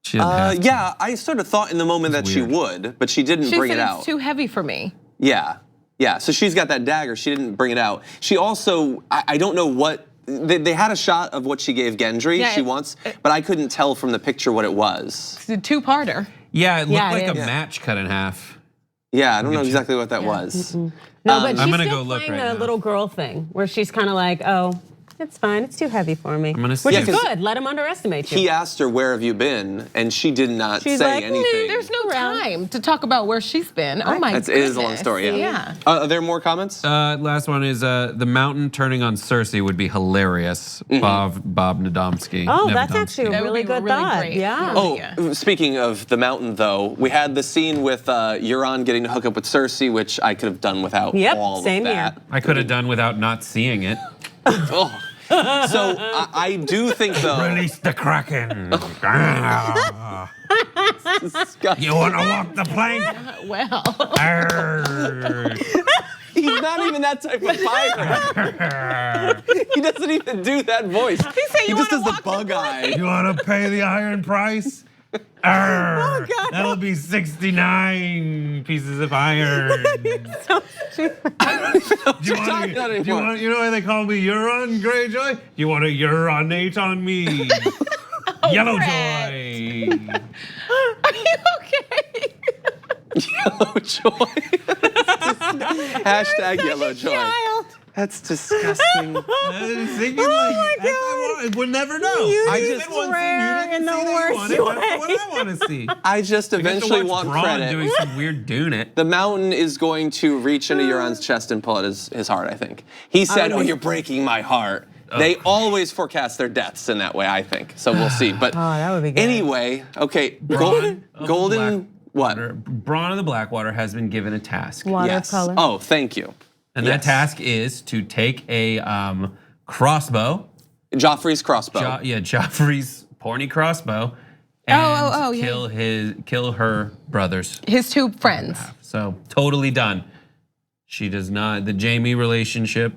She doesn't have to. Yeah, I sort of thought in the moment that she weird. would, but she didn't She bring said it it's out. too heavy for me. Yeah. So she's got that dagger. She didn't bring it out. She also, I don't know what, they had a shot of what she gave Gendry, Yeah, she wants, but I couldn't tell from the picture what it was. It's a two-parter. Yeah, it looked Yeah, like it a is. match cut in half. Yeah, I don't know exactly what that was. No, but she's I'm gonna still go look playing right the now. little girl thing, where she's kind of like, oh, it's fine, it's too heavy for me. gonna Which see. is Yeah, 'cause good, let him underestimate you. He asked her, where have you been? And she did not She's say like, anything. There's no time to talk about where she's been. Oh my It goodness. is a long story, yeah. Yeah. Are there more comments? Last one is the mountain turning on Cersei would be hilarious. Bob Nadomsky. Oh, that's Nevadomsky. actually a That would really be good really thought. great. Yeah. Oh, Yeah. speaking of the mountain, though, we had the scene with Euron getting to hook up with Cersei, which I could have done without Yep, all same of here. that. I could have done without not seeing it. Oh. So I do think, though, Release the Kraken. disgusting. You want to walk the plank? Well, Arr. He's not even that type of pirate. He doesn't even do that voice. He said, "You just does wanna the bug eye. You want to pay the iron price? Arr. That'll be 69 pieces of iron. You're talking about anymore. You know why they call me Euron Greyjoy? You want to urinate on me? Yellowjoy. are you okay? Yellow joy. Hashtag yellow joy. That's disgusting. We'll never know. I just swear in the worst That's what I want to see. I just eventually want credit. doing some weird doing it. The mountain is going to reach into Euron's chest and pull at his heart, I think. He said, oh, you're breaking my heart. They always forecast their deaths in that way, I think. So we'll see. But that would be good. anyway, okay, golden what? Bronn of the Blackwater has been given a task. Watercolor. Oh, thank you. And Yes. that task is to take a crossbow. Joffrey's crossbow. Joffrey's porny crossbow. And yeah. kill her brothers. His two friends. So totally done. She does not, the Jaime relationship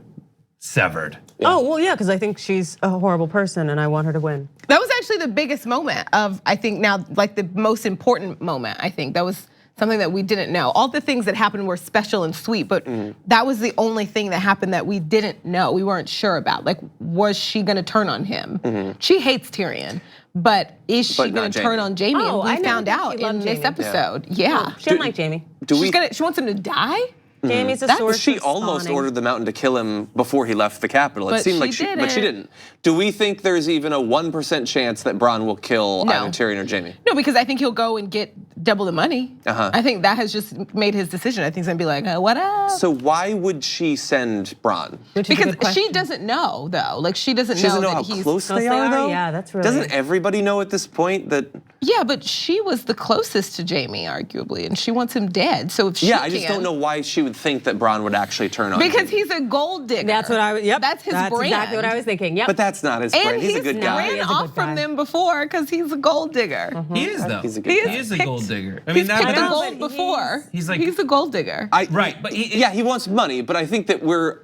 severed. Oh, well, yeah, because I think she's a horrible person and I want her to win. That was actually the biggest moment of, I think now, like the most important moment, I think. That was something that we didn't know. All the things that happened were special and sweet, but that was the only thing that happened that we didn't know, we weren't sure about. Like, was she gonna turn on him? She hates Tyrion, but is she gonna turn on Jamie? Oh, And I we never found think out she in loved this Jamie. episode. Yeah. She didn't like Jamie. She wants him to die? Jamie's a source She of almost spawning. ordered the Mountain to kill him before he left the capital. It But seemed like she but she didn't. Do we think there's even a 1% chance that Bronn will kill No. either Tyrion or Jamie? No, because I think he'll go and get double the money. I think that has just made his decision. I think he's gonna be like, what up? So why would she send Bronn? Because she doesn't know, though. Like, she doesn't She doesn't know that how he's close they are, though? Yeah, that's really. Doesn't everybody know at this point that? Yeah, but she was the closest to Jamie, arguably, and she wants him dead. So if she Yeah, I just don't know why she would think that Bronn would actually turn on Because Jamie. he's a gold digger. That's what I, yep. That's his brand. exactly what I was thinking. Yep. But that's not his brand. And He's a good guy. ran He is a off good from guy. them before because he's a gold digger. He is though. He's a good He guy. He is a picked- gold digger. I He's mean, picked the know, gold but before. he's like- he's a gold digger. right, but He wants money, but I think that we're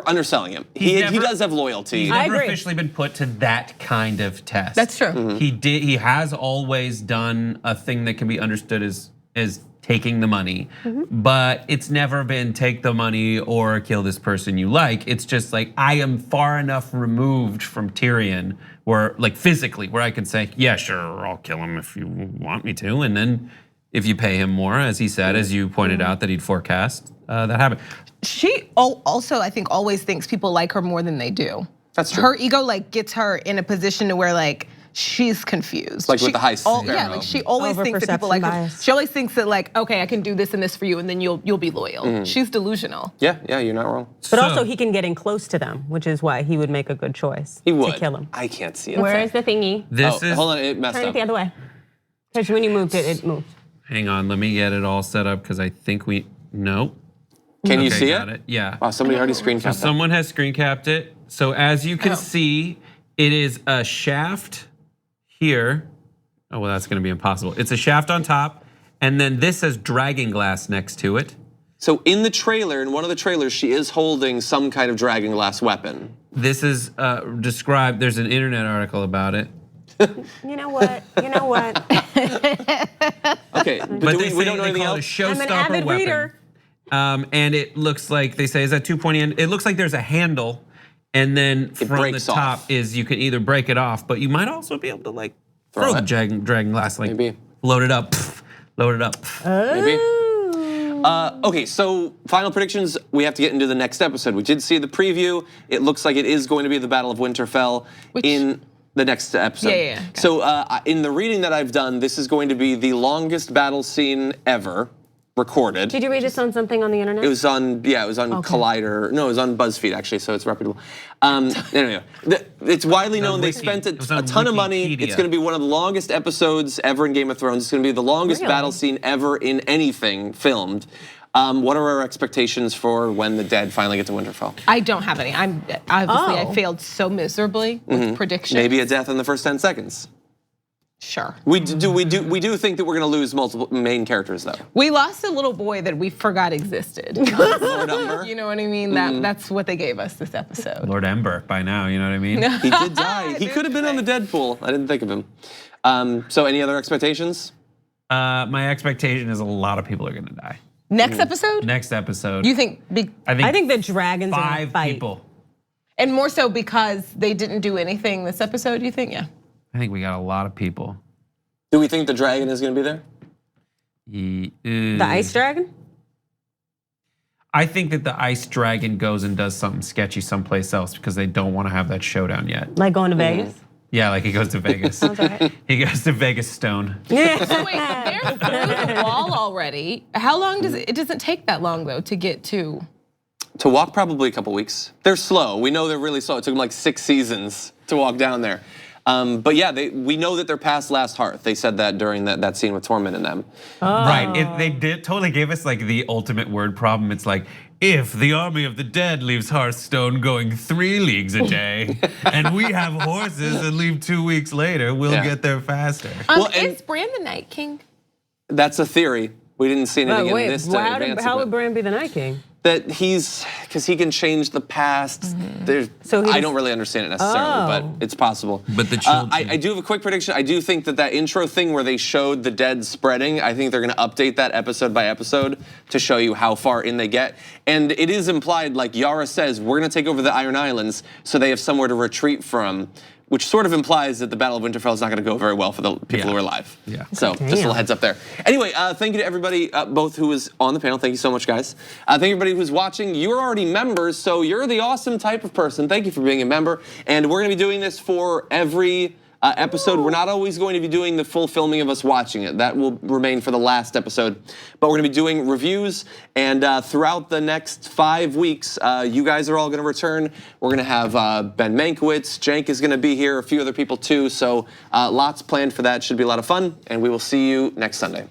underselling him. He never- does have loyalty. he's I never agree. officially been put to that kind of test. That's true. He has always done a thing that can be understood as taking the money, but it's never been take the money or kill this person you like. It's just like, I am far enough removed from Tyrion where, like, physically, where I can say, yeah, sure, I'll kill him if you want me to. And then if you pay him more, as he said, as you pointed out that he'd forecast, that happened. She also, I think, always thinks people like her more than they do. That's true. Her ego like gets her in a position to where like she's confused. Like with She- the high Yeah, sparrow. like she always thinks that people like her. Over-perception bias. She always thinks that like, okay, I can do this and this for you, and then you'll be loyal. She's delusional. Yeah, you're not wrong. But also he can get in close to them, which is why he would make a good choice He would to kill him. I can't see it. Where is the thingy? This is, Hold on, it messed Turn it up. the other way. Because when you moved it, it moved. hang on, let me get it all set up because I think no. Can you Okay, see got it? Yeah. Wow, somebody already screen capped that. Someone has screen capped it. So as you can see, it is a shaft here. Oh, well, that's gonna be impossible. It's a shaft on top, and then this says dragon glass next to it. So in the trailer, in one of the trailers, she is holding some kind of dragon glass weapon. This is described, there's an internet article about it. You know what? You know what? Okay, but But we don't know anything call it a else? I'm an showstopper avid weapon. reader. And it looks like, they say, is that 2-pointy end? It looks like there's a handle, and then from the breaks top off. is you can either break it off, but you might also be able to like throw the it. dragon glass, like Maybe. load it up, load it up. Maybe. Okay, so final predictions. We have to get into the next episode. We did see the preview. It looks like it is going to be the Battle of Winterfell in the next episode. Yeah. Okay. So in the reading that I've done, this is going to be the longest battle scene ever recorded. Did you read this on something on the internet? It was on, Collider. No, it was on BuzzFeed actually, so it's reputable. Anyway, it's widely known they Wiki. spent It was a on ton of money. Wikipedia. It's going to be one of the longest episodes ever in Game of Thrones. It's going to be the longest Really? battle scene ever in anything filmed. What are our expectations for when the dead finally get to Winterfell? I don't have any. I failed so miserably with predictions. Maybe a death in the first 10 seconds. Sure. We do think that we're going to lose multiple main characters though. We lost a little boy that we forgot existed. Lord Umber. You know what I mean? That's what they gave us this episode. Lord Ember by now, you know what I mean? He did die. He could have been on the Deadpool. I didn't think of him. So any other expectations? My expectation is a lot of people are gonna die. Next episode? Next episode. You think? I think the dragons are gonna 5 fight. people. And more so because they didn't do anything this episode, you think? Yeah. I think we got a lot of people. Do we think the dragon is going to be there? The ice dragon? I think that the ice dragon goes and does something sketchy someplace else because they don't want to have that showdown yet. Like going to Vegas? Yeah, like he goes to Vegas. He goes to Vegas Stone. So wait, they're through the wall already. How long does it doesn't take that long though to get to? To walk, probably a couple weeks. They're slow. We know they're really slow. It took them like 6 seasons to walk down there. But yeah, we know that they're past Last Hearth. They said that during that scene with Tormund and them. Right, they totally gave us like the ultimate word problem. It's like, if the army of the dead leaves Hearthstone going 3 leagues a day, and we have horses and leave 2 weeks later, we'll get there faster. Well, and- Is Bran the Night King? That's a theory. We didn't see anything in this. How would Bran be the Night King? that because he can change the past. I don't really understand it necessarily, but it's possible. But the children. I do have a quick prediction. I do think that intro thing where they showed the dead spreading, I think they're going to update that episode by episode to show you how far in they get. And it is implied, like Yara says, we're going to take over the Iron Islands so they have somewhere to retreat from, which sort of implies that the Battle of Winterfell is not going to go very well for the people who are alive. Yeah. So just a little heads up there. Anyway, thank you to everybody, both who was on the panel. Thank you so much, guys. Thank you everybody who's watching. You're already members, so you're the awesome type of person. Thank you for being a member. And we're going to be doing this for every episode. We're not always going to be doing the full filming of us watching it. That will remain for the last episode. But we're going to be doing reviews, and throughout the next 5 weeks, you guys are all going to return. We're going to have Ben Mankiewicz, Jank is going to be here, a few other people too. So lots planned for that. Should be a lot of fun, and we will see you next Sunday.